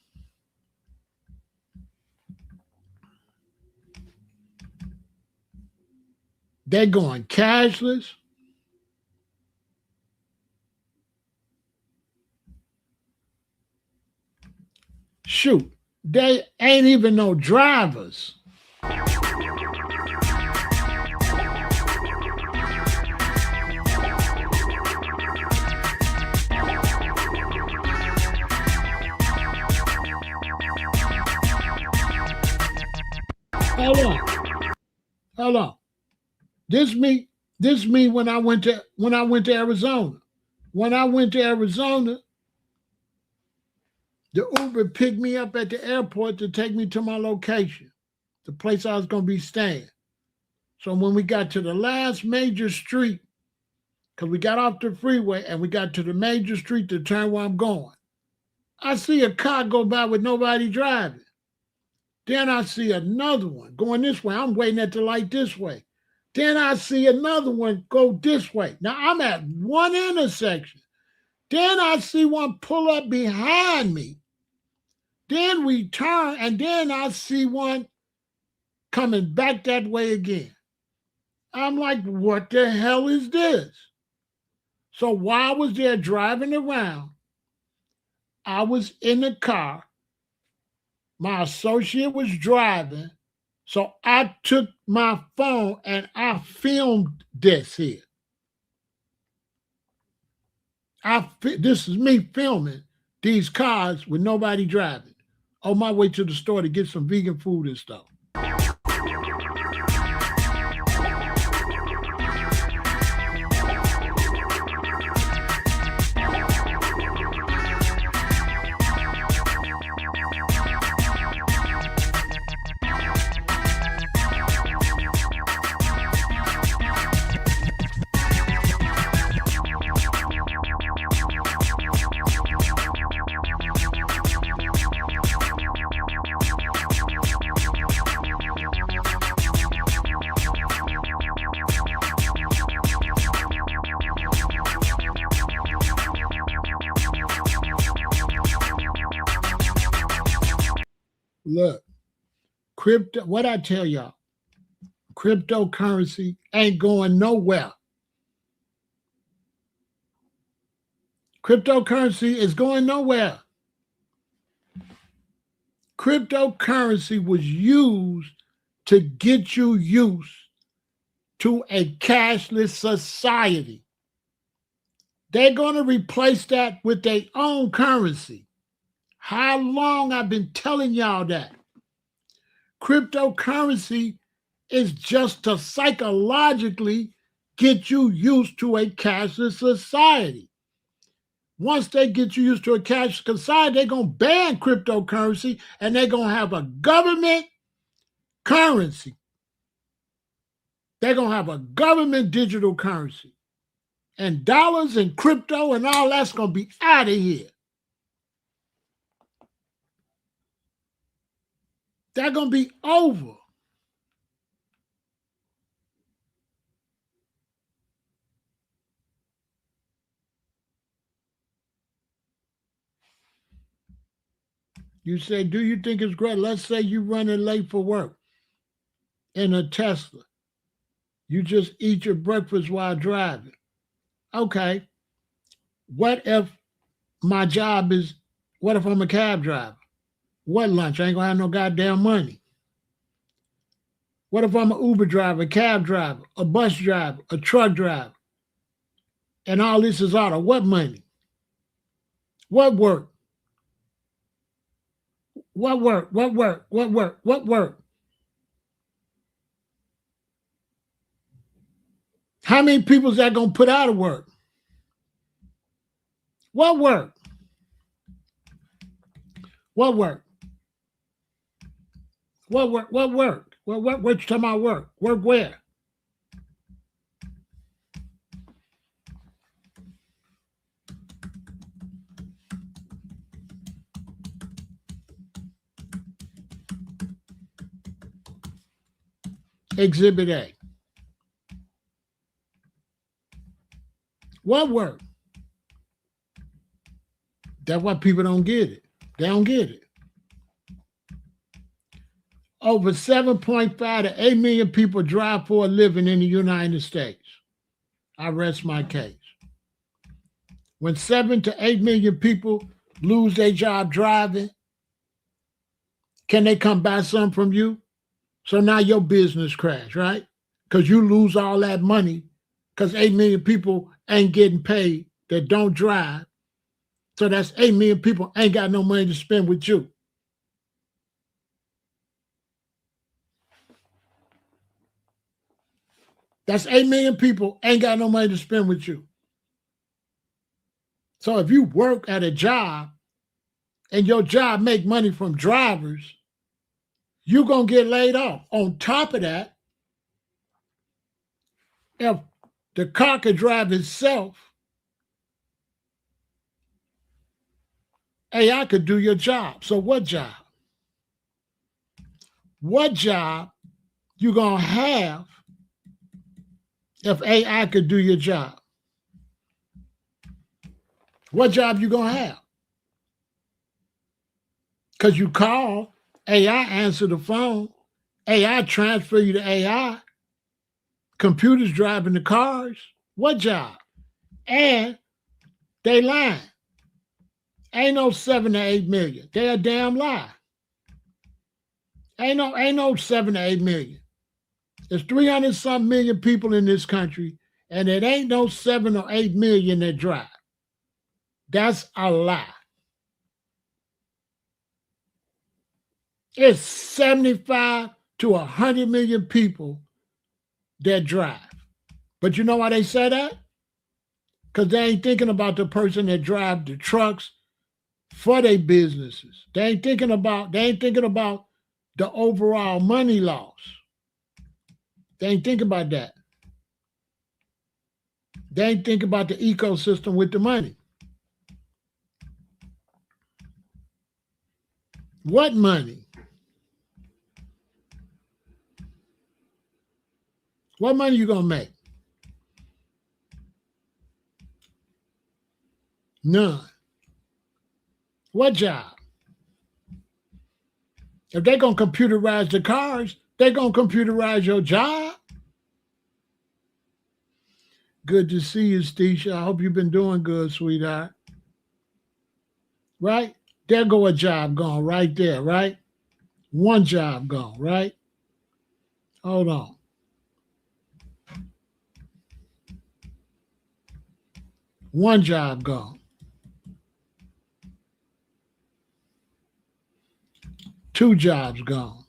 They're going cashless. Shoot, they ain't even no drivers. Hold on. Hold on. This me when I went to Arizona. When I went to Arizona, the Uber picked me up at the airport to take me to my location, the place I was going to be staying. So when we got to the last major street, because we got off the freeway and we got to the major street to turn where I'm going, I see a car go by with nobody driving. Then I see another one going this way. I'm waiting at the light this way. Then I see another one go this way. Now I'm at one intersection. Then I see one pull up behind me. Then we turn, and then I see one coming back that way again. I'm like, what the hell is this? So while I was there driving around, I was in the car. My associate was driving. So I took my phone and I filmed this here. This is me filming these cars with nobody driving on my way to the store to get some vegan food and stuff. Look, what I tell y'all, cryptocurrency ain't going nowhere. Cryptocurrency is going nowhere. Cryptocurrency was used to get you used to a cashless society. They're going to replace that with their own currency. How long I've been telling y'all that? Cryptocurrency is just to psychologically get you used to a cashless society. Once they get you used to a cashless society, they're going to ban cryptocurrency and they're going to have a government currency. They're going to have a government digital currency. And dollars and crypto and all that's going to be out of here. They're going to be over. You say, do you think it's great? Let's say you're running late for work in a Tesla. You just eat your breakfast while driving. Okay. What if my job is, what if I'm a cab driver? What lunch? I ain't gonna have no goddamn money. What if I'm an Uber driver, a cab driver, a bus driver, a truck driver? And all this is auto. What money? What work? What work? What work? What work? What work? How many people is that gonna put out of work? What work? What work? What work? What work? What you talking about work? Work where? Exhibit A. What work? That's why people don't get it. They don't get it. Over 7.5 to 8 million people drive for a living in the United States. I rest my case. When 7 to 8 million people lose their job driving, can they come buy some from you? So now your business crash, right? Because you lose all that money because 8 million people ain't getting paid that don't drive. So that's 8 million people ain't got no money to spend with you. That's 8 million people ain't got no money to spend with you. So if you work at a job and your job make money from drivers, you're going to get laid off. On top of that, if the car could drive itself, AI could do your job. So what job? What job you going to have if AI could do your job? What job you going to have? Because you call, AI answer the phone, AI transfer you to AI, computers driving the cars. What job? And they lying. Ain't no 7 to 8 million. They a damn lie. Ain't no 7 to 8 million. There's 300 some million people in this country, and it ain't no 7 or 8 million that drive. That's a lie. It's 75 to 100 million people that drive. But you know why they say that? Because they ain't thinking about the person that drive the trucks for their businesses. They ain't thinking about the overall money loss. They ain't thinking about that. They ain't thinking about the ecosystem with the money. What money? What money you gonna make? None. What job? If they're gonna computerize the cars, they're gonna computerize your job. Good to see you, Stisha. I hope you've been doing good, sweetheart. Right? There go a job gone right there, right? One job gone, right? Hold on. One job gone. Two jobs gone.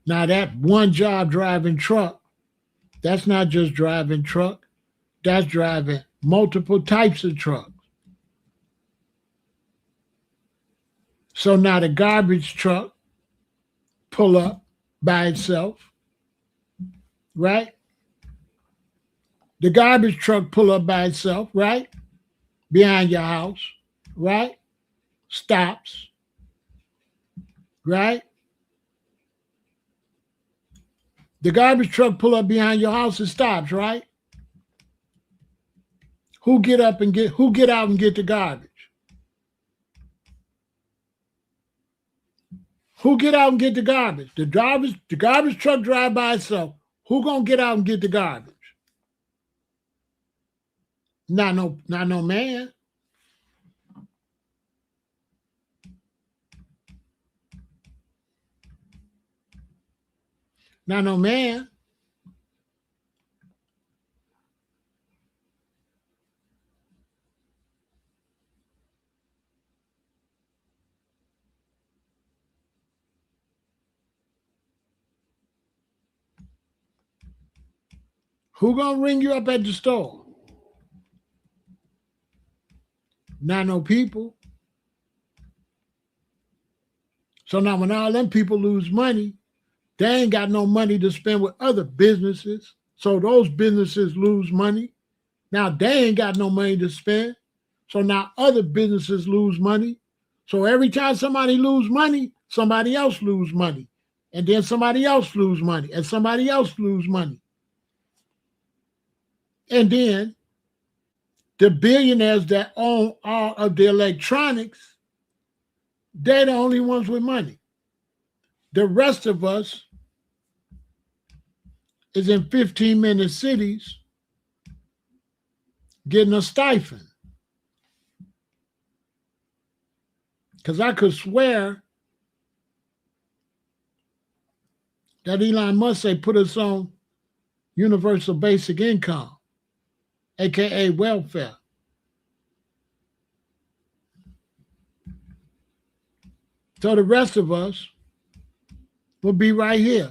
Now that one job driving truck, that's not just driving truck, that's driving multiple types of trucks. So now the garbage truck pull up by itself, right? The garbage truck pull up by itself, right? Behind your house, right? Stops, right? The garbage truck pull up behind your house and stops, right? Who get out and get the garbage? Who get out and get the garbage? The garbage truck drive by itself. Who gonna get out and get the garbage? Not no man. Not no man. Who gonna ring you up at the store? Not no people. So now when all them people lose money, they ain't got no money to spend with other businesses. So those businesses lose money. Now they ain't got no money to spend. So now other businesses lose money. So every time somebody lose money, somebody else lose money. And then somebody else lose money. And somebody else lose money. And then the billionaires that own all of the electronics, they're the only ones with money. The rest of us is in 15-minute cities getting a stipend. Because I could swear that Elon Musk say put us on universal basic income, aka welfare. So the rest of us will be right here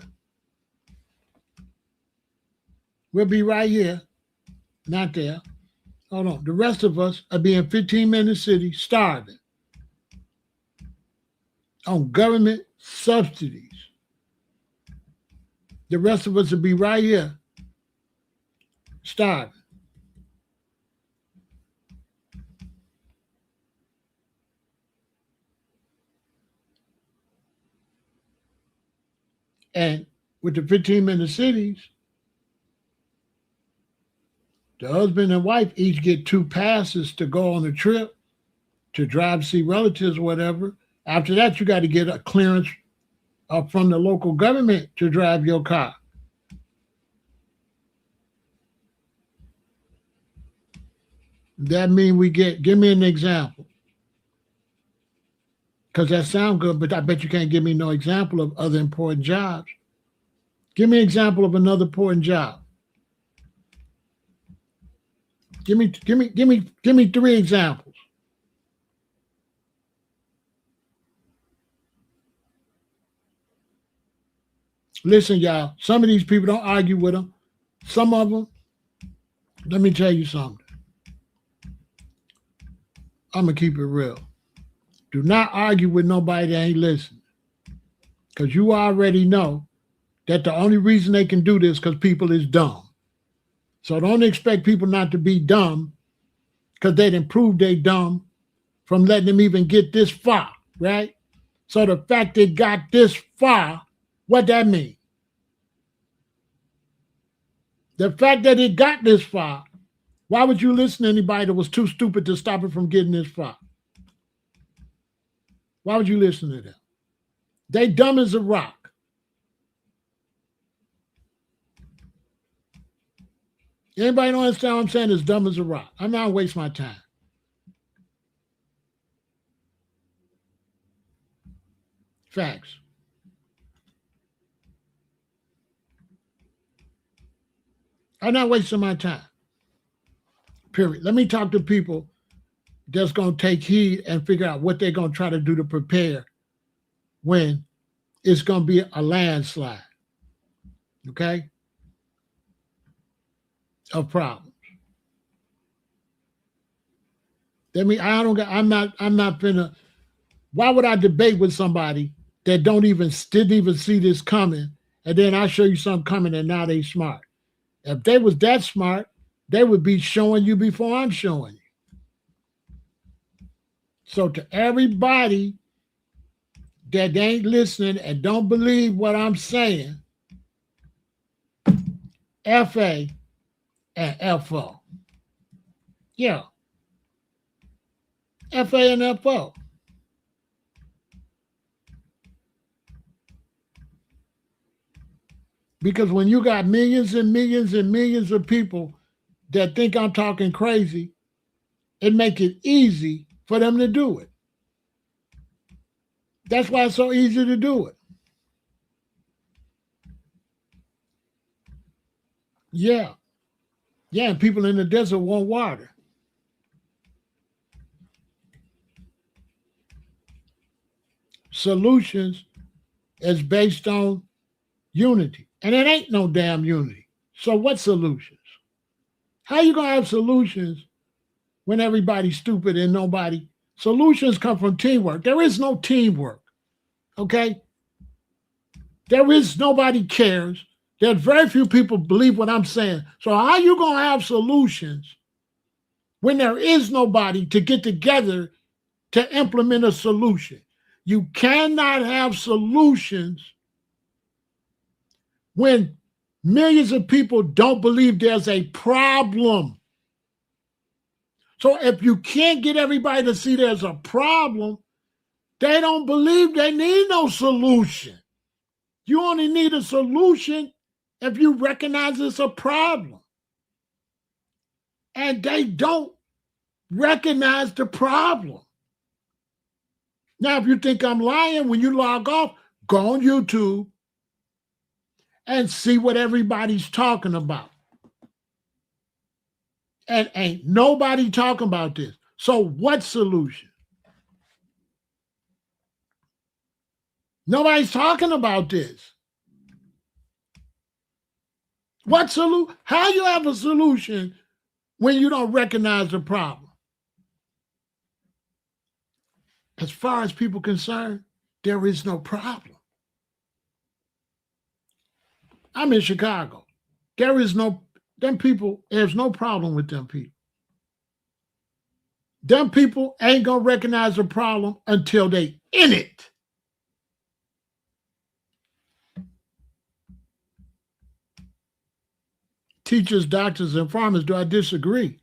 We'll be right here, not there. Hold on. The rest of us are being 15-minute cities, starving on government subsidies. The rest of us will be right here, starving. And with the 15-minute cities, the husband and wife each get 2 passes to go on a trip, to drive, see relatives or whatever. After that, you got to get a clearance from the local government to drive your car. That means we get, give me an example. Because that sounds good, but I bet you can't give me no example of other important jobs. Give me an example of another important job. Give me 3 examples. Listen, y'all, some of these people, don't argue with them. Some of them, let me tell you something. I'm going to keep it real. Do not argue with nobody that ain't listening. Because you already know that the only reason they can do this because people is dumb. So don't expect people not to be dumb because they didn't prove they dumb from letting them even get this far, right? So the fact they got this far, what that mean? The fact that it got this far, why would you listen to anybody that was too stupid to stop it from getting this far? Why would you listen to them? They dumb as a rock. Anybody don't understand what I'm saying? Is dumb as a rock. I'm not waste my time. Facts. I'm not wasting my time. Period. Let me talk to people that's going to take heed and figure out what they're going to try to do to prepare when it's going to be a landslide. Okay? Of problems. That means I'm not finna. Why would I debate with somebody that didn't even see this coming, and then I show you something coming and now they smart? If they was that smart, they would be showing you before I'm showing you. So to everybody that ain't listening and don't believe what I'm saying, FA and FO. Yeah. FA and FO. Because when you got millions and millions and millions of people that think I'm talking crazy, it make it easy for them to do it. That's why it's so easy to do it. Yeah. Yeah, and people in the desert want water. Solutions is based on unity. And it ain't no damn unity. So what solutions? How you going to have solutions when everybody's stupid and nobody? Solutions come from teamwork. There is no teamwork. Okay? There is nobody cares. There's very few people believe what I'm saying. So how you going to have solutions when there is nobody to get together to implement a solution? You cannot have solutions when millions of people don't believe there's a problem. So if you can't get everybody to see there's a problem, they don't believe they need no solution. You only need a solution if you recognize it's a problem. And they don't recognize the problem. Now, if you think I'm lying, when you log off, go on YouTube and see what everybody's talking about. And ain't nobody talking about this. So what solution? Nobody's talking about this. What solution? How you have a solution when you don't recognize the problem? As far as people concerned, there is no problem. I'm in Chicago. There's no problem with them people. Them people ain't gonna recognize the problem until they in it. Teachers, doctors, and farmers, do I disagree?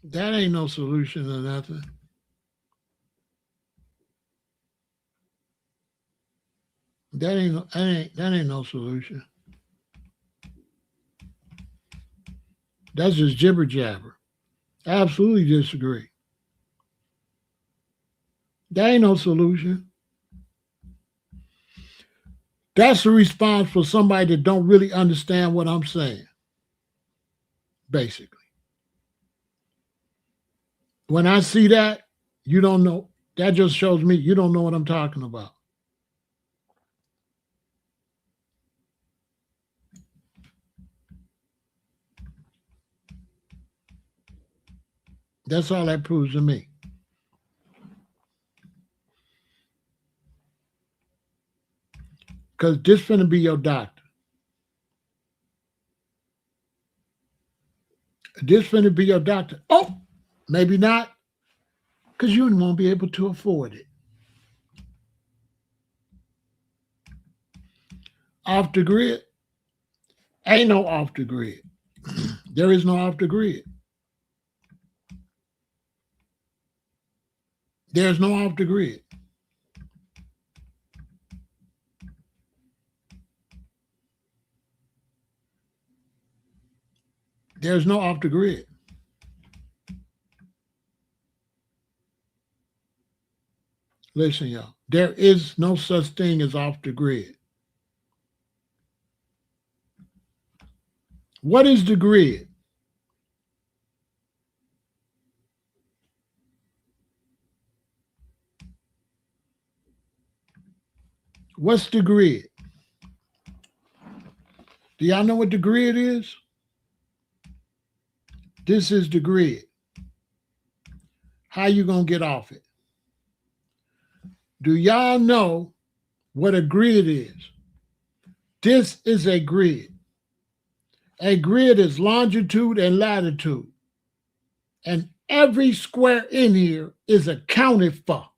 That ain't no solution to nothing. That ain't no solution. That's just jibber jabber. Absolutely disagree. That ain't no solution. That's a response for somebody that don't really understand what I'm saying. Basically. When I see that, you don't know. That just shows me you don't know what I'm talking about. That's all that proves to me. Because this finna be your doctor. This finna be your doctor. Oh, maybe not, because you won't be able to afford it. Off the grid? Ain't no off the grid. There is no off the grid. There's no off the grid. There's no off the grid. Listen, y'all, there is no such thing as off the grid. What is the grid? What's the grid? Do y'all know what the grid is? This is the grid. How you gonna get off it? Do y'all know what a grid is? This is a grid. A grid is longitude and latitude. And every square in here is accounted for.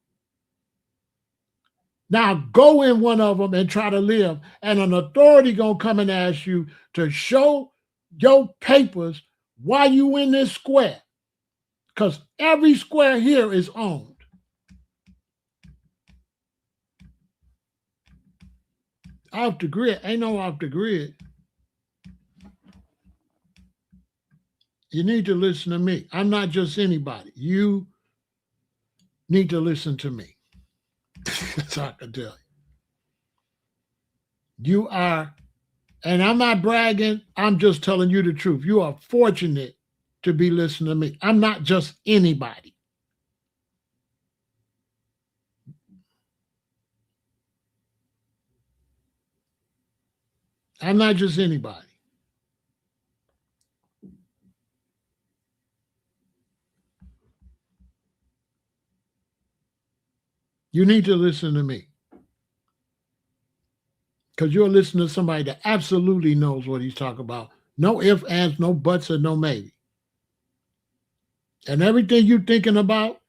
Now go in one of them and try to live, and an authority gonna come and ask you to show your papers why you in this square. Because every square here is owned. Off the grid, ain't no off the grid. You need to listen to me. I'm not just anybody. You need to listen to me. That's all I can tell you. You are, and I'm not bragging, I'm just telling you the truth. You are fortunate to be listening to me. I'm not just anybody. I'm not just anybody. You need to listen to me. Because you're listening to somebody that absolutely knows what he's talking about. No ifs, ands, no buts, or no maybe. And everything you're thinking about,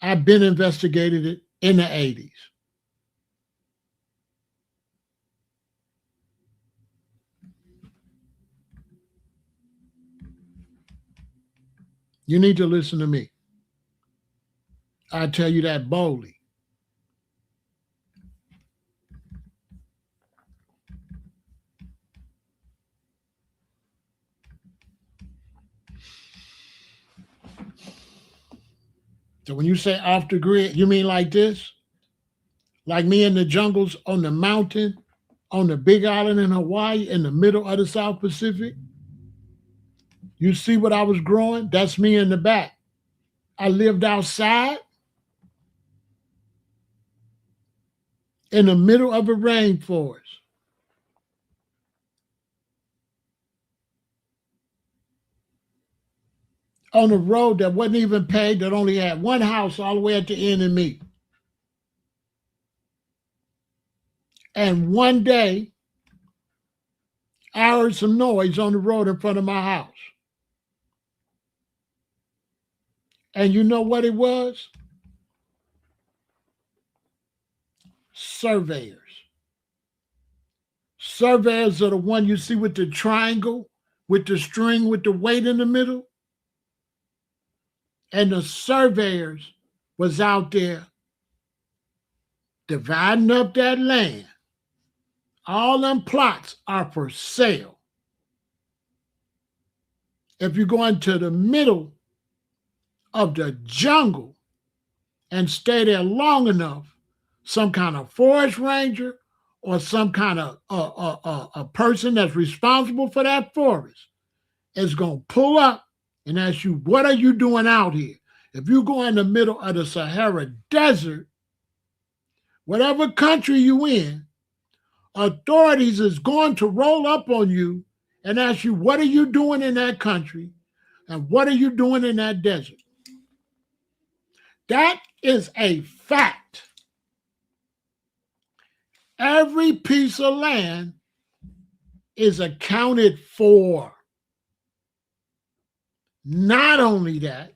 I've been investigated it in the 80s. You need to listen to me. I tell you that boldly. So when you say off the grid, you mean like this? Like me in the jungles on the mountain, on the big island in Hawaii, in the middle of the South Pacific? You see what I was growing? That's me in the back. I lived outside in the middle of a rainforest. On a road that wasn't even paved, that only had one house all the way at the end of me. And one day, I heard some noise on the road in front of my house. And you know what it was? Surveyors. Surveyors are the one you see with the triangle, with the string, with the weight in the middle. And the surveyors was out there dividing up that land. All them plots are for sale. If you go into the middle of the jungle and stay there long enough, some kind of forest ranger or some kind of a person that's responsible for that forest is going to pull up and ask you, what are you doing out here? If you go in the middle of the Sahara Desert, whatever country you in, authorities is going to roll up on you and ask you, what are you doing in that country? And what are you doing in that desert? That is a fact. Every piece of land is accounted for. Not only that,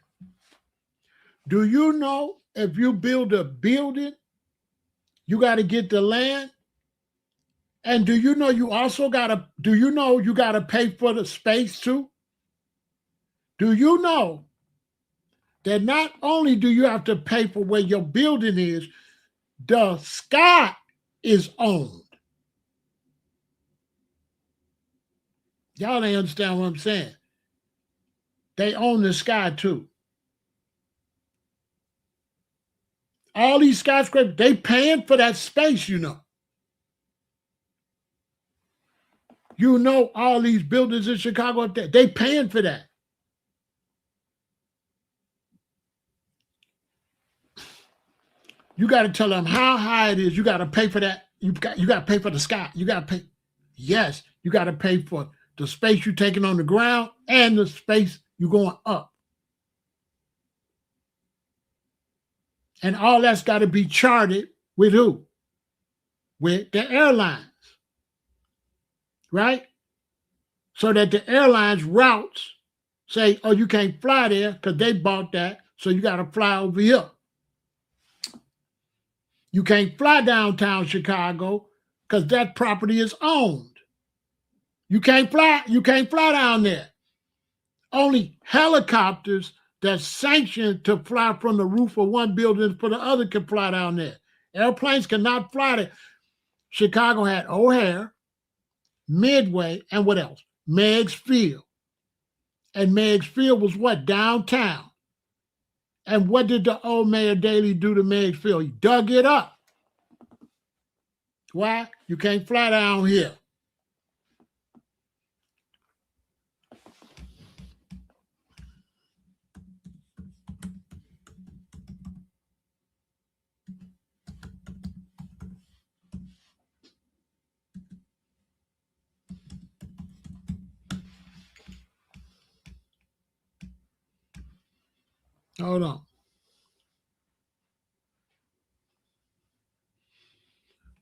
do you know if you build a building, you got to get the land? And do you know you got to pay for the space too? Do you know that not only do you have to pay for where your building is, the sky is owned. Y'all ain't understand what I'm saying. They own the sky too. All these skyscrapers, they paying for that space, you know. You know all these buildings in Chicago up there, they paying for that. You got to tell them how high it is. You got to pay for that. You got to pay for the sky. You got to pay. Yes, you got to pay for the space you're taking on the ground and the space you're going up. And all that's got to be charted with who? With the airlines. Right? So that the airlines routes say, oh, you can't fly there because they bought that, so you got to fly over here. You can't fly downtown Chicago because that property is owned. You can't fly down there. Only helicopters that's sanctioned to fly from the roof of one building for the other can fly down there. Airplanes cannot fly there. Chicago had O'Hare, Midway, and what else? Meigs Field. And Meigs Field was what? Downtown. And what did the old Mayor Daley do to Meigs Field? He dug it up. Why? You can't fly down here. Hold on.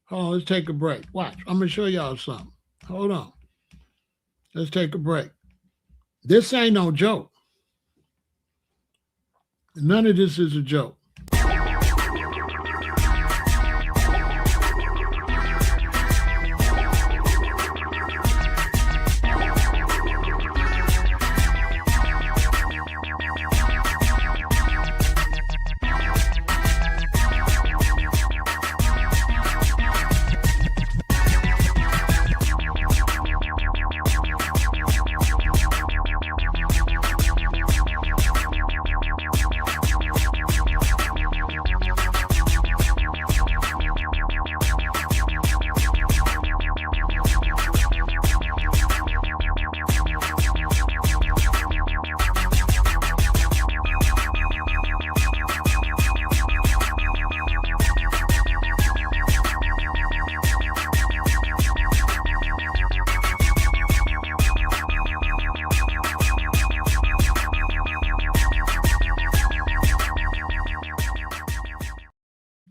Hold on, let's take a break. Watch, I'm going to show y'all something. Hold on. Let's take a break. This ain't no joke. None of this is a joke.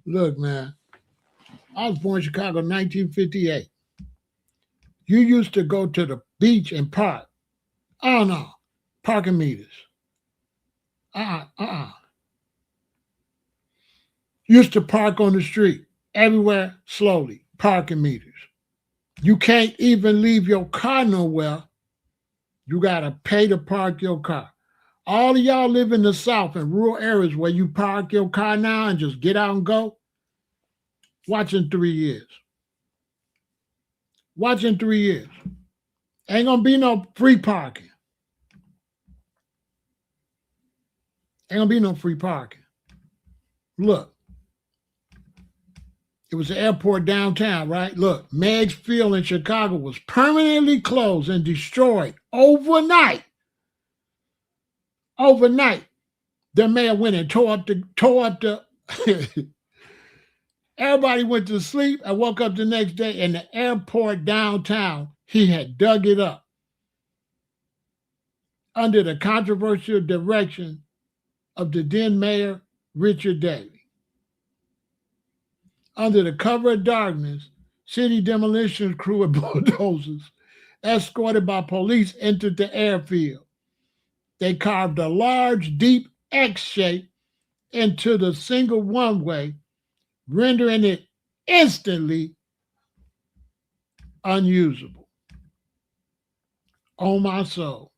Look, man, I was born in Chicago in 1958. You used to go to the beach and park. Oh, no. Parking meters. Uh-uh. Used to park on the street. Everywhere, slowly. Parking meters. You can't even leave your car nowhere. You got to pay to park your car. All of y'all live in the South in rural areas where you park your car now and just get out and go. Watch in 3 years. Watch in 3 years. Ain't going to be no free parking. Ain't going to be no free parking. Look. It was the airport downtown, right? Look, Meigs Field in Chicago was permanently closed and destroyed overnight. Overnight. The mayor went and tore up the everybody went to sleep. I woke up the next day and the airport downtown, he had dug it up under the controversial direction of the then mayor, Richard Daley. Under the cover of darkness, city demolition crew and bulldozers, escorted by police, entered the airfield. They carved a large, deep X shape into the single runway, rendering it instantly unusable. Oh, my soul.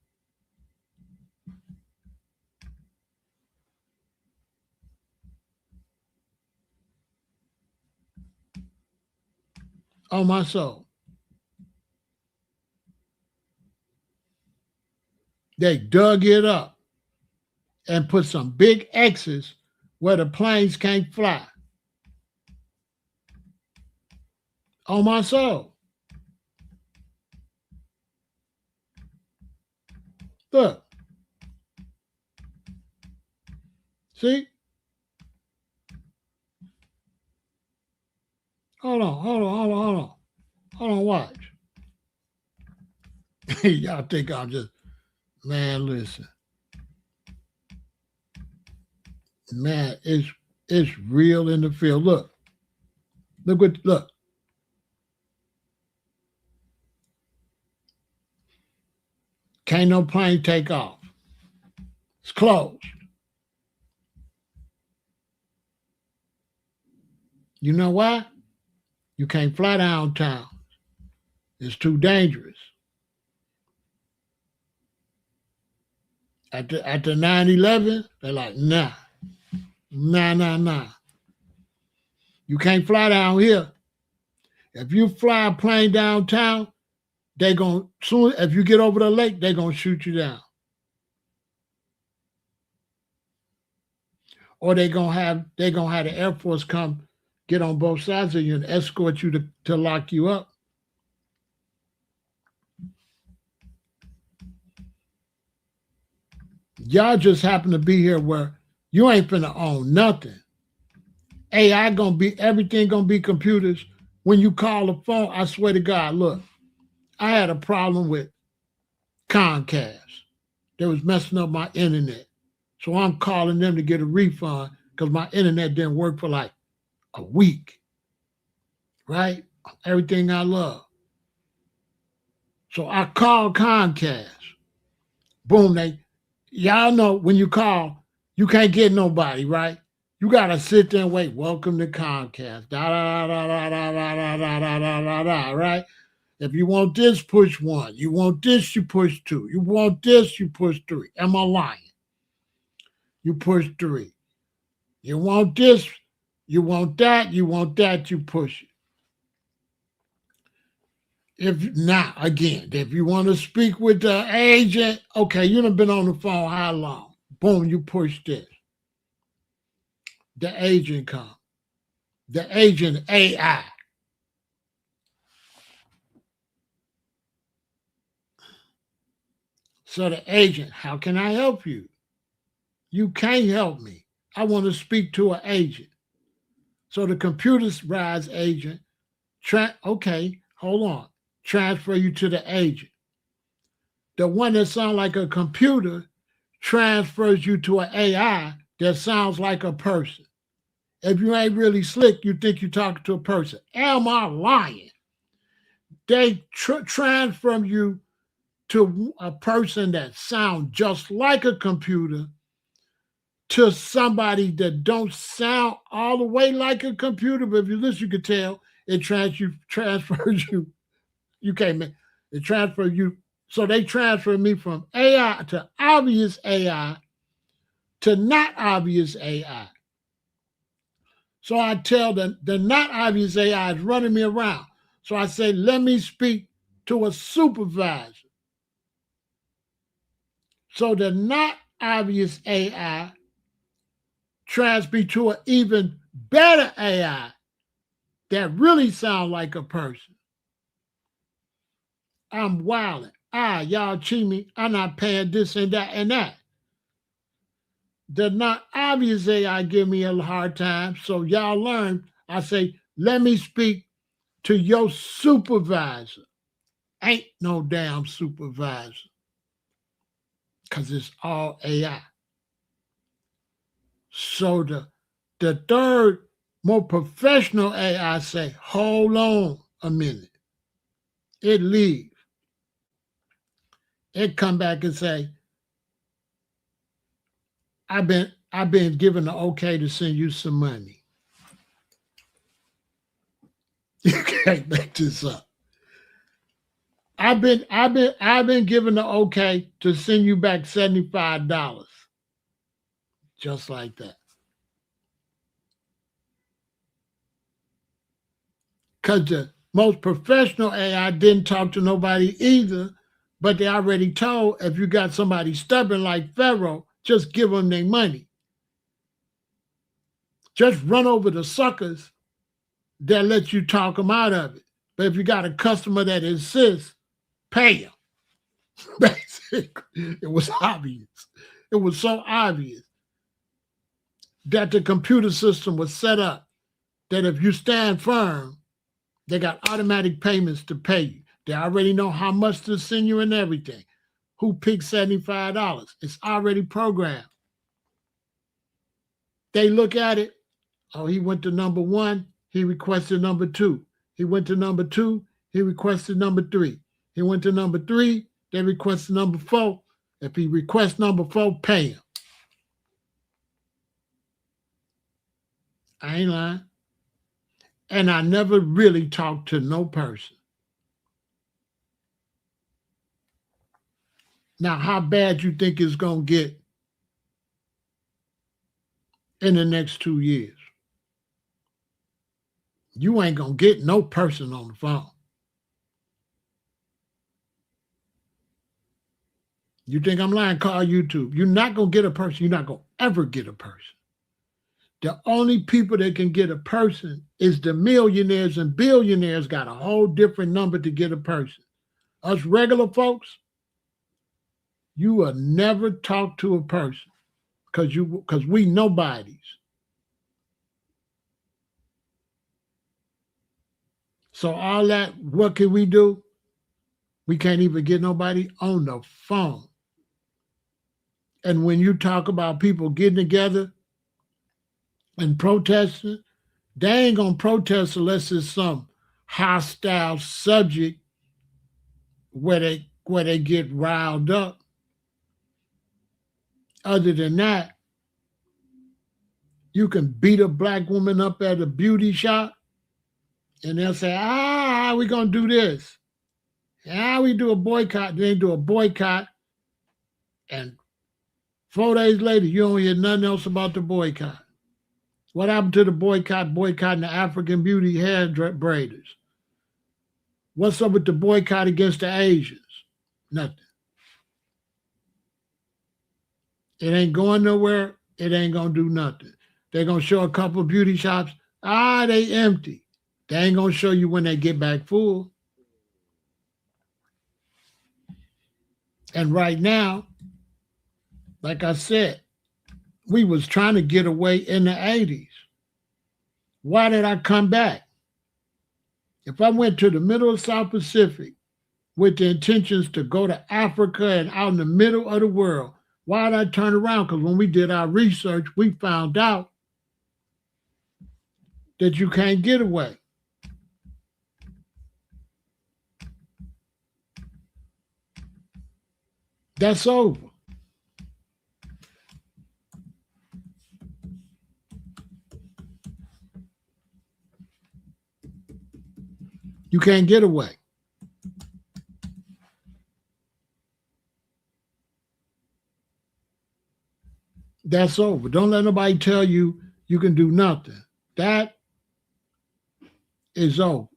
Oh, my soul. They dug it up and put some big X's where the planes can't fly. Oh, my soul. Look. See? Hold on, watch. Y'all think I'm just, man, listen. Man, it's real in the field. Look. Look. Can't no plane take off. It's closed. You know why? You can't fly downtown. It's too dangerous. At the 9/11, they're like, nah. You can't fly down here. If you fly a plane downtown, they gonna soon. If you get over the lake, they gonna shoot you down, or they gonna have the Air Force come get on both sides of you and escort you to lock you up. Y'all just happen to be here where you ain't finna own nothing. AI gonna be, everything gonna be computers. When you call the phone, I swear to God, look, I had a problem with Comcast. They was messing up my internet. So I'm calling them to get a refund because my internet didn't work for like a week. Right? Everything I love. So I called Comcast. Boom, y'all know when you call, you can't get nobody, right? You gotta sit there and wait. Welcome to Comcast. Right? If you want this, push 1. You want this, you push 2. You want this, you push 3. Am I lying? You push 3. You want this, you want that, you push it. If you want to speak with the agent, okay, you done been on the phone how long? Boom, you push this. The agent comes. The agent AI. So the agent, how can I help you? You can't help me. I want to speak to an agent. So the computerized agent, okay, hold on. Transfer you to the agent. The one that sounds like a computer transfers you to an AI that sounds like a person. If you ain't really slick, you think you're talking to a person. Am I lying? They transfer you to a person that sounds just like a computer to somebody that don't sound all the way like a computer, but if you listen, you can tell it transfers you. You can't make it transfer you. So they transfer me from AI to obvious AI to not obvious AI. So I tell the not obvious AI is running me around. So I say, let me speak to a supervisor. So the not obvious AI transfer to an even better AI that really sound like a person. I'm wilding. Y'all cheat me. I'm not paying this and that and that. The not obvious AI give me a hard time. So y'all learn. I say, let me speak to your supervisor. Ain't no damn supervisor. Because it's all AI. So the third, more professional AI say, hold on a minute. It leave. It come back and say, I've been given the okay to send you some money. You can't make this up. I've been given the okay to send you back $75. Just like that. Because the most professional AI didn't talk to nobody either, but they already told if you got somebody stubborn like Pharaoh, just give them their money. Just run over the suckers that let you talk them out of it. But if you got a customer that insists, pay him. Basically, it was obvious. It was so obvious that the computer system was set up that if you stand firm, they got automatic payments to pay you. They already know how much to send you and everything. Who picked $75? It's already programmed. They look at it. Oh, he went to number 1. He requested number 2. He went to number 2. He requested number 3. He went to number 3. They requested number 4. If he requests number 4, pay him. I ain't lying. And I never really talked to no person. Now, how bad you think it's going to get in the next 2 years? You ain't going to get no person on the phone. You think I'm lying? Call YouTube. You're not going to get a person. You're not going to ever get a person. The only people that can get a person is the millionaires, and billionaires got a whole different number to get a person. Us regular folks, you will never talk to a person because we nobodies. So all that, what can we do? We can't even get nobody on the phone. And when you talk about people getting together and protesting, they ain't gonna protest unless it's some hostile subject where they get riled up. Other than that, you can beat a black woman up at a beauty shop and they'll say, we're gonna do this. We do a boycott. They do a boycott, and 4 days later, you don't hear nothing else about the boycott. What happened to the boycotting the African beauty hair braiders? What's up with the boycott against the Asians? Nothing. It ain't going nowhere. It ain't going to do nothing. They're going to show a couple of beauty shops. They empty. They ain't going to show you when they get back full. And right now, like I said, we was trying to get away in the 80s. Why did I come back? If I went to the middle of South Pacific with the intentions to go to Africa and out in the middle of the world, why did I turn around? Because when we did our research, we found out that you can't get away. That's over. You can't get away. That's over. Don't let nobody tell you you can do nothing. That is over.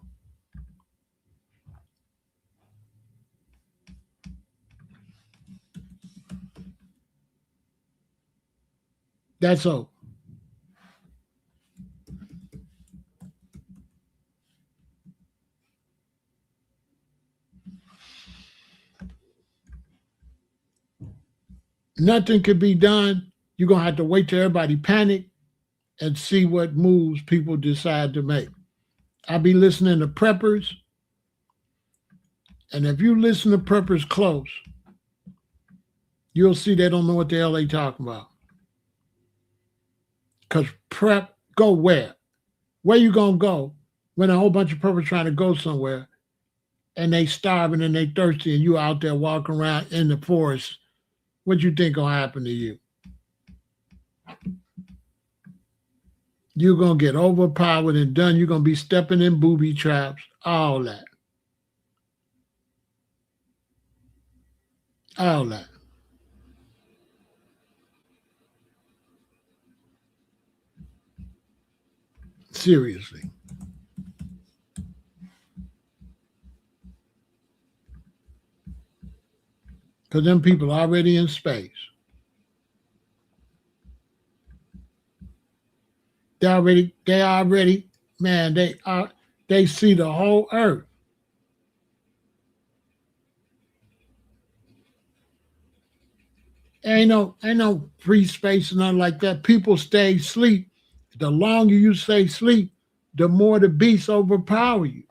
That's over. Nothing could be done. You're going to have to wait till everybody panic and see what moves people decide to make. I'll be listening to preppers. And if you listen to preppers close, you'll see they don't know what the hell they talking about. Because prep, go where? Where you going to go when a whole bunch of preppers trying to go somewhere and they starving and they thirsty and you out there walking around in the forest? What you think going to happen to you? You're going to get overpowered and done. You're going to be stepping in booby traps, all that. All that. Seriously. Because them people are already in space. They already, man, they see the whole earth. Ain't no free space and nothing like that. People stay asleep. The longer you stay asleep, the more the beasts overpower you.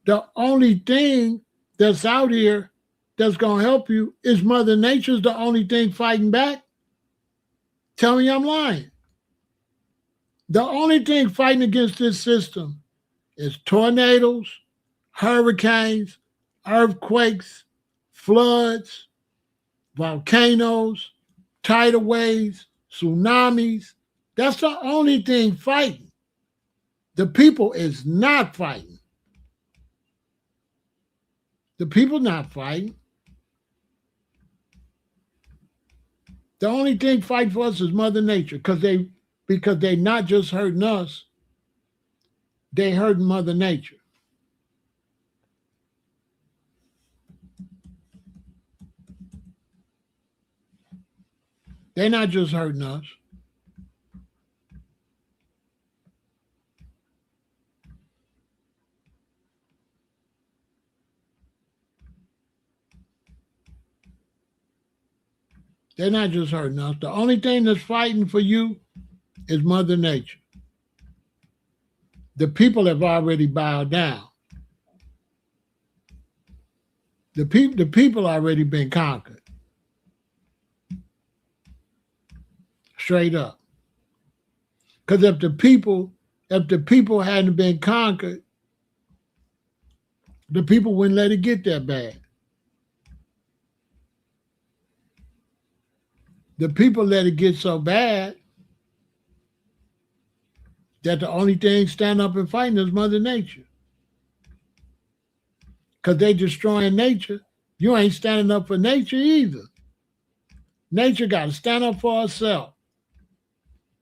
The only thing that's out here that's going to help you is Mother Nature's the only thing fighting back. Tell me I'm lying. The only thing fighting against this system is tornadoes, hurricanes, earthquakes, floods, volcanoes, tidal waves, tsunamis. That's the only thing fighting. The people is not fighting. The people not fighting. The only thing fighting for us is Mother Nature because they not just hurting us, they hurting Mother Nature. They're not just hurting us. They're not just hurting us. The only thing that's fighting for you is Mother Nature. The people have already bowed down. The people already been conquered. Straight up. Because if the people hadn't been conquered, the people wouldn't let it get that bad. The people let it get so bad that the only thing stand up and fighting is Mother Nature. Because they destroying nature. You ain't standing up for nature either. Nature got to stand up for herself.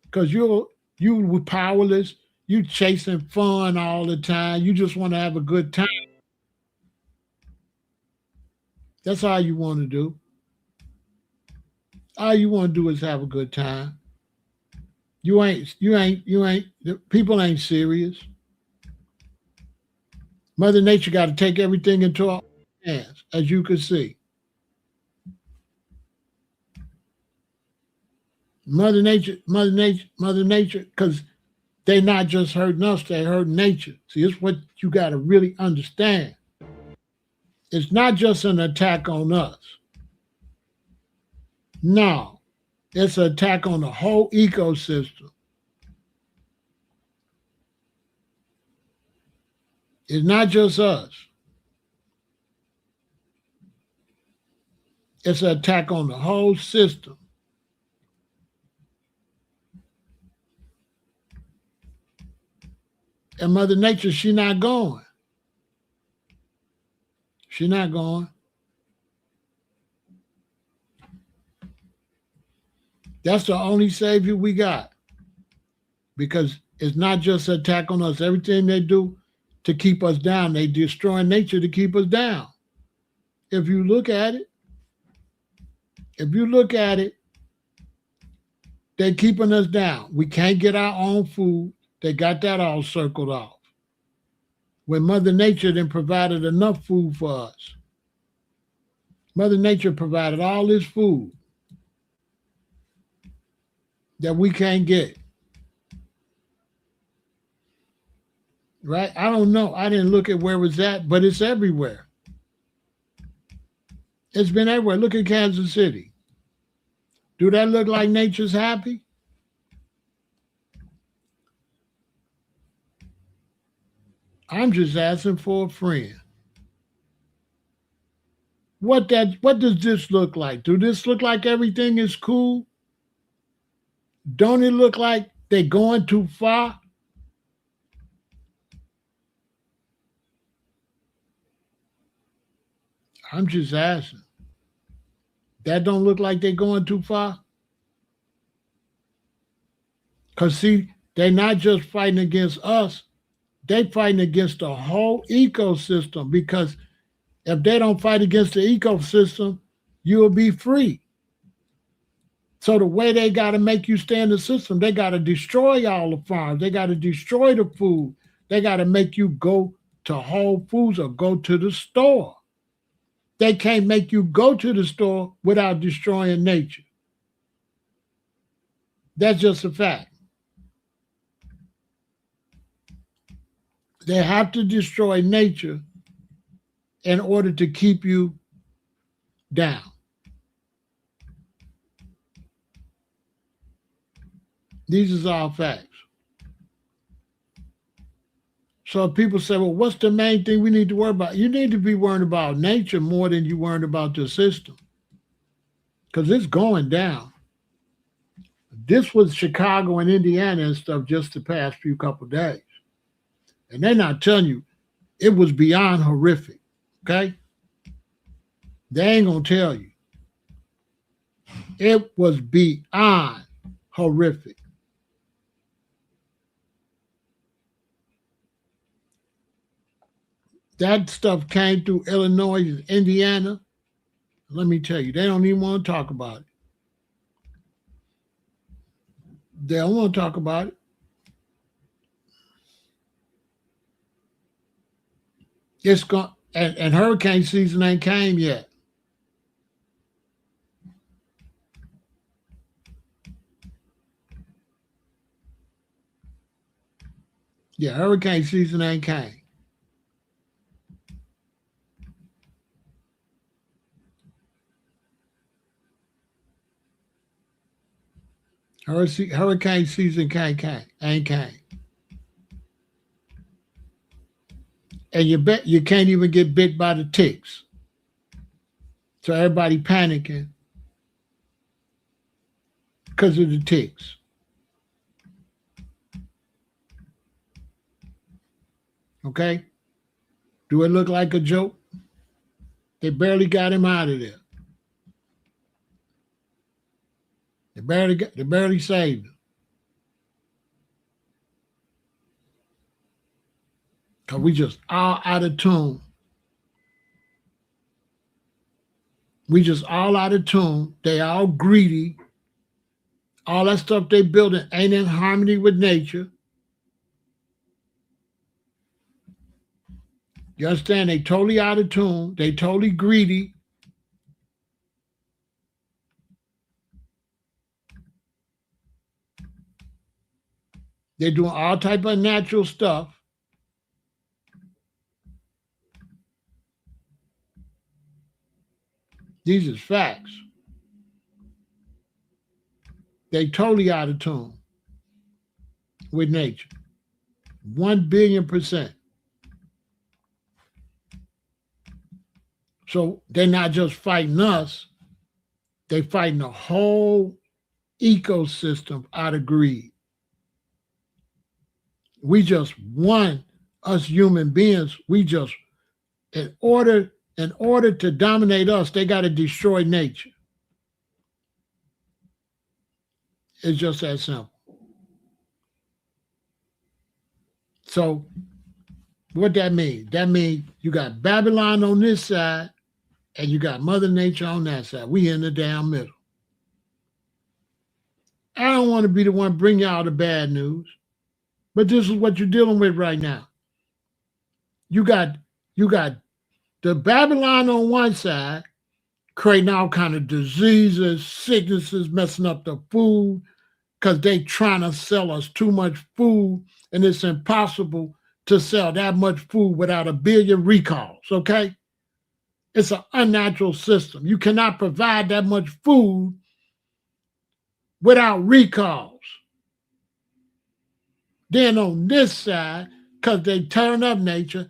Because you were powerless. You chasing fun all the time. You just want to have a good time. That's all you want to do. All you want to do is have a good time. People ain't serious. Mother Nature got to take everything into her hands, as you can see. Mother Nature, because they're not just hurting us, they hurting nature. See, it's what you got to really understand. It's not just an attack on us. No, it's an attack on the whole ecosystem. It's not just us. It's an attack on the whole system. And Mother Nature, she not going. She not going. That's the only savior we got. Because it's not just an attack on us. Everything they do to keep us down, they destroy nature to keep us down. If you look at it, they're keeping us down. We can't get our own food. They got that all circled off. When Mother Nature then provided enough food for us. Mother Nature provided all this food that we can't get. Right? I don't know. I didn't look at where it's at, but it's everywhere. It's been everywhere. Look at Kansas City. Do that look like nature's happy? I'm just asking for a friend. What does this look like? Do this look like everything is cool? Don't it look like they're going too far? I'm just asking. That don't look like they're going too far? Because see, they're not just fighting against us. They're fighting against the whole ecosystem, because if they don't fight against the ecosystem, you'll be free. So the way they got to make you stay in the system, they got to destroy all the farms. They got to destroy the food. They got to make you go to Whole Foods or go to the store. They can't make you go to the store without destroying nature. That's just a fact. They have to destroy nature in order to keep you down. These are all facts. So if people say, well, what's the main thing we need to worry about? You need to be worried about nature more than you worried about the system, because it's going down. This was Chicago and Indiana and stuff just the past few couple of days. And they're not telling you, it was beyond horrific, okay? They ain't going to tell you. It was beyond horrific. That stuff came through Illinois and Indiana. Let me tell you, they don't even want to talk about it. They don't want to talk about it. It's gone, and hurricane season ain't came yet. Yeah, hurricane season ain't came. Hurricane season ain't came. And you bet you can't even get bit by the ticks. So everybody panicking because of the ticks. Okay? Do it look like a joke? They barely got him out of there. They barely saved him. Because we just all out of tune. We just all out of tune. They all greedy. All that stuff they building ain't in harmony with nature. You understand? They totally out of tune. They totally greedy. They're doing all type of natural stuff. These is facts. They totally out of tune with nature. 1 billion%. So they're not just fighting us, they're fighting the whole ecosystem out of greed. We just want, us human beings, we just, in order to dominate us, they got to destroy nature. It's just that simple. So what that mean? That means you got Babylon on this side and you got Mother Nature on that side. We in the damn middle. I don't want to be the one bring y'all the bad news, but this is what you're dealing with right now. You got the Babylon on one side creating all kind of diseases, sicknesses, messing up the food because they trying to sell us too much food, and it's impossible to sell that much food without a billion recalls, okay? It's an unnatural system. You cannot provide that much food without recalls. Then on this side, because they turn up nature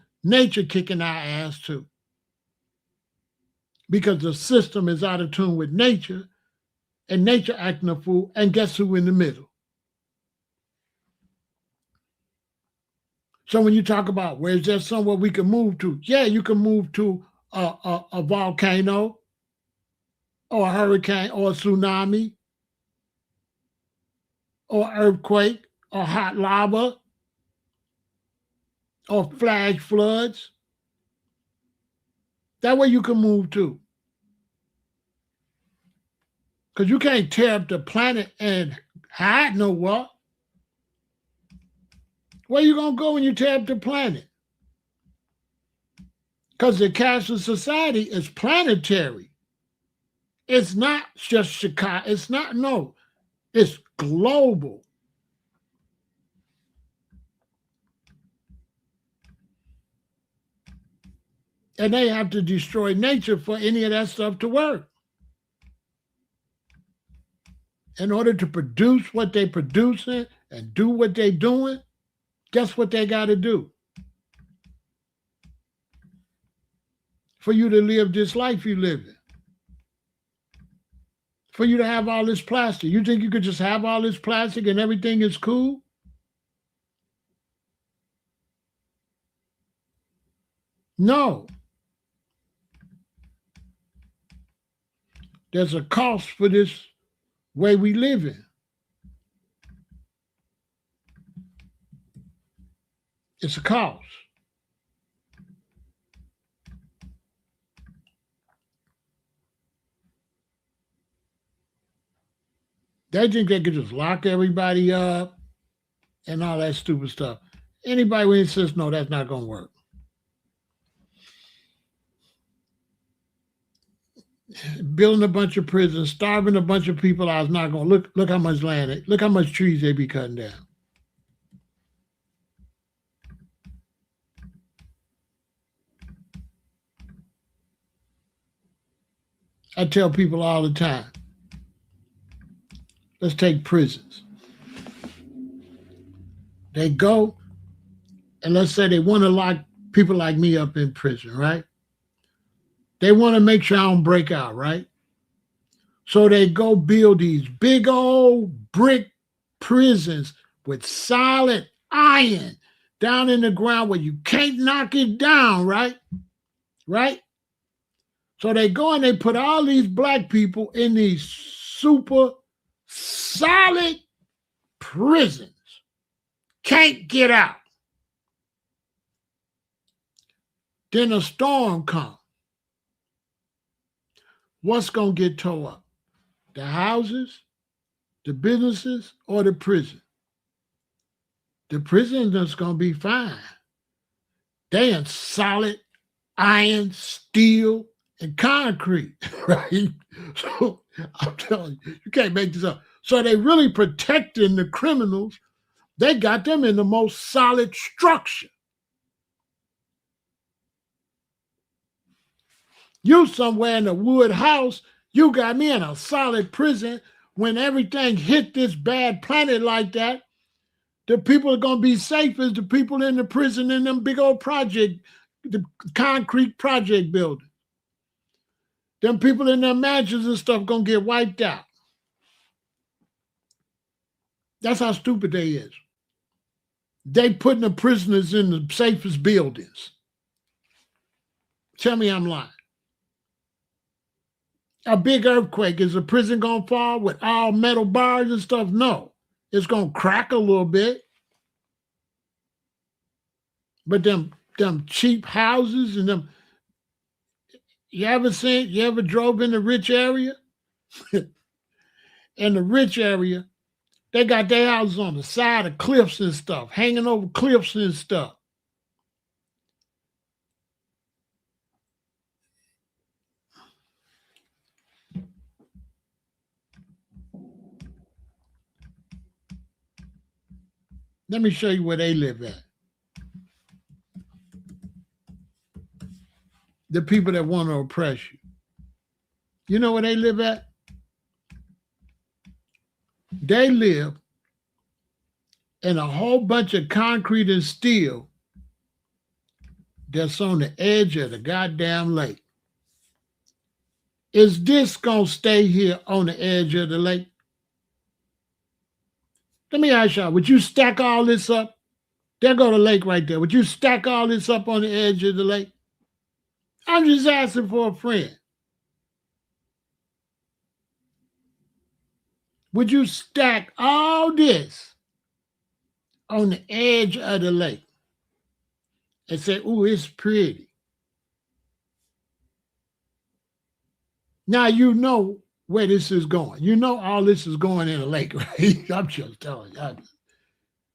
kicking our ass too. Because the system is out of tune with nature, and nature acting a fool, and guess who in the middle? So when you talk about where's there somewhere we can move to? Yeah, you can move to a volcano or a hurricane or a tsunami or earthquake or hot lava or flash floods. That way you can move to. Because you can't tear up the planet and hide nowhere. Where you going to go when you tear up the planet? Because the cashless society is planetary. It's not just Chicago. It's not, no. It's global. And they have to destroy nature for any of that stuff to work. In order to produce what they're producing and do what they're doing, guess what they got to do? For you to live this life you live in. For you to have all this plastic. You think you could just have all this plastic and everything is cool? No. There's a cost for this way we live in. It's a cost. They think they could just lock everybody up and all that stupid stuff. Anybody who insists, no, that's not going to work. Building a bunch of prisons, starving a bunch of people out is not going to look how much land, look how much trees they be cutting down. I tell people all the time, let's take prisons. They go, and let's say they want to lock people like me up in prison, right? They want to make sure I don't break out, right? So they go build these big old brick prisons with solid iron down in the ground where you can't knock it down, right? Right? So they go and they put all these black people in these super solid prisons. Can't get out. Then a storm comes. What's going to get tore up? The houses, the businesses, or the prison? The prison is going to be fine. They in solid iron, steel, and concrete, right? So I'm telling you, you can't make this up. So they really protecting the criminals. They got them in the most solid structure. You somewhere in a wood house, you got me in a solid prison. When everything hit this bad planet like that, the people are going to be safe as the people in the prison in them big old project, the concrete project building. Them people in their mansions and stuff gonna get wiped out. That's how stupid they is. They putting the prisoners in the safest buildings. Tell me I'm lying. A big earthquake, is the prison gonna fall with all metal bars and stuff? No. It's gonna crack a little bit. But them cheap houses and them, you ever drove in the rich area? In the rich area, they got their houses on the side of cliffs and stuff, hanging over cliffs and stuff. Let me show you where they live at. The people that want to oppress you. You know where they live at? They live in a whole bunch of concrete and steel that's on the edge of the goddamn lake. Is this going to stay here on the edge of the lake? Let me ask y'all, would you stack all this up? There go the lake right there. Would you stack all this up on the edge of the lake? I'm just asking for a friend. Would you stack all this on the edge of the lake and say, ooh, it's pretty? Now you know where this is going. You know all this is going in the lake, right? I'm just telling you.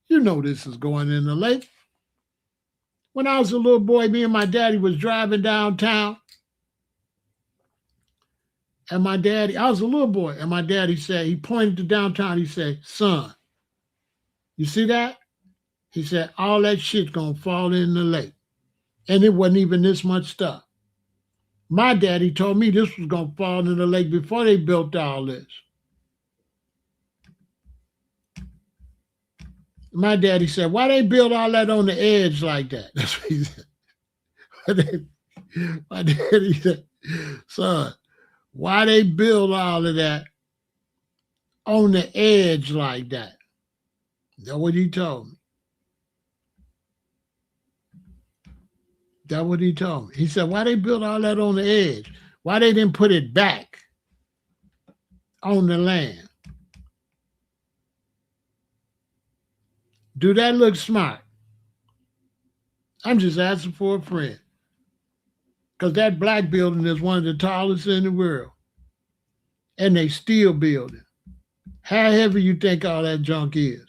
You know this is going in the lake. When I was a little boy, me and my daddy was driving downtown. And I was a little boy, and my daddy said, he pointed to downtown, he said, son, you see that? He said, all that shit's gonna fall in the lake. And it wasn't even this much stuff. My daddy told me this was gonna fall in the lake before they built all this. My daddy said, why they build all that on the edge like that? That's what he said. My daddy said, son, why they build all of that on the edge like that? That's what he told me. That's what he told me. He said, why they build all that on the edge? Why they didn't put it back on the land? Do that look smart? I'm just asking for a friend. Because that black building is one of the tallest in the world. And they still building. How heavy you think all that junk is?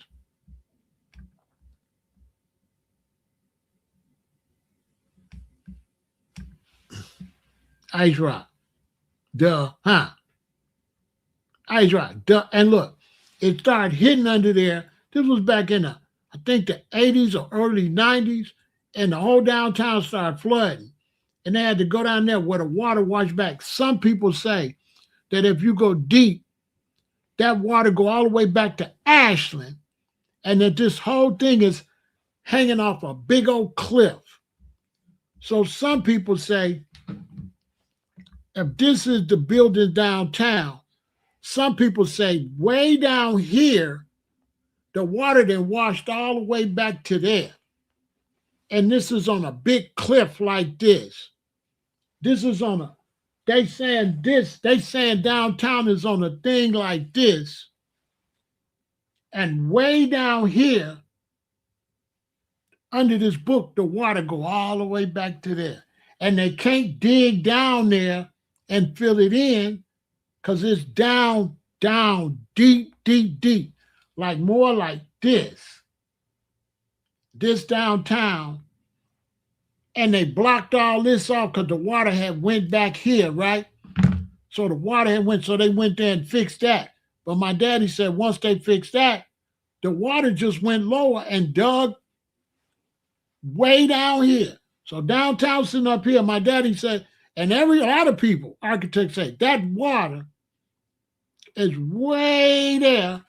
Ice rock. Duh, huh? Ice rock. Duh. And look, it started hitting under there. This was back in I think the 80s or early 90s, and the whole downtown started flooding. And they had to go down there where the water washed back. Some people say that if you go deep, that water go all the way back to Ashland, and that this whole thing is hanging off a big old cliff. So some people say, if this is the building downtown, some people say way down here, the water then washed all the way back to there. And this is on a big cliff like this. This is on a, they saying downtown is on a thing like this. And way down here, under this book, the water go all the way back to there. And they can't dig down there and fill it in because it's down, deep, deep, deep. Like more like this downtown, and they blocked all this off because the water had went back here, right? So the water had went, so they went there and fixed that. But my daddy said once they fixed that, the water just went lower and dug way down here. So downtown sitting up here, my daddy said, and a lot of people, architects say, that water is way there.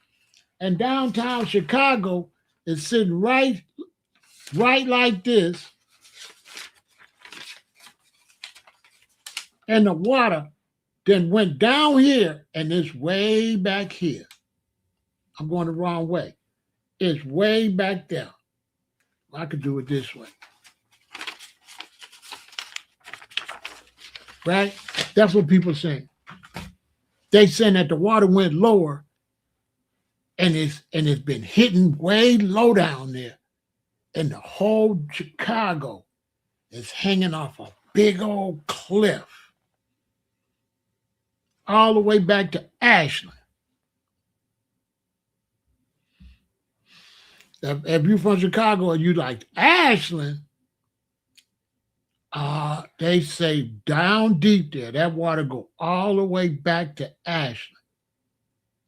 And downtown Chicago is sitting right like this. And the water then went down here, and it's way back here. I'm going the wrong way. It's way back there. I could do it this way. Right? That's what people saying. They saying that the water went lower and it's been hitting way low down there. And the whole Chicago is hanging off a big old cliff. All the way back to Ashland. If you're from Chicago and you like Ashland, they say down deep there, that water go all the way back to Ashland.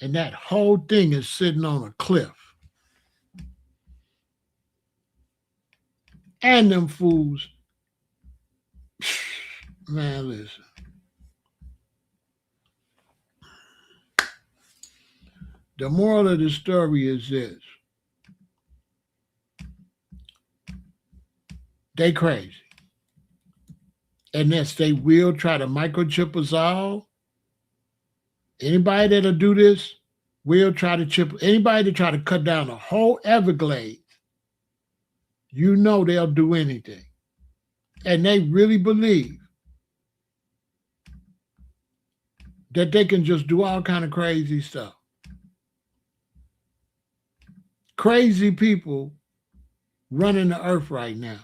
And that whole thing is sitting on a cliff. And them fools, man, listen. The moral of the story is this. They crazy. And yes, they will try to microchip us all. Anybody that'll do this will try to chip. Anybody that try to cut down the whole Everglades, you know they'll do anything. And they really believe that they can just do all kind of crazy stuff. Crazy people running the earth right now.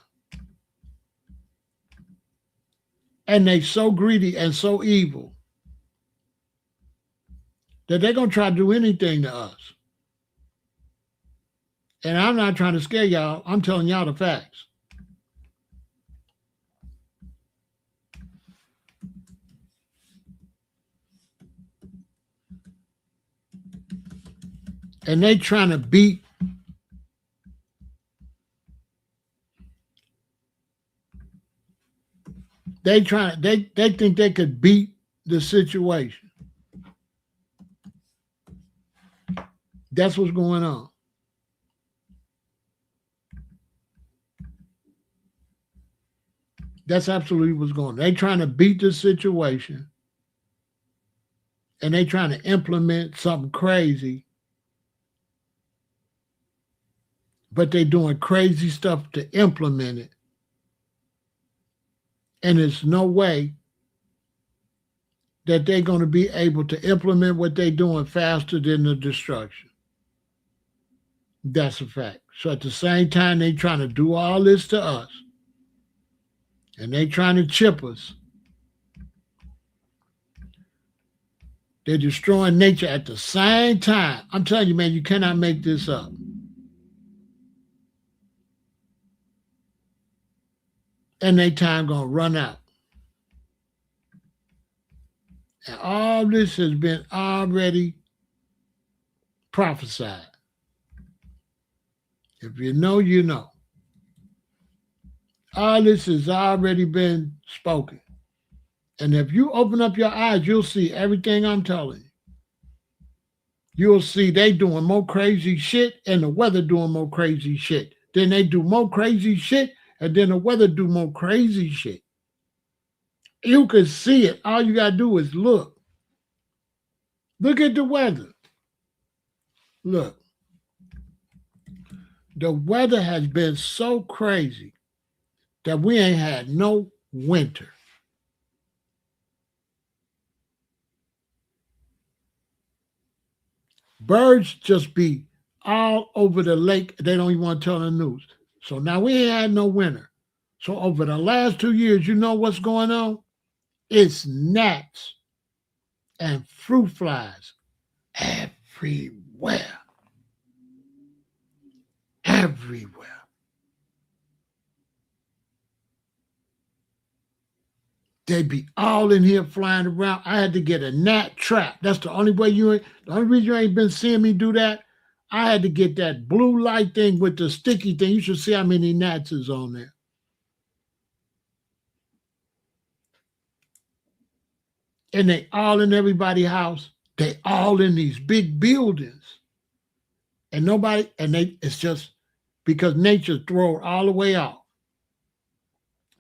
And they so greedy and so evil that they're going to try to do anything to us. And I'm not trying to scare y'all. I'm telling y'all the facts. And they trying to beat they think they could beat the situation. That's what's going on. That's absolutely what's going on. They trying to beat the situation and they trying to implement something crazy, but they doing crazy stuff to implement it. And there's no way that they're going to be able to implement what they're doing faster than the destruction. That's a fact. So at the same time, they trying to do all this to us, and they trying to chip us. They're destroying nature at the same time. I'm telling you, man, you cannot make this up. And their time gonna run out. And all this has been already prophesied. If you know, you know. All this has already been spoken. And if you open up your eyes, you'll see everything I'm telling you. You'll see they doing more crazy shit and the weather doing more crazy shit. Then they do more crazy shit and then the weather do more crazy shit. You can see it. All you got to do is look. Look at the weather. Look. The weather has been so crazy that we ain't had no winter. Birds just be all over the lake. They don't even want to tell the news. So now we ain't had no winter. So over the last 2 years, you know what's going on? It's gnats and fruit flies everywhere. Everywhere. They be all in here flying around. I had to get a gnat trap. That's the only way the only reason you ain't been seeing me do that. I had to get that blue light thing with the sticky thing. You should see how many gnats is on there. And they all in everybody's house. They all in these big buildings. And it's just because nature throw it all the way off.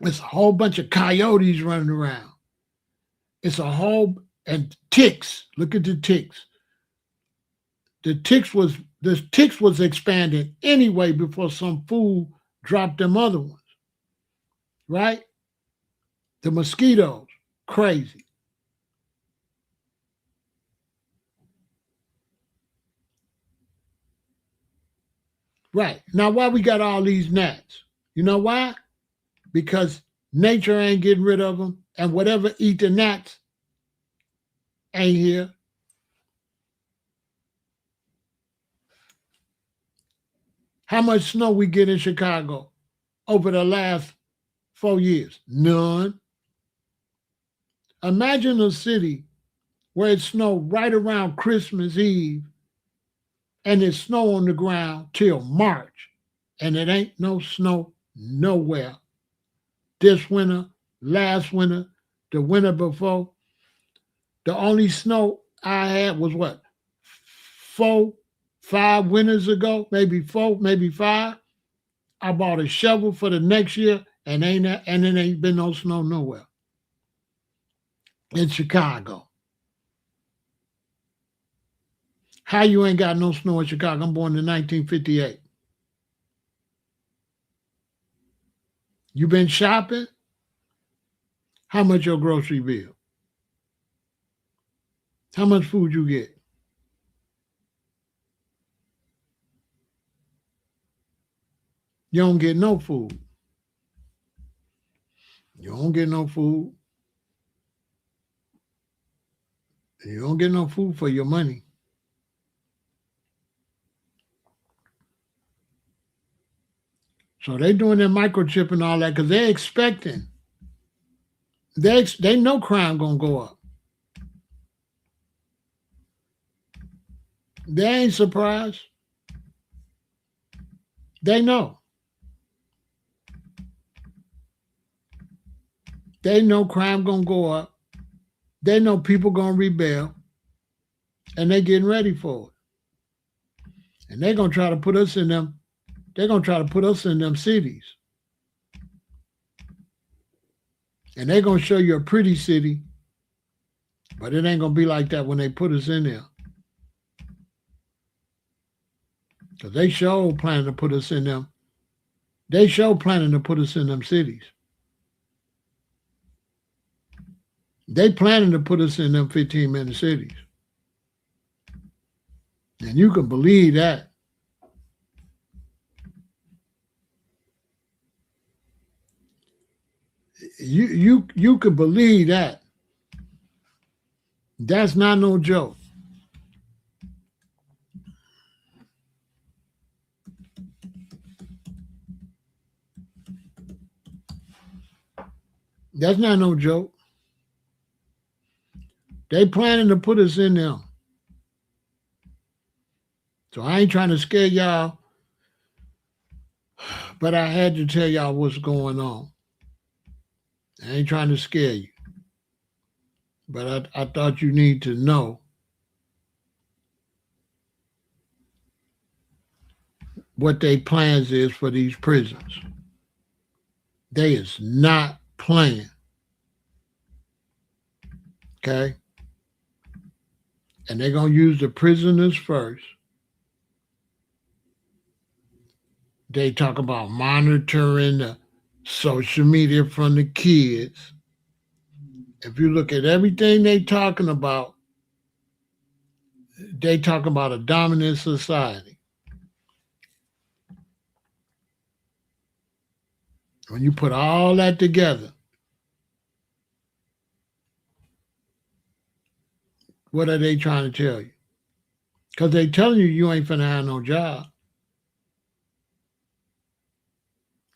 It's a whole bunch of coyotes running around. It's a whole And ticks, look at the ticks. The ticks was expanding anyway before some fool dropped them other ones, right? The mosquitoes, crazy. Right. Now, why we got all these gnats? You know why? Because nature ain't getting rid of them, and whatever eat the gnats ain't here. How much snow we get in Chicago over the last 4 years? None. Imagine a city where it snowed right around Christmas Eve and it's snow on the ground till March, and it ain't no snow nowhere. This winter, last winter, the winter before, the only snow I had was what? 5 winters ago, maybe 4, maybe 5. I bought a shovel for the next year, and it ain't been no snow nowhere in Chicago. How you ain't got no snow in Chicago? I'm born in 1958. You been shopping? How much your grocery bill? How much food you get? You don't get no food. You don't get no food. You don't get no food for your money. So they doing their microchip and all that because they're expecting. They know crime gonna go up. They ain't surprised. They know. They know crime gonna go up. They know people gonna rebel, and they getting ready for it. And they're gonna try to put us in them. They're gonna try to put us in them cities, and they're gonna show you a pretty city, but it ain't gonna be like that when they put us in there. Because they sure planning to put us in them. They sure planning to put us in them cities. They planning to put us in them 15-minute cities. And you can believe that. You can believe that. That's not no joke. That's not no joke. They planning to put us in there. So I ain't trying to scare y'all, but I had to tell y'all what's going on. I ain't trying to scare you, but I thought you need to know what their plans is for these prisons. They is not playing. Okay? And they're going to use the prisoners first. They talk about monitoring the social media from the kids. If you look at everything they talking about a dominant society. When you put all that together, what are they trying to tell you? Because they telling you ain't finna have no job.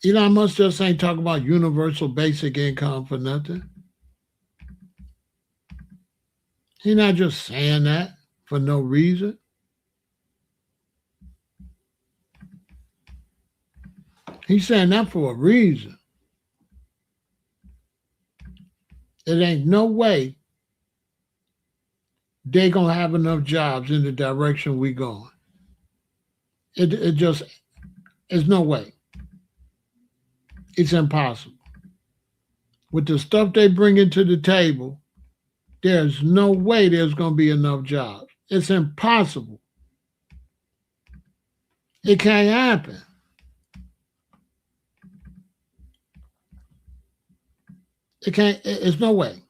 Elon Musk just ain't talking about universal basic income for nothing. He's not just saying that for no reason. He's saying that for a reason. It ain't no way they gonna have enough jobs in the direction we going. It just, there's no way. It's impossible. With the stuff they bring into the table, There's no way there's going to be enough jobs. It's impossible. It can't happen. It can't, it's no way.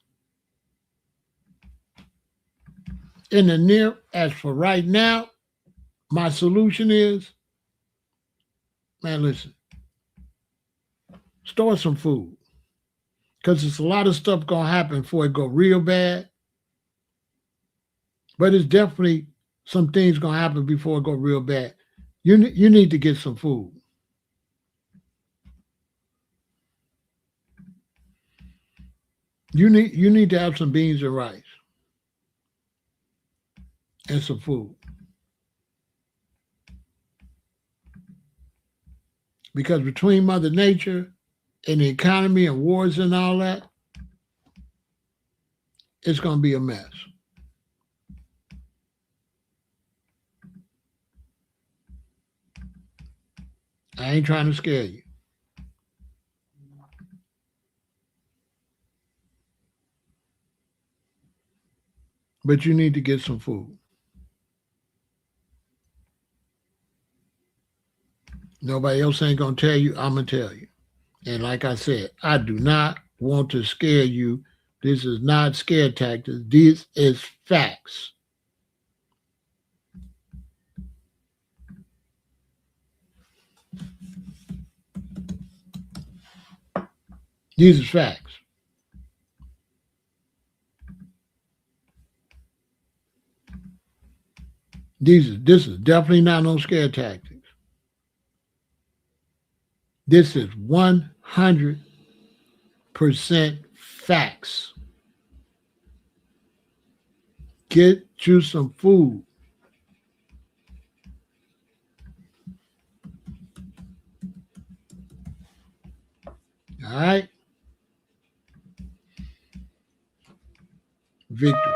In the near, as for right now, my solution is, man, listen, store some food. Because there's a lot of stuff going to happen before it go real bad. But it's definitely some things going to happen before it go real bad. You need to get some food. You need to have some beans and rice and some food. Because between Mother Nature and the economy and wars and all that, it's going to be a mess. I ain't trying to scare you. But you need to get some food. Nobody else ain't going to tell you. I'm going to tell you. And like I said, I do not want to scare you. This is not scare tactics. This is facts. These are facts. This is definitely not no scare tactics. This is 100% facts. Get you some food. All right? Victory.